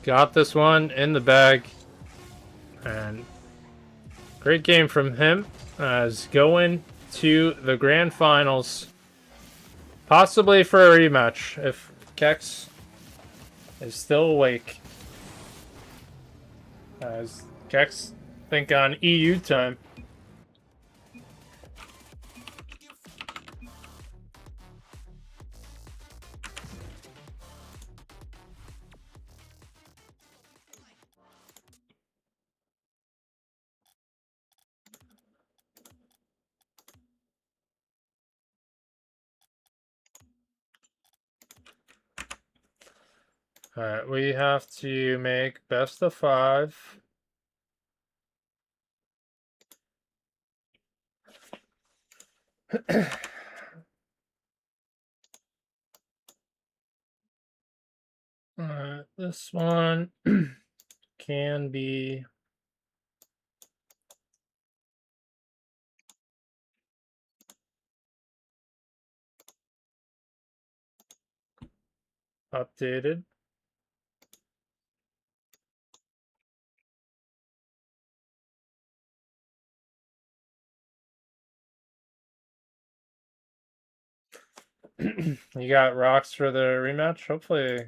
got this one in the bag. And great game from him as going to the grand finals. Possibly for a rematch if Kex is still awake. As Kex think on EU time. Alright, we have to make best of 5. Alright, this one can be updated. You got rocks for the rematch? Hopefully,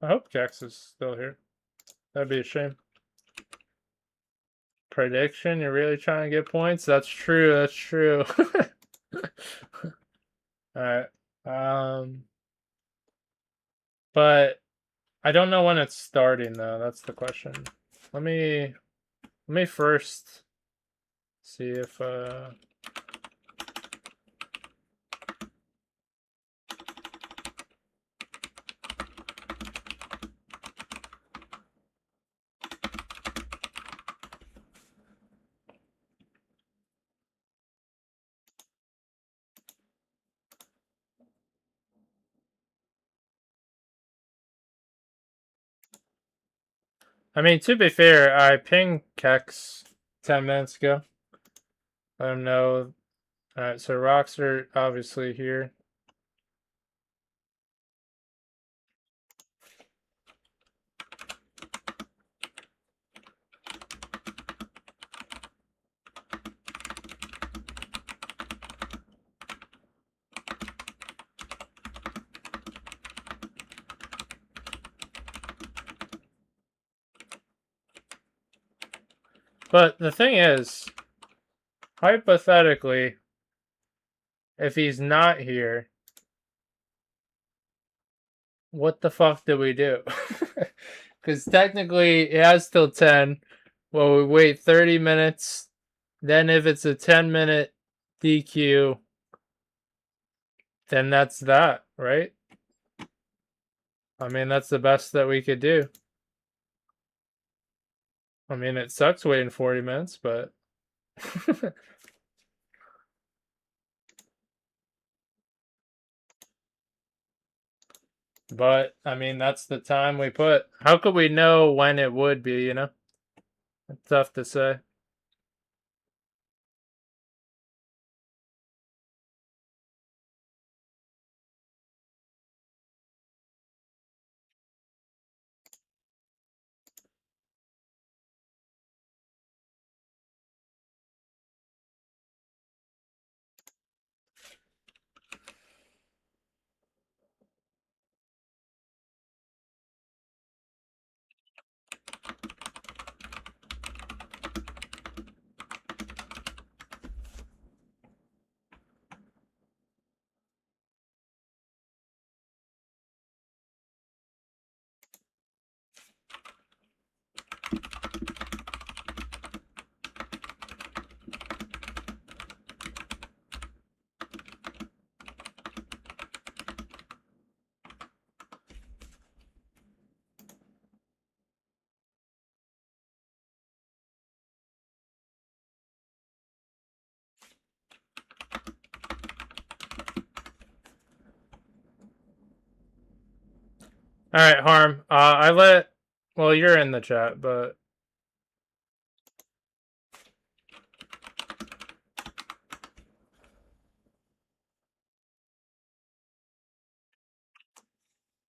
I hope Kex is still here. That'd be a shame. Prediction, you're really trying to get points? That's true, that's true. Alright. But I don't know when it's starting though, that's the question. Let me first see if I mean, to be fair, I pinged Kex 10 minutes ago. Let him know. Alright, so rocks are obviously here. But the thing is, hypothetically, if he's not here, what the fuck do we do? Because technically it has till 10. Well, we wait 30 minutes. Then if it's a 10-minute DQ, then that's that, right? I mean, that's the best that we could do. I mean, it sucks waiting 40 minutes, but... But, I mean, that's the time we put. How could we know when it would be, you know? It's tough to say. Alright, Harm. Well, you're in the chat, but...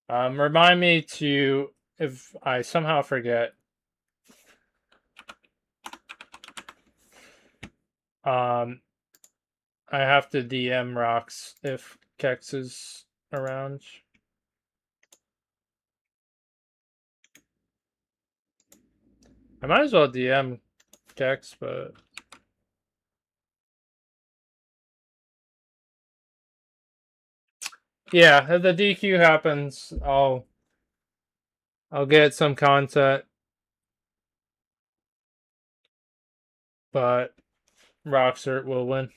remind me to, if I somehow forget, I have to DM Rocks if Kex is around. I might as well DM Kex, but... Yeah, if the DQ happens, I'll get some content. But Roxert will win.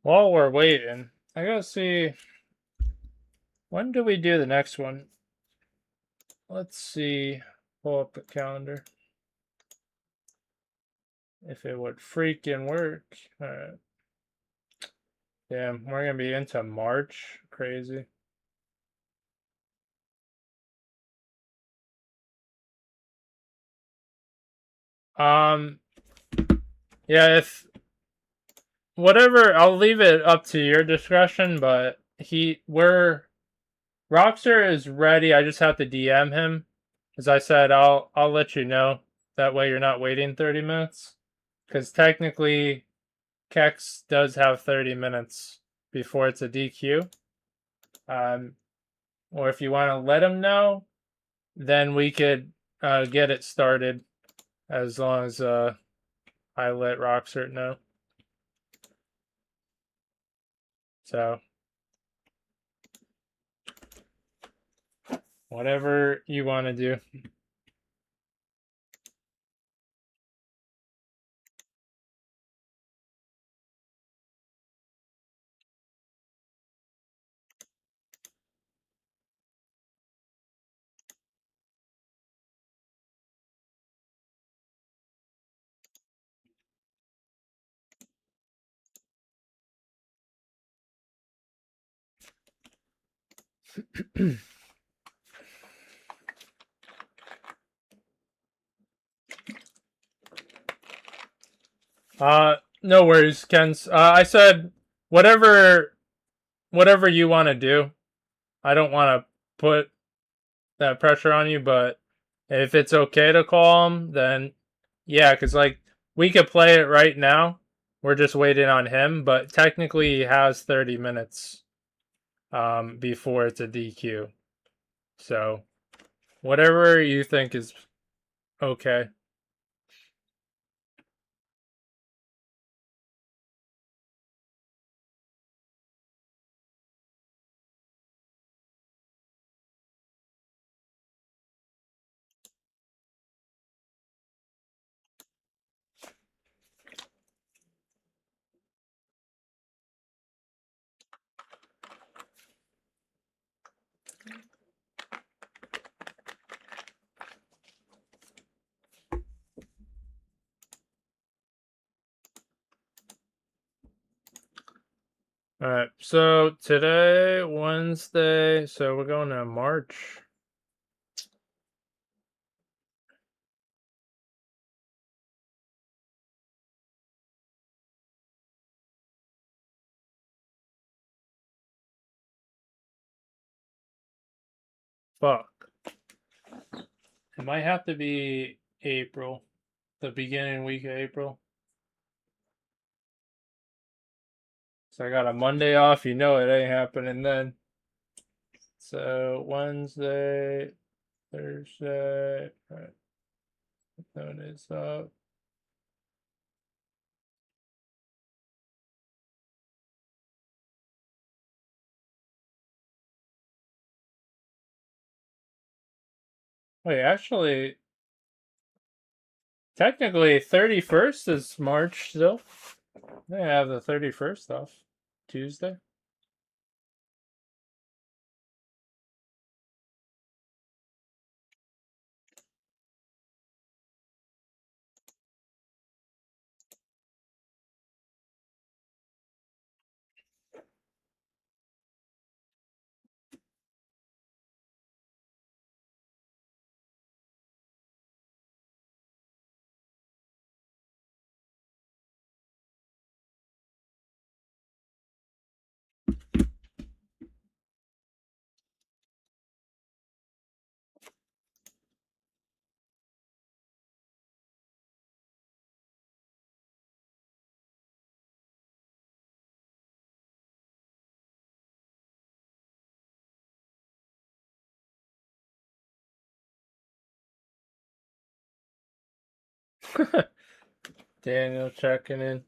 While we're waiting, I gotta see, when do we do the next one? Let's see, pull up the calendar. If it would freaking work. Alright. Damn, we're gonna be into March. Crazy. Yeah, if whatever, I'll leave it up to your discretion, but Roxer is ready. I just have to DM him. As I said, I'll let you know. That way you're not waiting 30 minutes. Because technically, Kex does have 30 minutes before it's a DQ. Or if you want to let him know, then we could get it started as long as I let Roxert know. So, whatever you want to do. No worries, Kens. I said whatever you want to do. I don't want to put that pressure on you, but if it's okay to call him, then yeah, because like we could play it right now. We're just waiting on him, but technically he has 30 minutes before it's a DQ. So whatever you think is okay. All right, so today, Wednesday, so we're going to March. Fuck. It might have to be April, the beginning week of April. So I got a Monday off, you know it ain't happening then. So Wednesday, Thursday, right. That is up. Wait, actually, technically 31st is March still. They have the 31st off. Tuesday. Daniel checking in.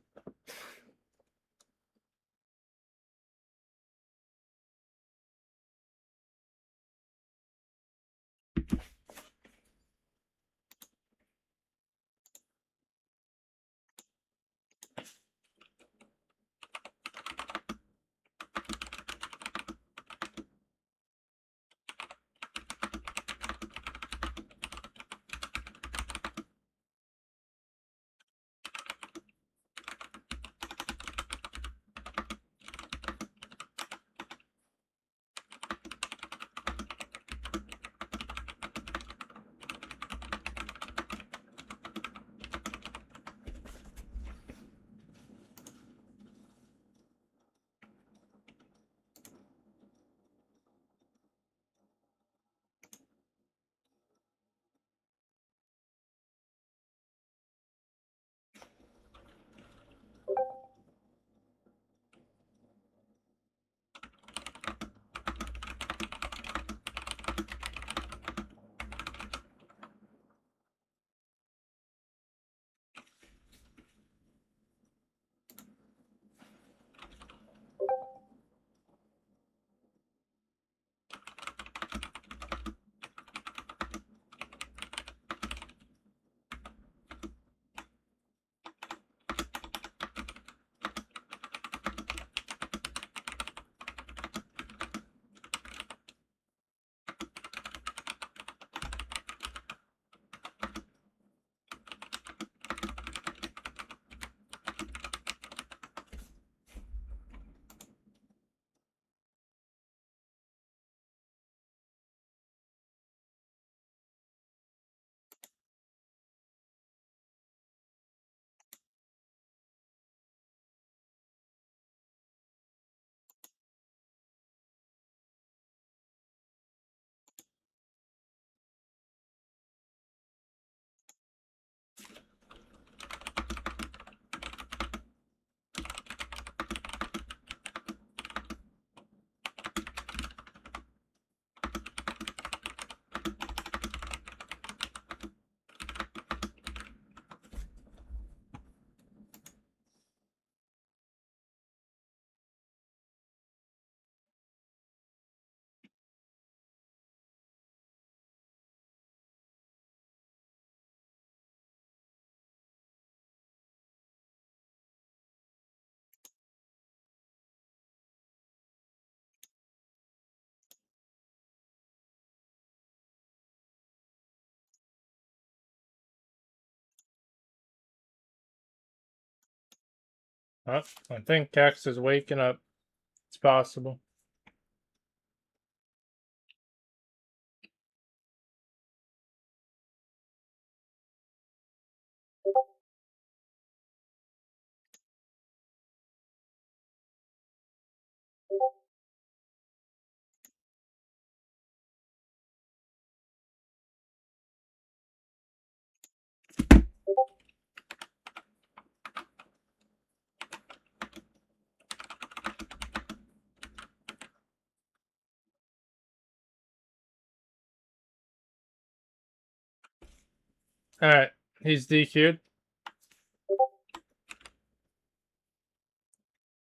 Oh, I think Cax is waking up. It's possible. Alright, he's DQ'd.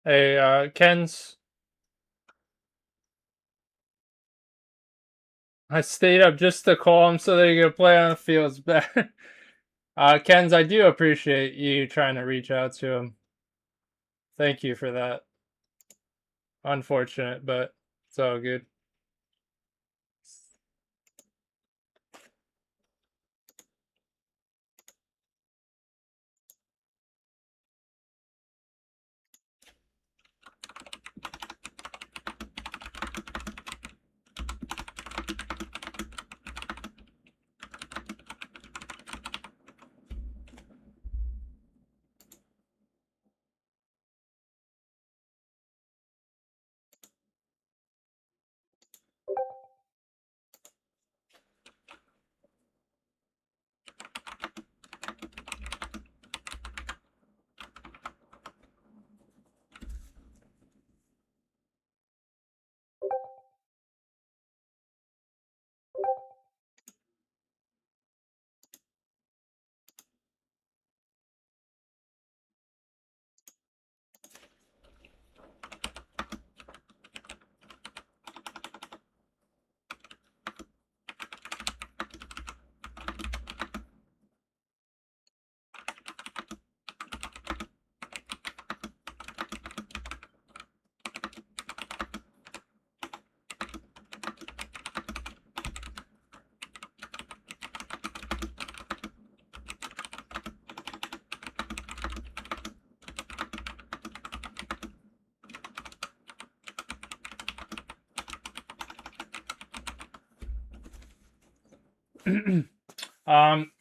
Hey, Ken's. I stayed up just to call him so that he could play on the fields better. Ken's, I do appreciate you trying to reach out to him. Thank you for that. Unfortunate, but it's all good.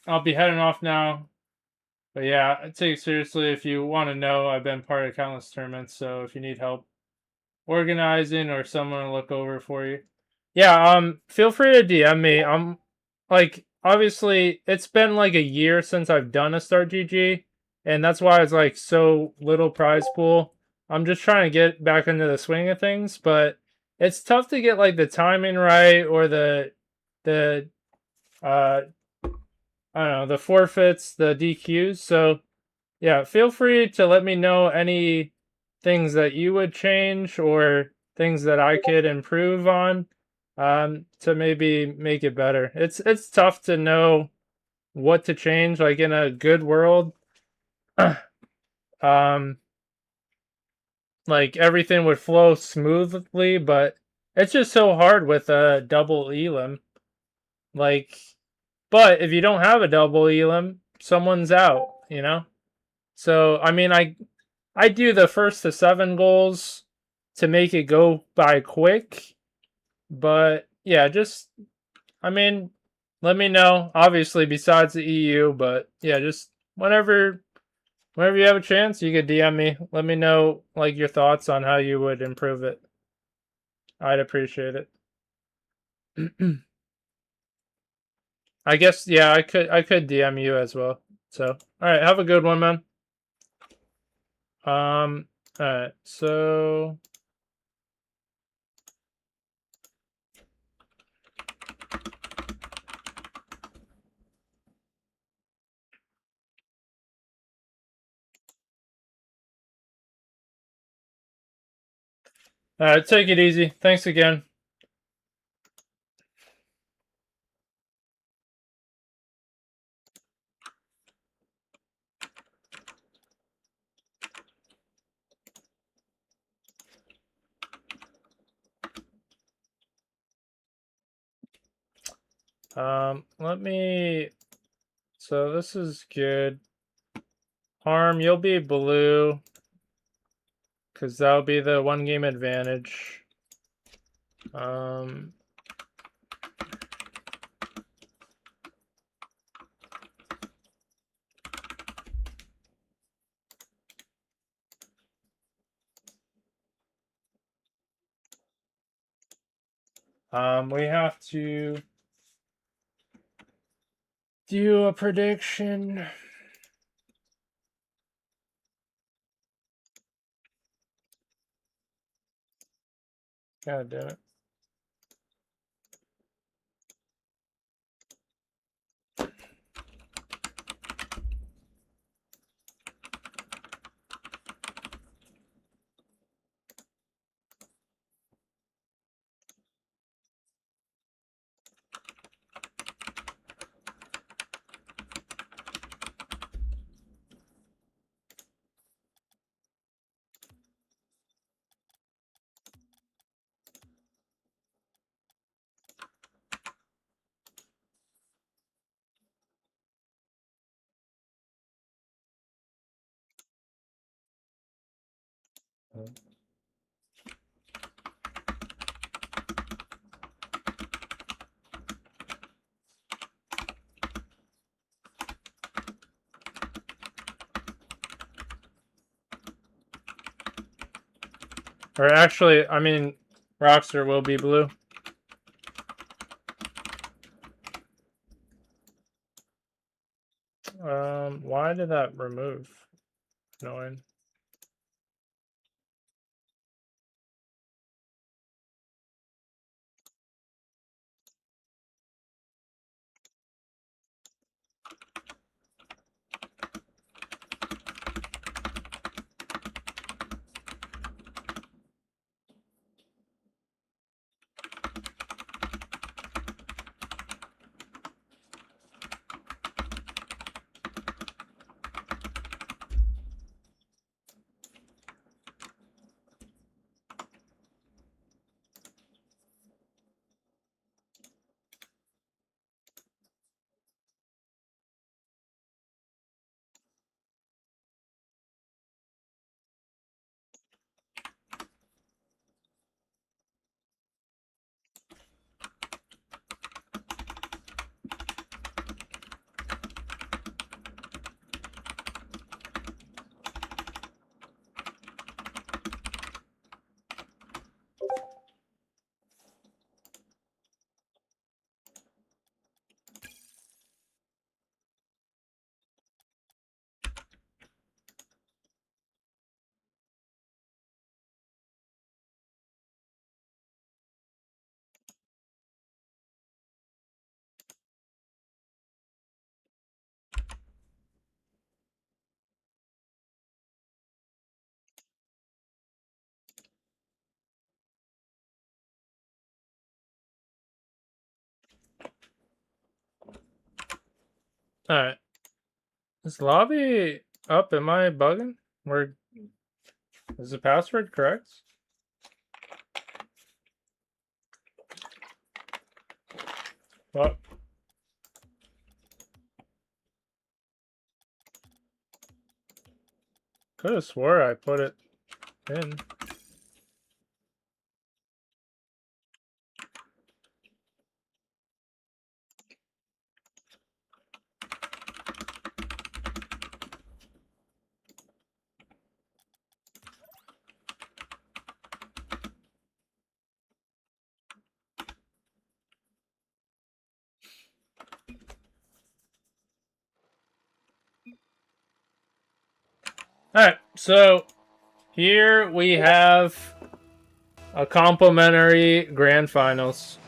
I'll be heading off now. But yeah, take it seriously. If you want to know, I've been part of countless tournaments, so if you need help organizing or someone to look over for you, yeah, feel free to DM me. I'm like, obviously, it's been like a year since I've done a Start GG, and that's why it's like so little prize pool. I'm just trying to get back into the swing of things, but it's tough to get like the timing right or the I don't know, the forfeits, the DQs. So yeah, feel free to let me know any things that you would change or things that I could improve on to maybe make it better. It's tough to know what to change. Like in a good world, um, like everything would flow smoothly, but it's just so hard with a double elim. Like, but if you don't have a double elim, someone's out, you know? So, I mean, I do the first to 7 goals to make it go by quick. But, yeah, just, I mean, let me know. Obviously, besides the EU, but, yeah, just whenever you have a chance, you could DM me. Let me know, like, your thoughts on how you would improve it. I'd appreciate it. I guess, yeah, I could DM you as well. So, all right, have a good one, man. All right, so take it easy. Thanks again. Let me. So this is good. Harm, you'll be blue. because that'll be the 1 game advantage. We have to do a prediction. God damn it. Or actually, I mean, Rockstar will be blue. Why did that remove? Annoying. Alright. Is lobby up? Am I bugging? Where is the password correct? What? Could have swore I put it in. Alright, so here we have a complimentary grand finals.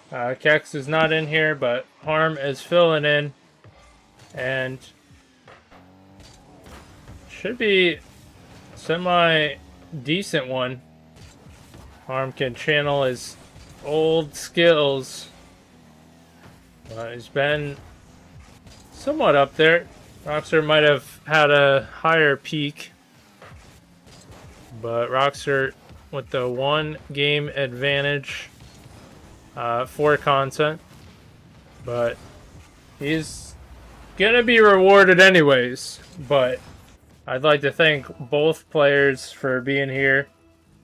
Kex is not in here, but Harm is filling in. And should be semi-decent one. Harm can channel his old skills. He's been somewhat up there. Rockstar might have had a higher peak, but Rockstar with the 1 game advantage for content. But he's gonna be rewarded anyways. But I'd like to thank both players for being here,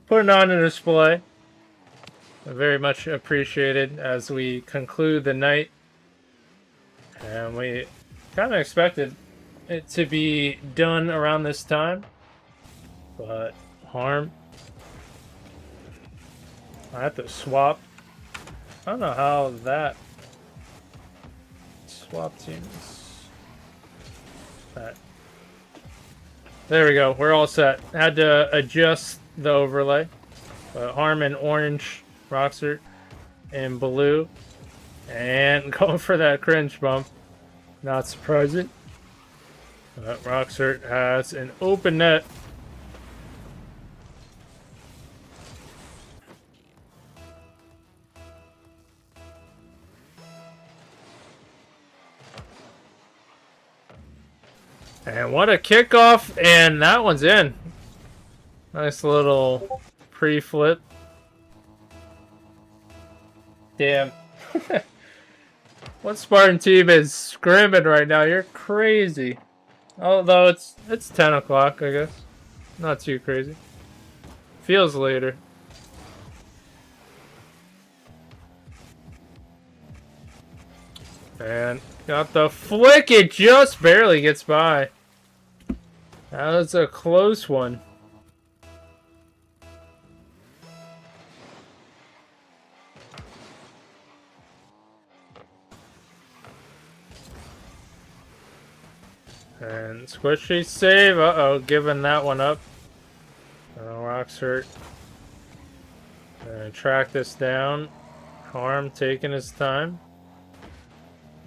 putting on a display. Very much appreciated as we conclude the night. And we kind of expected it to be done around this time, but harm. I have to swap. I don't know how that swap teams. Alright. There we go. We're all set. Had to adjust the overlay. But harm in orange, Roxert in blue, and going for that cringe bump. Not surprising. But Roxert has an open net. And what a kickoff, and that one's in. Nice little pre-flip. Damn. What Spartan team is scrimming right now? You're crazy. Although it's 10 o'clock, I guess. Not too crazy. Feels later. And got the flick. It just barely gets by. That was a close one. And squishy save. Uh-oh, giving that one up. Rock's hurt. Track this down. Harm taking his time.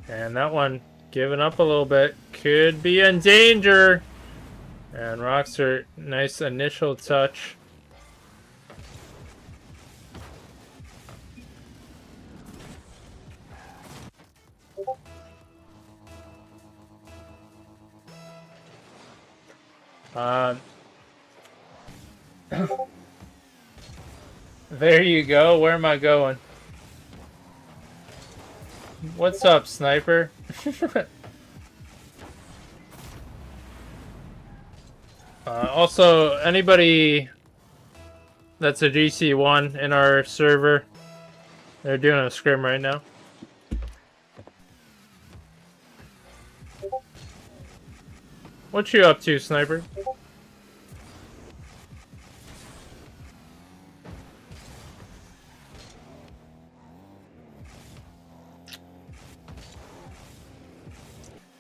And that one giving up a little bit. Could be in danger. And Rock's hurt. Nice initial touch. There you go. Where am I going? What's up, sniper? Also, anybody that's a GC1 in our server, they're doing a scrim right now. What you up to, sniper?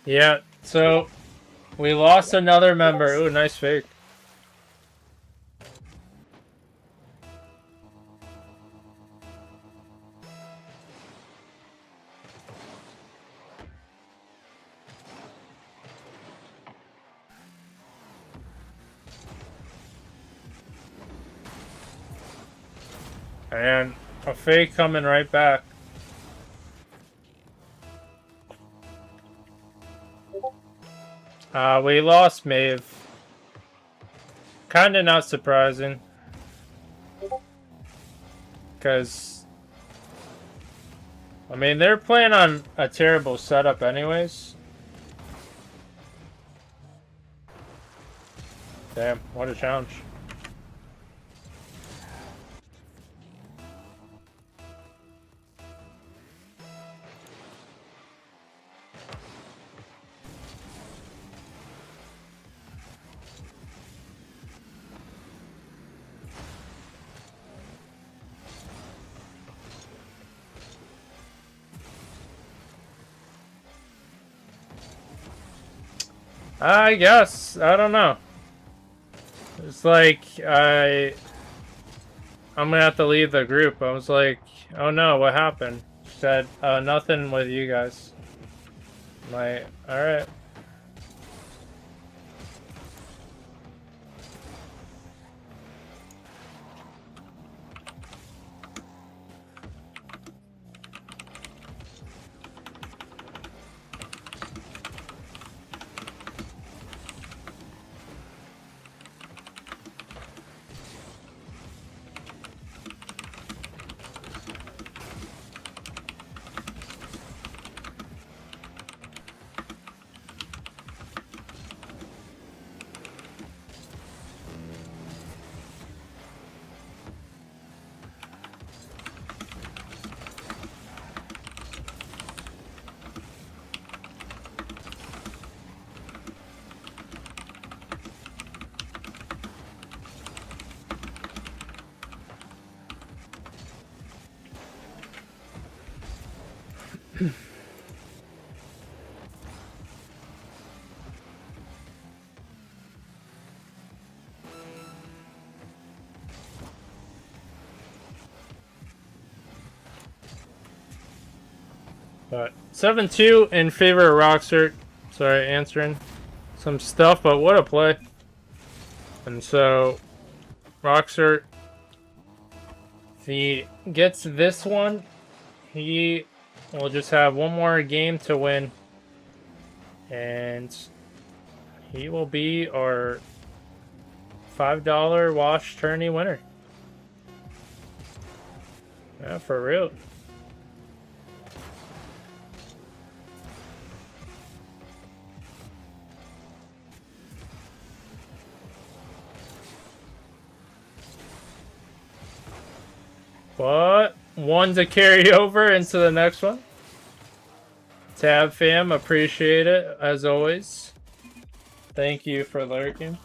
Yeah, so we lost another member. Ooh, nice fake. And a fake coming right back. We lost Maeve. Kinda not surprising. Because, I mean, they're playing on a terrible setup anyways. Damn, what a challenge. I guess. I don't know. It's like I'm gonna have to leave the group. I was like, oh no, what happened? She said, nothing with you guys. I'm like, alright. But 7-2 in favor of Roxert. Sorry, answering some stuff, but what a play. And so, Roxert, if he gets this one, he will just have one more game to win. And he will be our $5 wash tourney winner. Yeah, for real. But one to carry over into the next one. Tab fam, appreciate it as always. Thank you for lurking.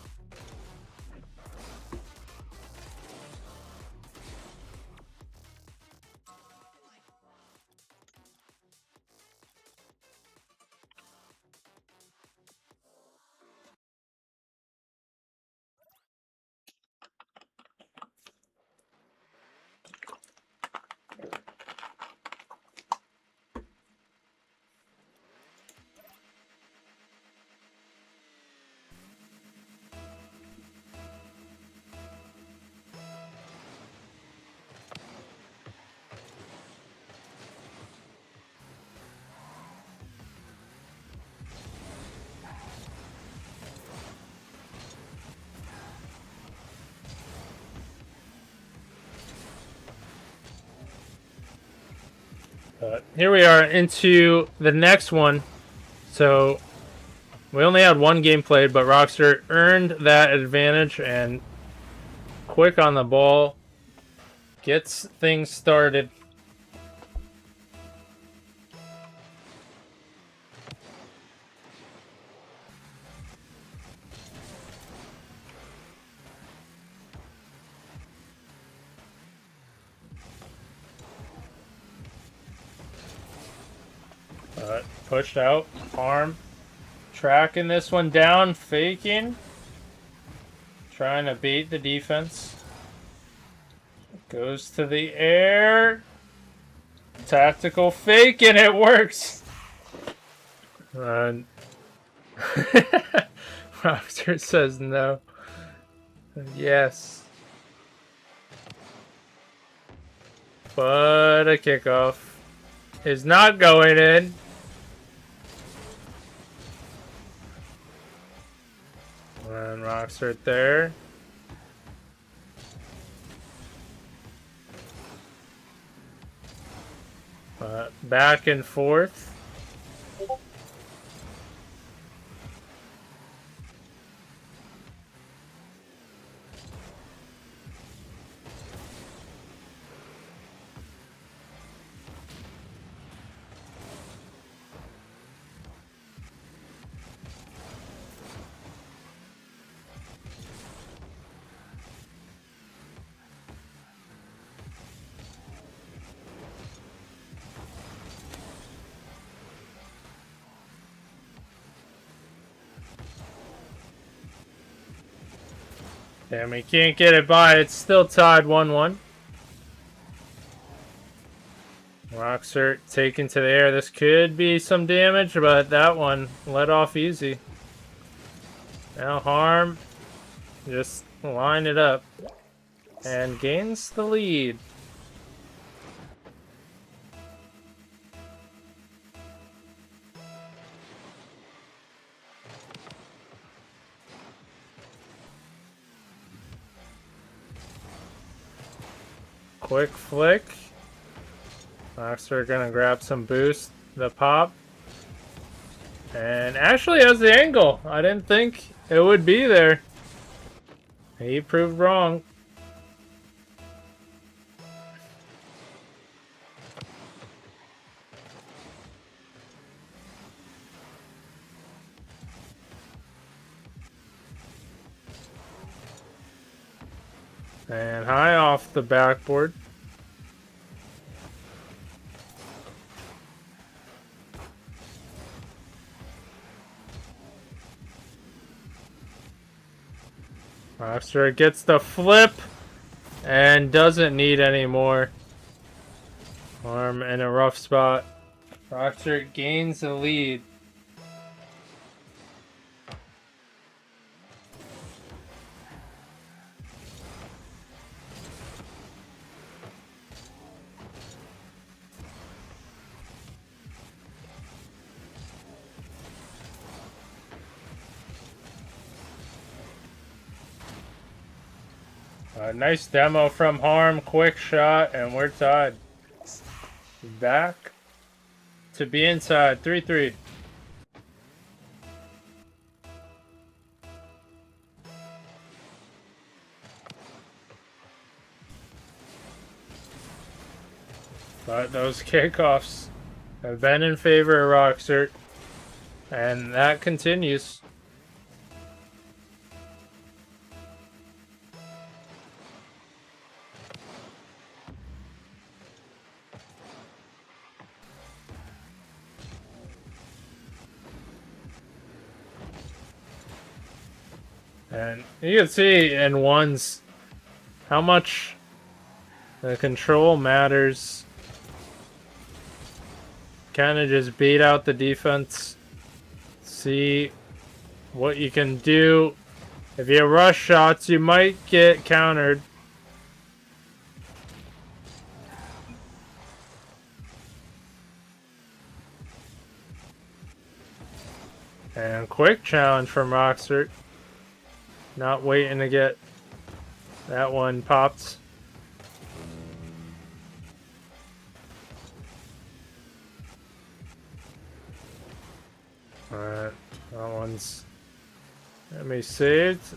Here we are into the next one. So we only had one game played, but Rockstar earned that advantage and quick on the ball gets things started. Pushed out, arm, tracking this one down, faking, trying to bait the defense. Goes to the air, tactical fake, and it works. Rockstar says no. Yes. But a kickoff is not going in. And Rockstar there. Back and forth. Damn, we can't get it by. It's still tied 1-1. Rockstar taken to the air. This could be some damage, but that one let off easy. Now Harm just line it up and gains the lead. Quick flick. Rockstar gonna grab some boost. The pop. And actually has the angle. I didn't think it would be there. He proved wrong. And high off the backboard. Rockstar gets the flip and doesn't need any more. Arm in a rough spot. Rockstar gains the lead. Nice demo from Harm, quick shot, and we're tied. Back to be inside, 3-3. But those kickoffs have been in favor of Rockstar, and that continues. And you can see in ones how much the control matters. Kind of just beat out the defense. See what you can do. If you rush shots, you might get countered. And quick challenge from Rockstar. Not waiting to get that one popped. Alright, that one's let me saved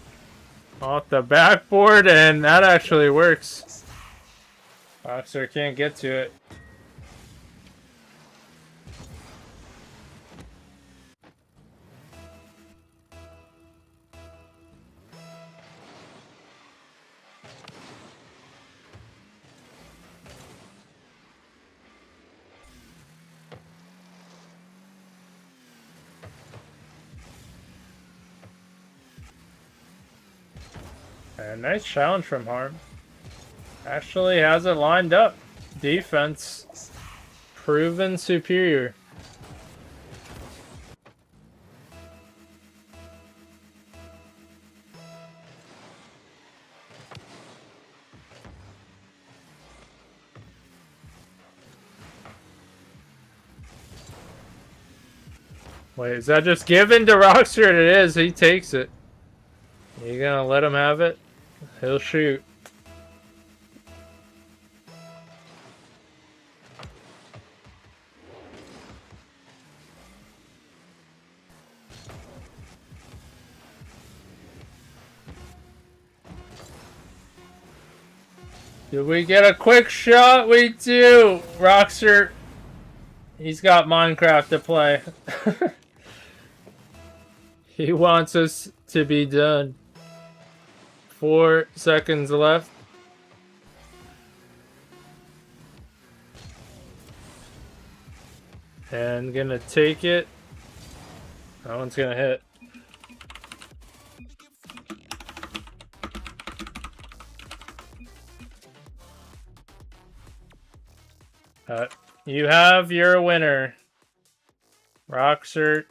off the backboard, and that actually works. Rockstar can't get to it. And nice challenge from Harm. Actually has it lined up. Defense proven superior. Wait, is that just given to Rockstar? It is. He takes it. You gonna let him have it? He'll shoot. Did we get a quick shot? We do. Rockstar, he's got Minecraft to play. He wants us to be done. 4 seconds left. And gonna take it. That one's gonna hit. You have your winner. Rockstar